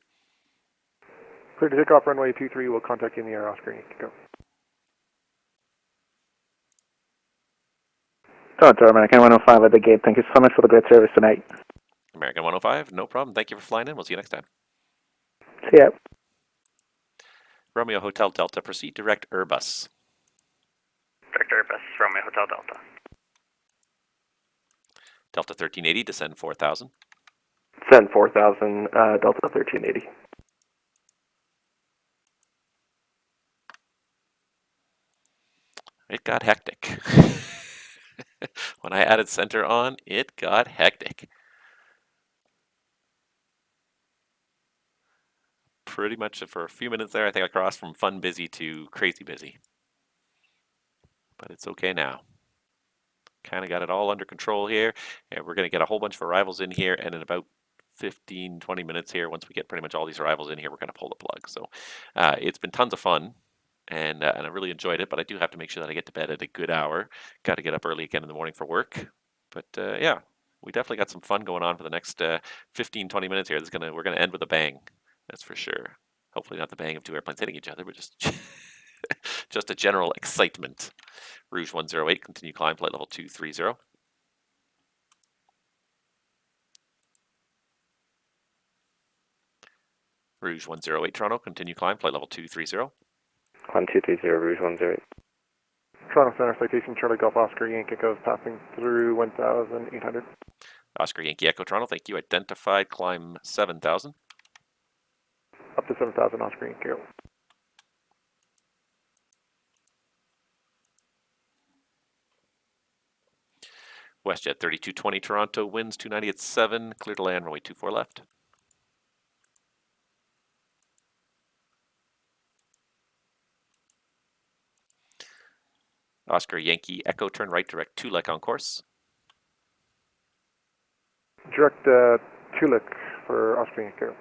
Clear to take off runway 23, we'll contact you in the air, Oscar. Go. Toronto American 105 at the gate. Thank you so much for the great service tonight. American 105, no problem. Thank you for flying in. We'll see you next time. See ya. Romeo Hotel Delta, proceed direct Airbus. Direct Airbus, Romeo Hotel Delta. Delta 1380, descend 4,000. Descend 4,000, Delta 1380. It got hectic. When I added center on, it got hectic. Pretty much for a few minutes there, I think I crossed from fun busy to crazy busy. But it's okay now. Kind of got it all under control here. And we're going to get a whole bunch of arrivals in here. And in about 15, 20 minutes here, once we get pretty much all these arrivals in here, we're going to pull the plug. So it's been tons of fun. And I really enjoyed it, but I do have to make sure that I get to bed at a good hour. Got to get up early again in the morning for work. But yeah, we definitely got some fun going on for the next 15, 20 minutes here. We're gonna end with a bang, that's for sure. Hopefully not the bang of two airplanes hitting each other, but just just a general excitement. Rouge 108, continue climb, flight level 230. Rouge 108 Toronto, continue climb, flight level 230. Climb 230, Rouge 108. Toronto Centre citation Charlie Golf Oscar Yankee goes passing through 1,800. Oscar Yankee Echo Toronto, thank you. Identified, climb 7,000. Up to 7,000 Oscar Yankee go. WestJet 3220 Toronto, winds 290 at 7, clear to land, runway 24 left. Oscar Yankee Echo, turn right, direct 2 lek on course. Direct 2 lek for Oscar Yankee go.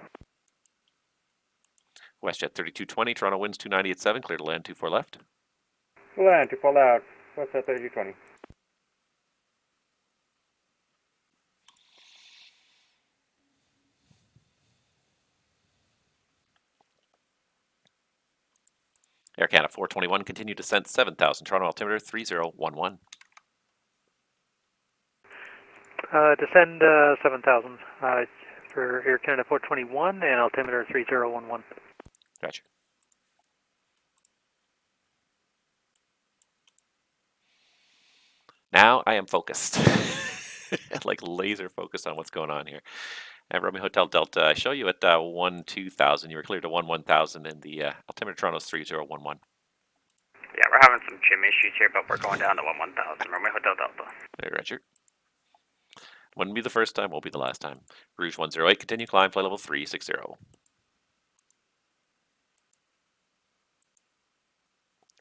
WestJet 3220 Toronto, winds 290 at 7, clear to land 24 left. Land, 24 loud. What's that 3220? Air Canada 421, continue descent 7,000, Toronto altimeter 3011. Descend 7,000 for Air Canada 421 and altimeter 3011. Gotcha. Now I am focused, like laser focused on what's going on here. At Romeo Hotel Delta, I show you at 1-2000. You were cleared to 1-1000, and the altimeter Toronto is 3011. Yeah, we're having some gym issues here, but we're going down to 1000. Romeo Hotel Delta. Hey, Richard. Wouldn't be the first time, won't be the last time. Rouge 108, continue climb, flight level 360.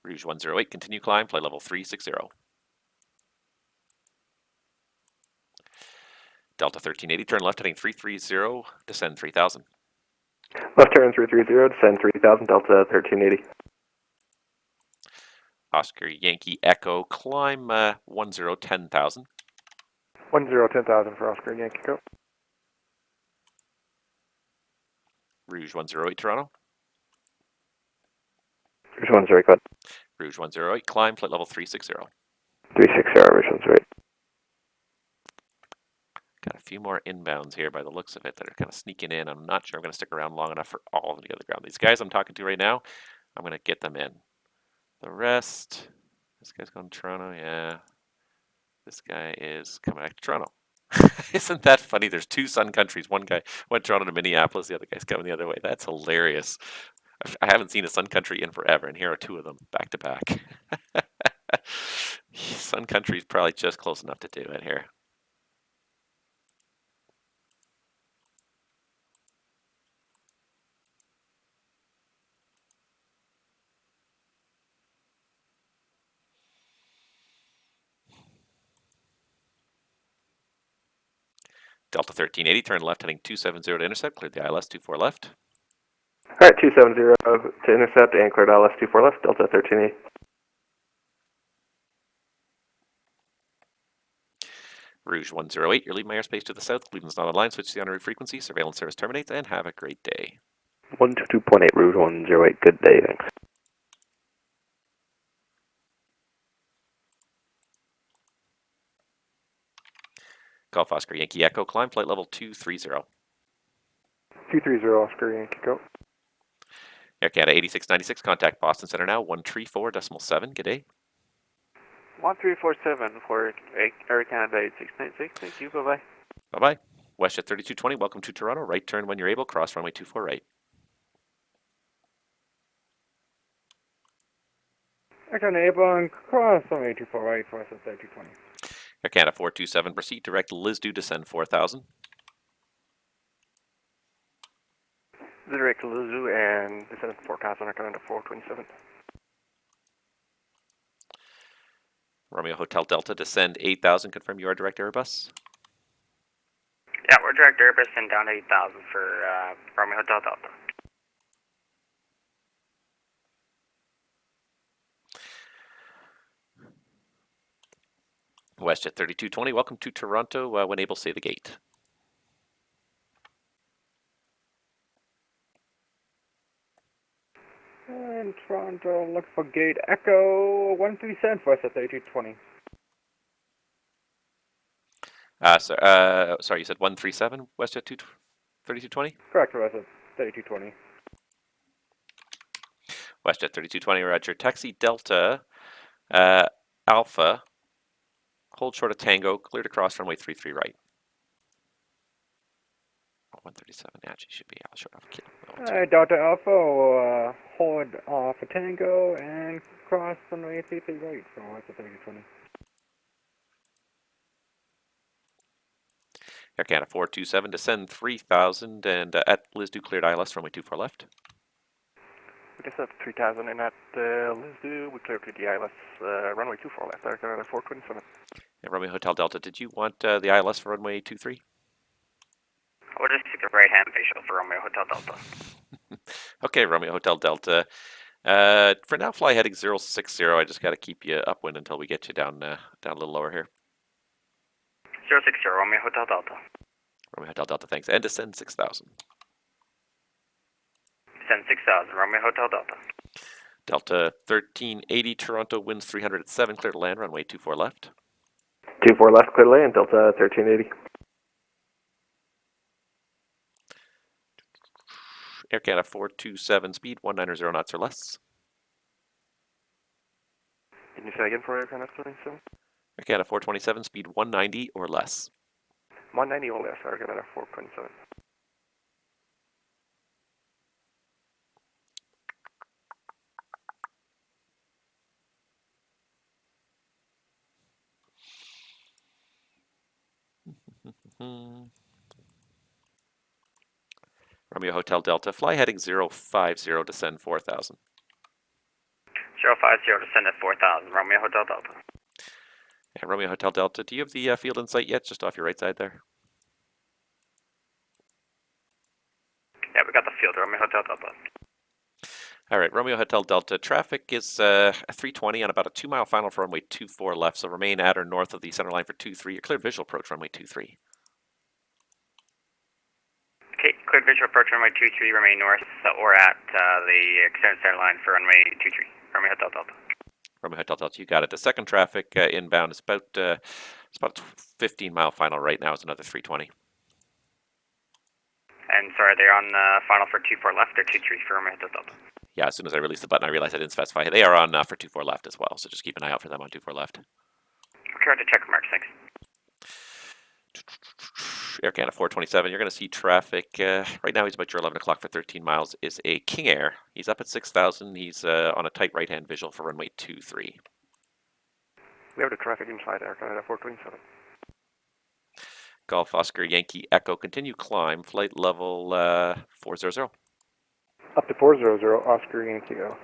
Rouge 108, continue climb, flight level 360. Delta 1380, turn left heading 330, descend 3000. Left turn 330, descend 3000, Delta 1380. Oscar Yankee Echo, climb 1010,000. 1010,000 for Oscar Yankee go. Rouge 108 Toronto. Rouge 108, go ahead. Rouge 108, climb, flight level 360. 360, Rouge 108. Got a few more inbounds here by the looks of it that are kind of sneaking in. I'm not sure I'm going to stick around long enough for all of the other ground. These guys I'm talking to right now, I'm going to get them in. The rest, this guy's going to Toronto, yeah. This guy is coming back to Toronto. Isn't that funny? There's two sun countries. One guy went Toronto to Minneapolis, the other guy's coming the other way. That's hilarious. I haven't seen a sun country in forever, and here are two of them back to back. Sun country is probably just close enough to do it here. Delta 1380, turn left heading 270 to intercept, cleared the ILS 24 left. Alright, 270 to intercept and cleared ILS 24 left, Delta 1380. Rouge 108, you're leaving my airspace to the south. Cleveland's not online, switch to the honorary frequency. Surveillance service terminates, and have a great day. 122.8, Rouge 108, good day, thanks. Golf Oscar Yankee Echo, climb flight level 230. 230 Oscar Yankee go. Air Canada 8696, contact Boston Center now, 134.7, good day. 1347 for Air Canada 8696, thank you, bye-bye. Bye-bye. WestJet 3220, welcome to Toronto. Right turn when you're able, cross runway 24 right. Air Canada able and cross runway 24 right for us at 3220. Air Canada 427, proceed direct Lisdu, descend 4000. Direct Lizu and descend 4,000, Air Canada 427. Romeo Hotel Delta, descend 8000, confirm you are direct Airbus. Yeah, we're direct Airbus and down to 8000 for Romeo Hotel Delta. WestJet 3220, welcome to Toronto. When able, say the gate. And Toronto, look for gate Echo 137 for us at 3220. Sorry, you said 137, WestJet 3220? Correct for us at 3220. WestJet 3220, roger. Taxi Delta, Alpha, hold short of Tango, cleared across runway 33 right. 137, actually should be short off kilo. Alright, Delta Alpha will hold off a Tango and cross runway 33 right for what's the 3020. Air Canada 427, descend 3000 and at Lisdu cleared ILS runway 24 left. We just have 3000 and at Lisdu we cleared to the ILS runway 24 left, Air Canada 427. And Romeo Hotel Delta, did you want the ILS for runway 23? We'll just keep the right-hand visual for Romeo Hotel Delta. Okay, Romeo Hotel Delta. For now, fly heading 060. I just got to keep you upwind until we get you down down a little lower here. 060, Romeo Hotel Delta. Romeo Hotel Delta, thanks. And descend 6000. Descend 6000, Romeo Hotel Delta. Delta 1380, Toronto winds 300 at 7, clear to land, runway 24 left. 24 left, clear to land, Delta 1380. Air Canada 427, speed 190 knots or less. Can you say again for Air Canada 427? Air Canada 427, speed 190 or less. 190 or less, Air Canada 427. Romeo Hotel Delta, fly heading 050, descend 4000. 050, descend at 4000, Romeo Hotel Delta. And Romeo Hotel Delta, do you have the field in sight yet, just off your right side there? Yeah, we got the field, Romeo Hotel Delta. All right, Romeo Hotel Delta, traffic is 320 on about a 2-mile final for runway 24 left, so remain at or north of the center line for 23. Your cleared visual approach runway 23. Okay, cleared visual approach runway 23, remain north or at the extended center line for runway 23, Romeo Hotel Delta. Romeo Hotel Delta, you got it. The second traffic inbound is about a 15-mile final right now. Is another 320. And sorry, they're on final for 24 left or 23 for Romeo Hotel Delta. Yeah, as soon as I released the button, I realized I didn't specify. They are on for 24 left as well, so just keep an eye out for them on 24 left. Okay, to check marks, thanks. Air Canada 427, you're going to see traffic. Right now he's about your 11 o'clock for 13 miles, is a King Air. He's up at 6,000. He's on a tight right-hand visual for runway 23. We have the traffic inside Air Canada 427. Golf Oscar Yankee Echo, continue climb, flight level 400. Up to 400, Oscar Yankee Go.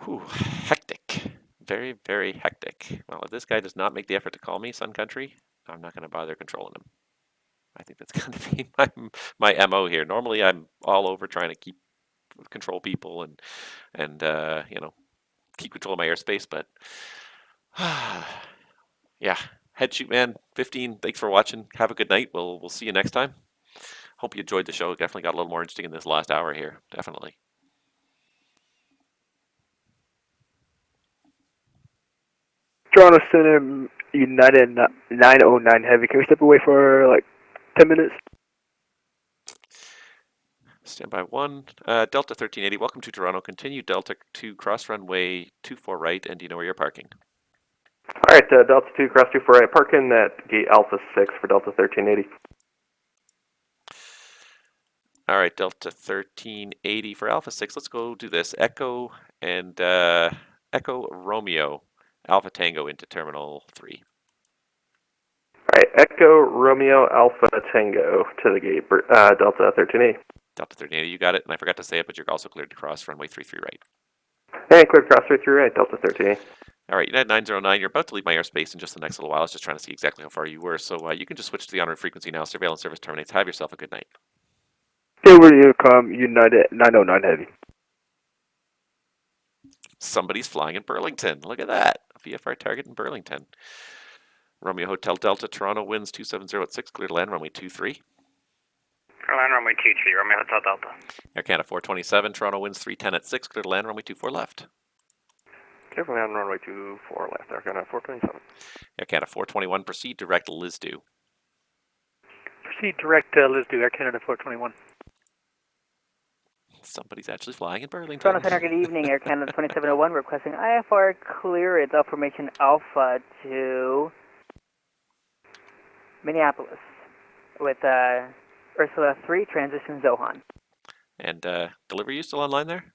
Whew, hectic. Very, very hectic. Well, if this guy does not make the effort to call me, Sun Country, I'm not going to bother controlling him. I think that's going to be my MO here. Normally, I'm all over trying to control people and you know, keep control of my airspace, but yeah, head shoot man 15. Thanks for watching. Have a good night. We'll see you next time. Hope you enjoyed the show. It definitely got a little more interesting in this last hour here. Definitely. Toronto Centre United 909 Heavy. Can we step away for like 10 minutes? Standby 1. Delta 1380, welcome to Toronto. Continue Delta 2, cross runway 24 right, and do you know where you're parking? Alright, Delta 2, cross 24 right, parking at gate Alpha 6 for Delta 1380. All right, Delta 1380 for Alpha 6. Let's go do this. Echo and Echo Romeo, Alpha Tango into Terminal 3. Alright, Echo Romeo Alpha Tango to the gate, Delta 1380. Delta 1380, you got it. And I forgot to say it, but you're also cleared to cross runway 33 right. Hey, cleared cross 33 right, Delta 1380. All right, United 909, you're about to leave my airspace in just the next little while. I was just trying to see exactly how far you were. So you can just switch to the honored frequency now. Surveillance service terminates. Have yourself a good night. Hey, where do you come? United 909 Heavy. Somebody's flying in Burlington. Look at that. VFR target in Burlington. Romeo Hotel Delta, Toronto winds 270 at 6, clear to land runway 23. Clear land runway 23, Romeo Hotel Delta. Air Canada 427, Toronto winds 310 at 6, clear to land runway 24 left. Clear to land runway 24 left, Air Canada 427. Air Canada 421, proceed direct Lisdu. Proceed direct Lisdu, Air Canada 421. Somebody's actually flying in Burlington. Toronto Centre, good evening. Air Canada 2701 requesting IFR clearance of formation Alpha to Minneapolis with Ursula 3, transition Zohan. And delivery, you still online there?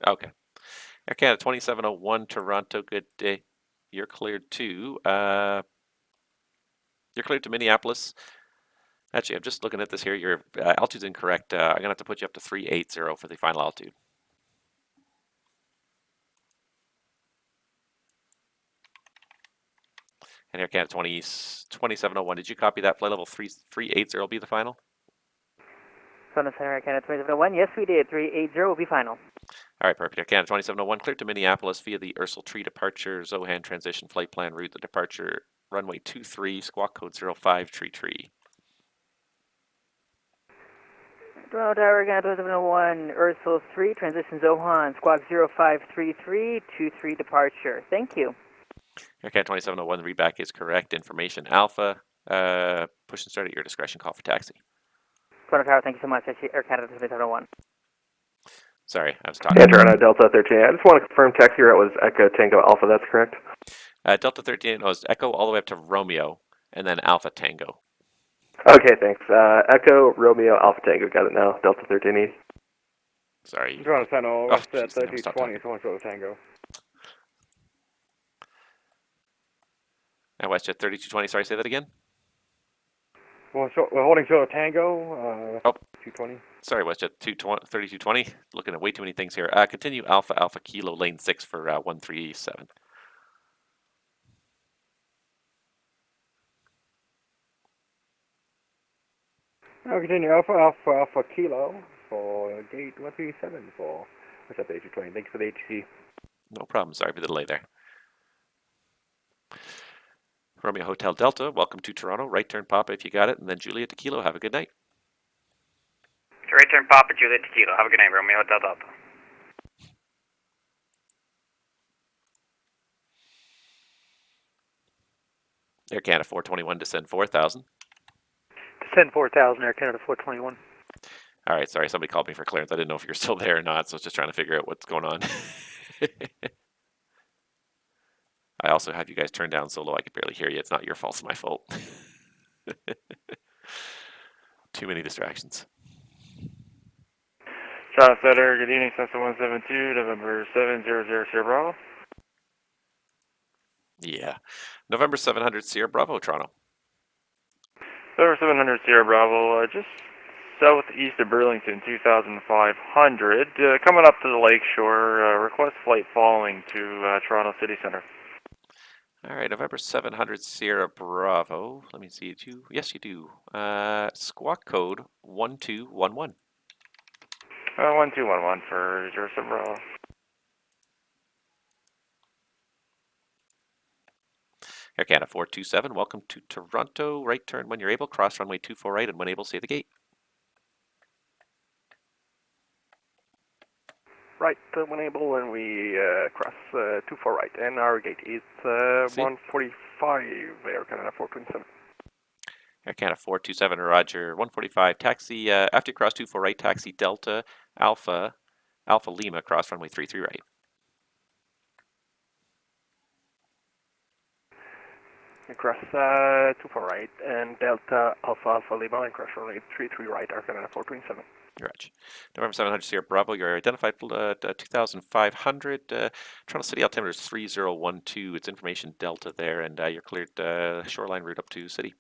Okay. Air Canada 2701 Toronto, good day. You're cleared to Minneapolis. Actually, I'm just looking at this here. Your altitude's incorrect. I'm going to have to put you up to 380 for the final altitude. And Air Canada 2701, did you copy that? Flight level 380 will be the final? Toronto Centre, Air Canada 2701, yes we did. 380 will be final. All right, perfect. Air Canada 2701 cleared to Minneapolis via the Ursula 3 departure, Zohan transition flight plan route, the departure runway 23, squawk code 0533. Toronto Tower, Air Canada 2701, Ursula 3, transition Zohan, squawk 0533, 23 departure. Thank you. Air Canada 2701, the readback is correct. Information Alpha, push and start at your discretion, call for taxi. Toronto Tower, thank you so much. Air Canada 2701. Sorry, I was talking. Yeah, Toronto Delta 13. I just want to confirm taxi route was Echo Tango Alpha, that's correct? Delta 13 was Echo all the way up to Romeo, and then Alpha Tango. Okay, thanks. Echo, Romeo, Alpha Tango, got it now. Delta 1380. Sorry. Toronto Central, Oh, West 3220, someone show Tango. And WestJet 3220, sorry, say that again? We're holding show Tango, 220. Sorry, WestJet 3220. Looking at way too many things here. Continue Alpha Alpha Kilo lane 6 for 137. Now continue Alpha Alpha Alpha Kilo for gate 137 for WestJet 3220. Thanks for the ATC. No problem. Sorry for the delay there. Romeo Hotel Delta, welcome to Toronto. Right turn Papa if you got it, and then Juliet to Kilo. Have a good night. Right turn Papa, Juliet Tequila. Have a good night, Romeo Hotel Delta. Air Canada 421, descend 4,000. Descend 4,000, Air Canada 421. All right, sorry, somebody called me for clearance. I didn't know if you're still there or not, so I was just trying to figure out what's going on. I also have you guys turned down so low I could barely hear you. It's not your fault, it's my fault. Too many distractions. Toronto Center, good evening, Cessna 172, November 700 Sierra Bravo. Yeah. November 700 Sierra Bravo, Toronto. November 700 Sierra Bravo, just southeast of Burlington, 2,500. Coming up to the lakeshore, request flight following to Toronto City Center. All right, November 700 Sierra Bravo. Let me see. Yes, you do. Squawk code 1211. 1211 for 07 Bravo. Air Canada 427, welcome to Toronto. Right turn when you're able, cross runway 24 right, and when able, say the gate. Right, when able, when we cross 24 right, and our gate is 145, Air Canada 427. Air Canada 427, Roger, 145, taxi, after you cross 24 right, taxi Delta, Alpha Lima, cross runway 33 right. Cross 24 right, and Delta Alpha Lima, and cross runway 33 right, Air Canada 427. Roger. November 700 Sierra Bravo, you're identified 2,500. Toronto City altimeter is 3012. It's information Delta there, and you're cleared shoreline route up to City.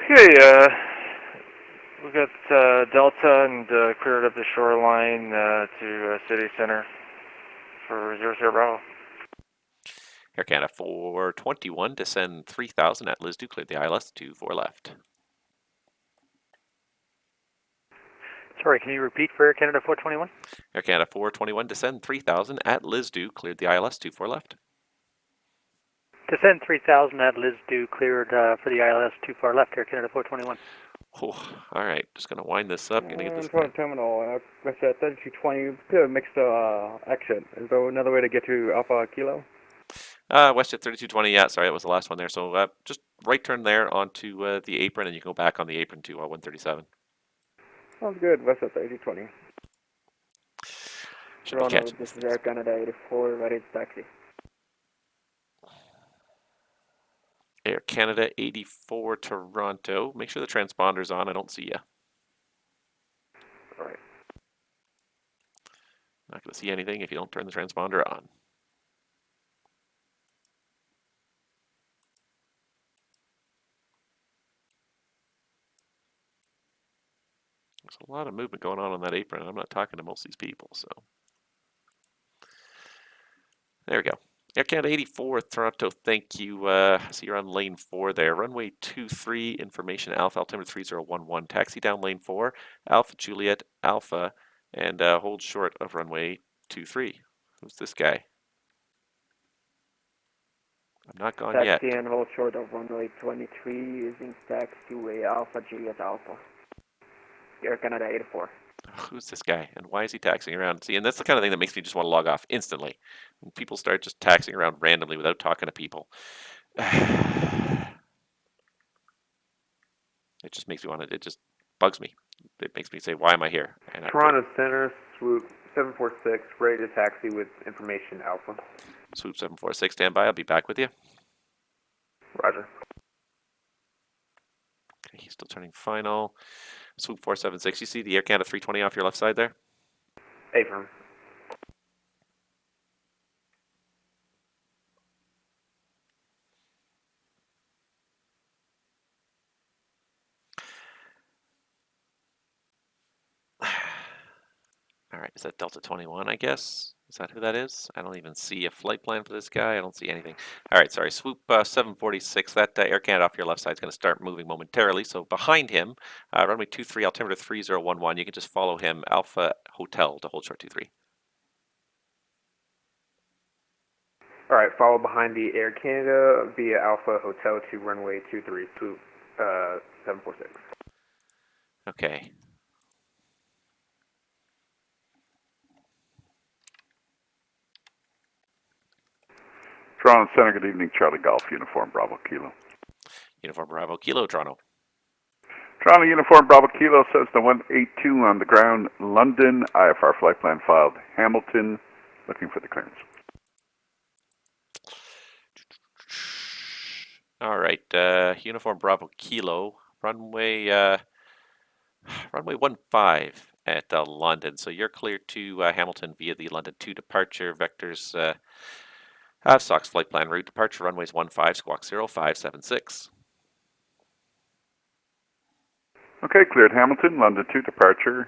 Okay, we got Delta and cleared up the shoreline to City Center for 00 Bravo. Air Canada 421, descend 3,000 at Lisdu, cleared the ILS 24 left. Sorry, can you repeat for Air Canada 421? Air Canada 421, descend 3,000 at Lisdu, cleared the ILS 24 left. Descend 3,000 at Lisdu, cleared for the ILS 24 left, Air Canada 421. Oh, all right, just going to wind this up. Gonna get this Toronto Terminal, with 3220, bit of mixed action. Is there another way to get to Alpha Kilo? WestJet 3220, yeah, sorry, that was the last one there. So just right turn there onto the apron, and you can go back on the apron to 137. Sounds good. West at 8020. Should be Toronto, catching this this. is Air Canada 84, ready to taxi. Air Canada 84 Toronto. Make sure the transponder's on. I don't see you. All right. Not going to see anything if you don't turn the transponder on. There's a lot of movement going on that apron. I'm not talking to most of these people, so. There we go. Air Canada 84 Toronto, thank you. I see you're on lane 4 there. Runway 23, information Alpha, altimeter 3011. Taxi down lane 4, Alpha Juliet Alpha, and hold short of runway 23. Who's this guy? I'm not gone yet. Taxi and hold short of runway 23 using taxiway Alpha Juliet Alpha. Air Canada 84. Who's this guy and why is he taxiing around? See, and that's the kind of thing that makes me just want to log off instantly. When people start just taxiing around randomly without talking to people. It just makes me want to, it just bugs me. It makes me say, why am I here? And Toronto Center, swoop 746, ready to taxi with information Alpha. Swoop 746, stand by. I'll be back with you. Roger. Okay, he's still turning final. Swoop 476. You see the Air Canada 320 off your left side there? Affirm. All right, is that Delta 21, I guess? Is that who that is? I don't even see a flight plan for this guy. I don't see anything. All right, sorry. Swoop 746. That Air Canada off your left side is going to start moving momentarily. So behind him, runway 23, altimeter 3011. You can just follow him, Alpha Hotel, to hold short 23. All right, follow behind the Air Canada via Alpha Hotel to runway 23, swoop 746. Okay. Toronto Centre, good evening. Charlie Golf, Uniform Bravo Kilo. Uniform Bravo Kilo, Toronto. Toronto Uniform Bravo Kilo says the 182 on the ground, London, IFR flight plan filed, Hamilton, looking for the clearance. All right, Uniform Bravo Kilo, runway 15 at London. So you're clear to Hamilton via the London 2 departure. Vectors Sox flight plan route departure runways 15, squawk 0576. Okay, cleared Hamilton, London 2 departure.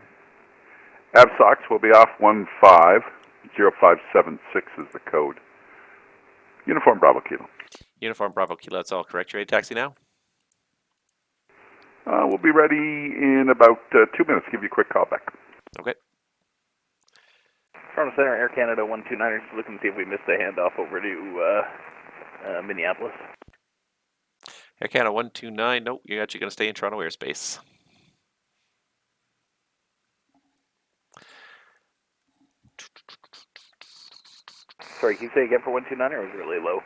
AVSOX will be off 15, 0576 is the code. Uniform Bravo Kilo. Uniform Bravo Kilo, that's all correct. You ready to taxi now? We'll be ready in about 2 minutes. Give you a quick call back. Okay. Toronto Center, Air Canada 129, just looking to see if we missed a handoff over to Minneapolis. Air Canada 129, nope, you're actually going to stay in Toronto airspace. Sorry, can you say again for 129, or was it really low?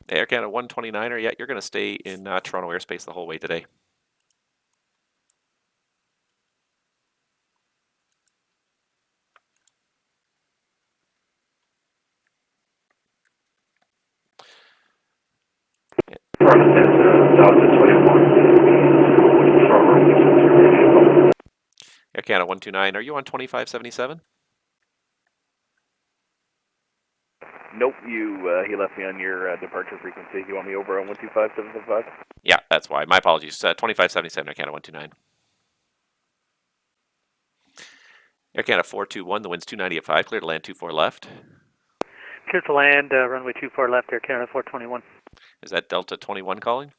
Air Canada 129er, yeah, you're going to stay in Toronto airspace the whole way today. Air Canada 129, are you on 2577? Nope, he left me on your departure frequency. You want me over on 125.775? Yeah, that's why. My apologies. 2577, Air Canada 129. Air Canada 421, the wind's 290 at 5, clear to land 24 left. Clear to land, runway 24 left, Air Canada 421. Is that Delta 21 calling?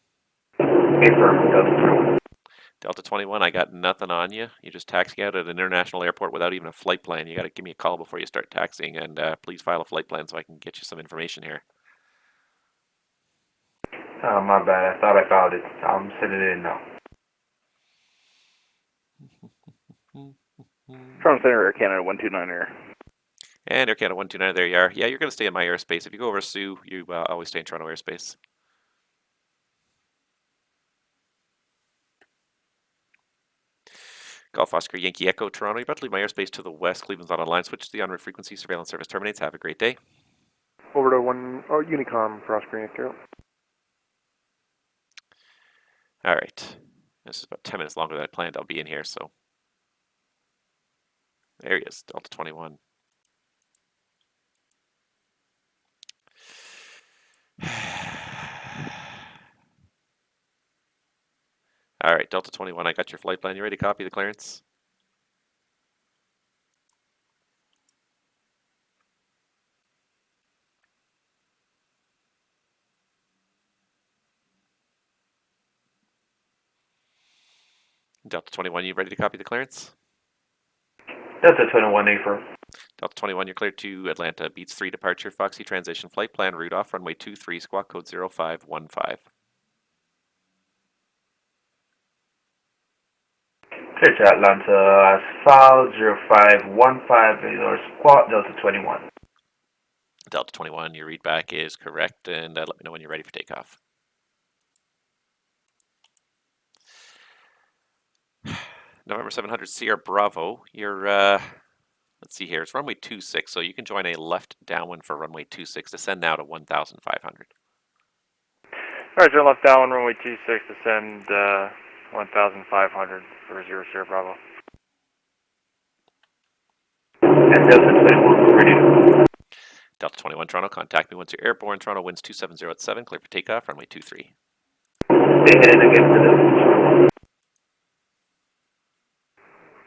Affirm, Delta 21. Delta 21, I got nothing on you. You just taxi out at an international airport without even a flight plan. You got to give me a call before you start taxiing, and please file a flight plan so I can get you some information here. Oh, my bad. I thought I filed it. I'm sending it in now. Toronto Center, Air Canada 129er. And Air Canada 129, there you are. Yeah, you're going to stay in my airspace. If you go over to Sioux, you always stay in Toronto airspace. Golf Oscar Yankee Echo Toronto. You're about to leave my airspace to the west. Cleveland's not online. Switch to the en route frequency. Surveillance service terminates. Have a great day. Over to Unicom for Oscar Yankee. All right. This is about 10 minutes longer than I planned. I'll be in here, so. There he is, Delta 21. All right, Delta 21, I got your flight plan. You ready to copy the clearance? Delta 21, you ready to copy the clearance? Delta 21, affirm. Delta 21, you're cleared to Atlanta. Beats 3 departure. Foxy transition. Flight plan route off runway 23, squawk code 0515. Clear to Atlanta as file 0515, your squawk Delta 21. Delta 21, your read back is correct, and let me know when you're ready for takeoff. November 700 Sierra Bravo, you're, let's see here, it's runway 26, so you can join a left downwind for runway 26, descend now to 1,500. Alright, turn left down, runway 26, descend 1,500 for 0 Sierra Bravo. And Delta 21, ready to Delta 21 Toronto, contact me once you're airborne. Toronto winds 270 at 7, clear for takeoff, runway 23. stay headed again for Delta.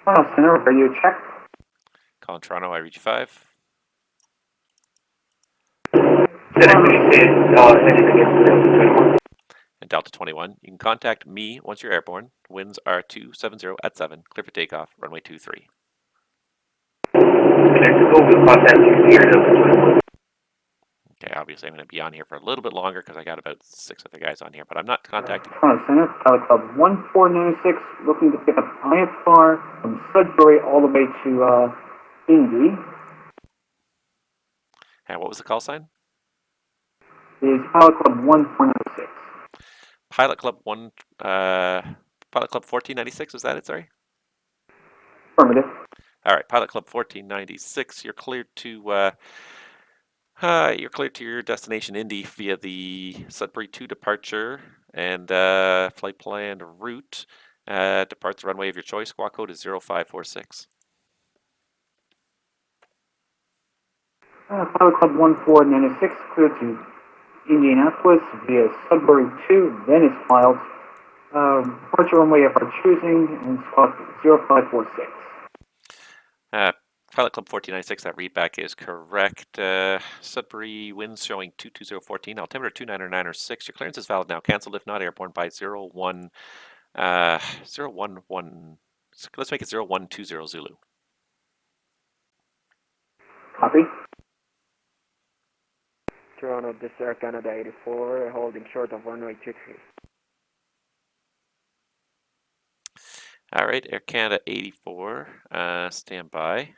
Toronto Center, radio check. Calling Toronto, I reach you 5. And Delta 21, you can contact me once you're airborne. Winds are 270 at 7, clear for takeoff, runway 23. Okay, obviously I'm going to be on here for a little bit longer because I got about 6 other guys on here, but I'm not contacting. Toronto Center, Pilot Club 1496, looking to pick up IFR from Sudbury all the way to Indy. And what was the call sign? Is Pilot Club 1496. Pilot Club 1496, is that it? Sorry? Affirmative. All right, Pilot Club 1496, you're cleared to your destination Indy via the Sudbury 2 departure and flight planned route. Departs the runway of your choice. Squawk code is 0546. Pilot Club 1496, cleared to Indianapolis via Sudbury 2, then is filed. Departure runway of our choosing and squawk 0546. Pilot Club 1496, that readback is correct. Sudbury winds showing 22014, altimeter 29906. Your clearance is valid now. Cancelled if not airborne by 011. Let's make it 0120 Zulu. Copy. Toronto, this Air Canada 84, holding short of runway 23. All right, Air Canada 84, stand by.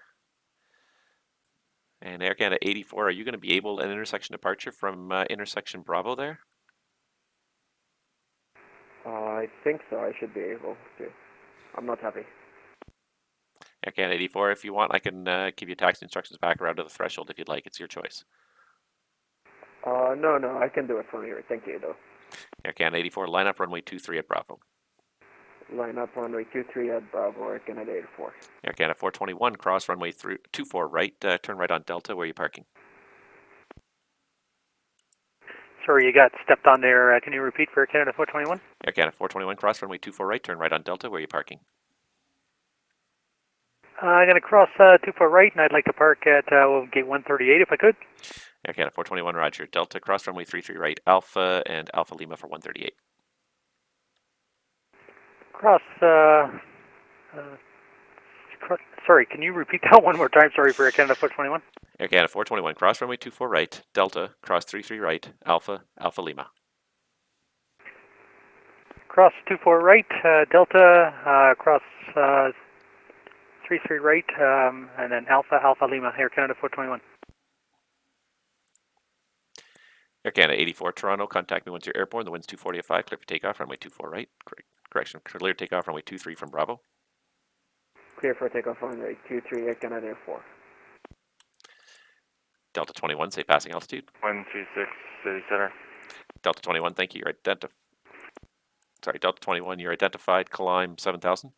And Air Canada 84, are you going to be able an intersection departure from intersection Bravo there? I think so. I should be able to. I'm not happy. Air Canada 84, if you want, I can give you taxi instructions back around to the threshold if you'd like. It's your choice. No, I can do it from here. Thank you, though. Air Canada 84, line up runway 23 at Bravo. Line up runway 23 at Bravo, Air Canada 84. Air Canada 421, cross runway 24 right, turn right on Delta. Where are you parking? Sorry, you got stepped on there. Can you repeat for Air Canada 421? Air Canada 421, cross runway 24 right, turn right on Delta. Where are you parking? I'm going to cross 24 right, and I'd like to park at gate 138 if I could. Air Canada 421, roger. Delta, cross runway 33 right, Alpha and Alpha Lima for 138. Cross, sorry, can you repeat that one more time? Sorry for Air Canada 421. Air Canada 421, cross runway 24 right, Delta, cross 33 right, Alpha, Alpha Lima. Cross 24 right, Delta, cross 33 right, and then Alpha, Alpha Lima, Air Canada 421. Air Canada 84, Toronto, contact me once you're airborne. The wind's 240 at 5, clear for takeoff, runway 24 right. Correction, clear takeoff, runway 23 from Bravo. clear for takeoff runway 23, Air Canada 4. Delta 21, say passing altitude. 126, City Center. Delta 21, thank you. Delta 21, you're identified. Climb 7,000.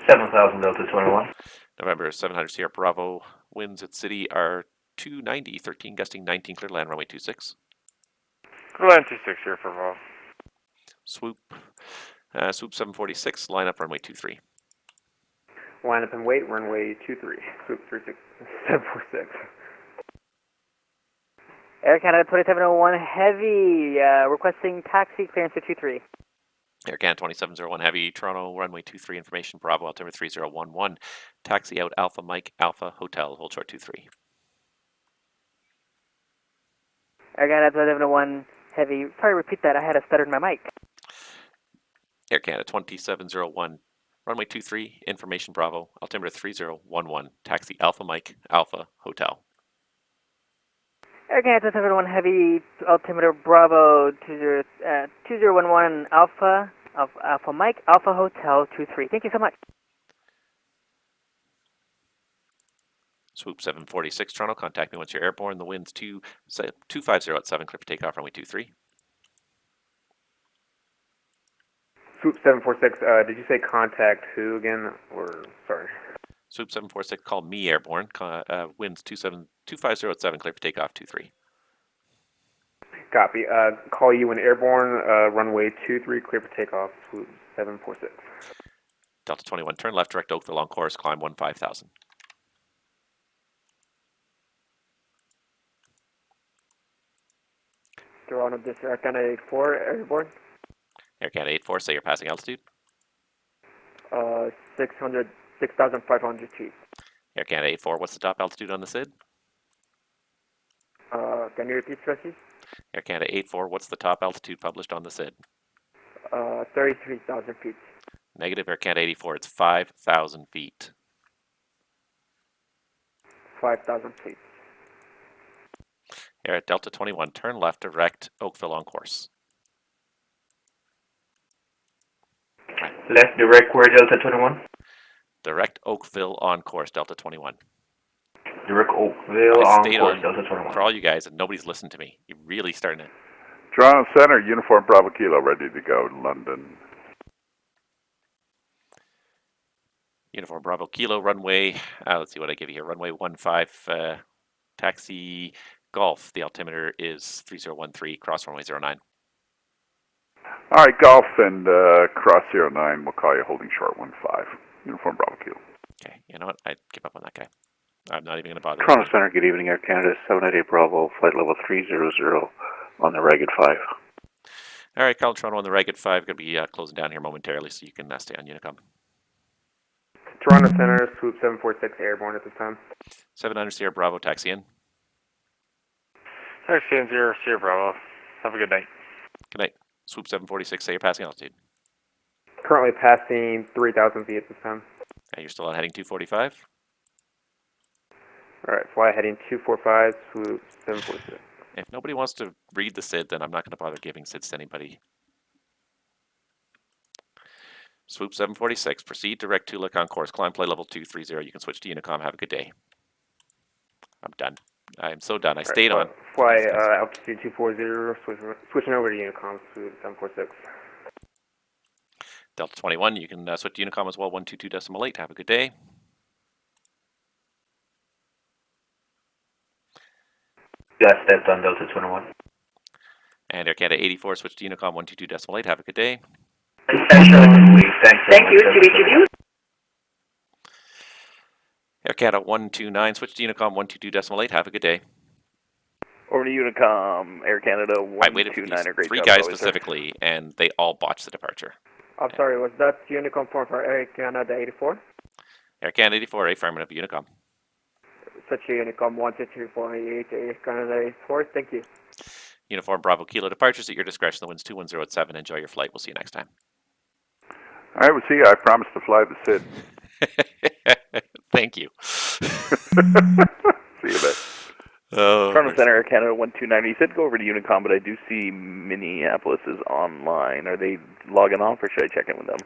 7,000 Delta 21. November 700 Sierra Bravo. Winds at city are 290, 13 gusting 19, clear land runway 26. Clear land 26 here for Bravo. Swoop 746, line up runway 23. Line up and wait, runway 23, swoop 746. Air Canada 2701 Heavy, requesting taxi clearance to 23. Air Canada 2701 Heavy, Toronto runway 23, information Bravo, altimeter 3011. Taxi out Alpha Mike, Alpha Hotel, hold short 23. Air Canada 2701 Heavy, sorry, repeat that, I had a stutter in my mic. Air Canada 2701, runway 23, information Bravo, altimeter 3011. Taxi Alpha Mike, Alpha Hotel. Air Canada 2701 Heavy, altimeter Bravo 2011 Alpha Mike, Alpha Hotel 23. Thank you so much. Swoop 746 Toronto, contact me once you're airborne. The wind's 250 at 7, clear for takeoff, runway 23. Swoop 746, did you say contact who again? Or, sorry. Swoop 746, call me airborne. Winds 250 at 7, clear for takeoff, 23. Copy. Call you when airborne, runway 23, clear for takeoff, swoop 746. Delta 21, turn left, direct Oakville on course, climb 15,000. Toronto District, Air Canada 84, airborne. Air Canada 84, say you're passing altitude. 6,500 feet. Air Canada 84, what's the top altitude on the SID? Can you repeat, Tracy? Air Canada 84, what's the top altitude published on the SID? 33,000 feet. Negative, Air Canada 84, it's 5,000 feet. 5,000 feet. Air at Delta 21, turn left, direct Oakville on course. Left direct where Delta 21? Direct Oakville on course, Delta 21. Direct Oakville on course, Delta 21. For all you guys, and nobody's listened to me. You're really starting to... Toronto Centre, uniform Bravo Kilo, ready to go, London. Uniform Bravo Kilo, runway, let's see what I give you here. Runway 15, taxi Golf. The altimeter is 3013, cross runway 09. All right, Golf and cross 09, we'll call you holding short 15. Uniform Bravo Kilo. Okay, you know what? I'd give up on that guy. I'm not even going to bother. Toronto Centre, good evening, Air Canada, 788 Bravo, flight level 300 on the Ragged 5. All right, Colin Toronto on the Ragged 5, going to be closing down here momentarily, so you can stay on Unicom. Toronto Centre, swoop 746, airborne at this time. 700 Sierra Bravo, taxi in. Taxi in, Sierra Bravo. Have a good night. Good night. Swoop 746, say you're passing altitude. Currently passing 3,000 feet at this time. And you're still on heading 245? Alright, fly heading 245, swoop 746. If nobody wants to read the SID, then I'm not going to bother giving SIDs to anybody. Swoop 746, proceed direct to look on course, climb play level 230. You can switch to Unicom, have a good day. I'm done. I am so done. I stayed on. Fly altitude 240, switching over to Unicom, swoop 746. Delta 21, you can switch to Unicom as well, 122.8. Have a good day. Got stepped on Delta 21. And Air Canada 84, switch to Unicom, 122.8. Have a good day. Thank you. To reach you. Air Canada 129, switch to Unicom, 122.8. Have a good day. Over to Unicom, Air Canada 129. A great three job, guys always, specifically, and they all botched the departure. I'm sorry, was that Unicom for Air Canada 84? Air Canada 84, affirmative, Unicom. Such a Unicom 12348, Air Canada 84, thank you. Uniform Bravo Kilo, departures at your discretion. The wind's 210 at 7. Enjoy your flight. We'll see you next time. All right, we'll see you. I promise to fly the SID. Thank you. See you, bye. Oh, Toronto Centre, Air Canada 129. You said go over to Unicom, but I do see Minneapolis is online. Are they logging off, or should I check in with them?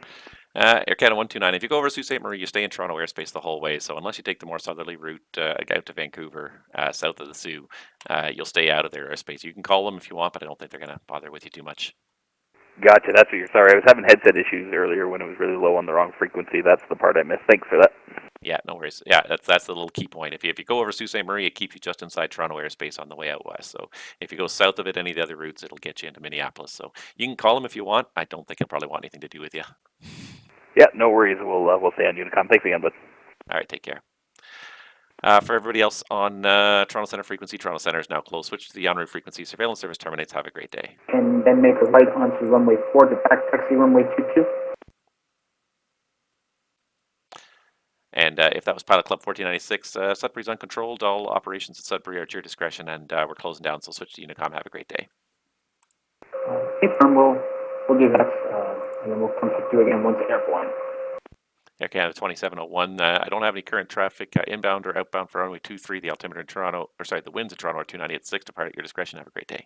Air Canada 129. If you go over Sault Ste. Marie, you stay in Toronto airspace the whole way. So unless you take the more southerly route out to Vancouver, south of the Soo, you'll stay out of their airspace. You can call them if you want, but I don't think they're going to bother with you too much. Gotcha, that's what you're sorry. I was having headset issues earlier when it was really low on the wrong frequency. That's the part I missed. Thanks for that. Yeah, no worries. Yeah, that's the little key point. If you go over Sault Ste. Marie, it keeps you just inside Toronto airspace on the way out west. So if you go south of it, any of the other routes, it'll get you into Minneapolis. So you can call them if you want. I don't think he'll probably want anything to do with you. Yeah, no worries. We'll stay on Unicom. Thanks again, bud. All right, take care. For everybody else on Toronto Centre frequency, Toronto Centre is now closed. Switch to the en route frequency. Surveillance service terminates. Have a great day. And then make a right onto runway 4 to back taxi runway 22. And if that was Pilot Club 1496, Sudbury's uncontrolled. All operations at Sudbury are at your discretion, and we're closing down, so switch to Unicom. Have a great day. Confirm, we'll do that, and then we'll come to do it again once airborne. Air Canada 2701. I don't have any current traffic inbound or outbound for runway 23. The altimeter in Toronto, or sorry, the winds in Toronto are 290 at 6. Depart at your discretion. Have a great day.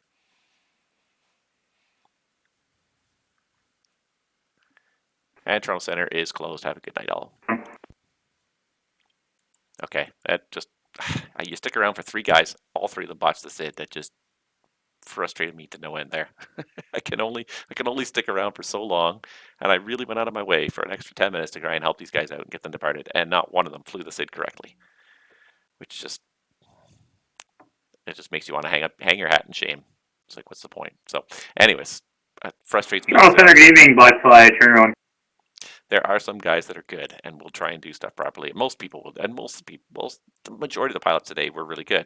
And Toronto Centre is closed. Have a good night, all. Okay, that just you stick around for 3 guys. All 3 of them botched the SID. That just frustrated me to no end there. I can only stick around for so long, and I really went out of my way for an extra 10 minutes to try and help these guys out and get them departed, and not one of them flew the SID correctly, which just makes you want to hang your hat in shame. It's like, what's the point? So, anyways, it frustrates me. Oh, Center, good evening, Black Fly, turn on. There are some guys that are good and will try and do stuff properly. Most people will, and the majority of the pilots today were really good.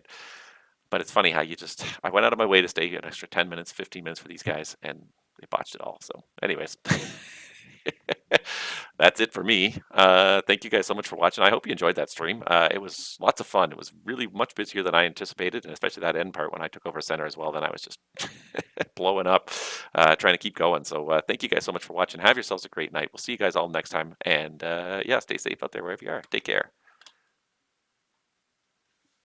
But it's funny how I went out of my way to stay an extra 10 minutes, 15 minutes for these guys, and they botched it all. So anyways, that's it for me. Thank you guys so much for watching. I hope you enjoyed that stream. It was lots of fun. It was really much busier than I anticipated, and especially that end part when I took over center as well. Then I was just blowing up, trying to keep going. So thank you guys so much for watching. Have yourselves a great night. We'll see you guys all next time. And yeah, stay safe out there wherever you are. Take care.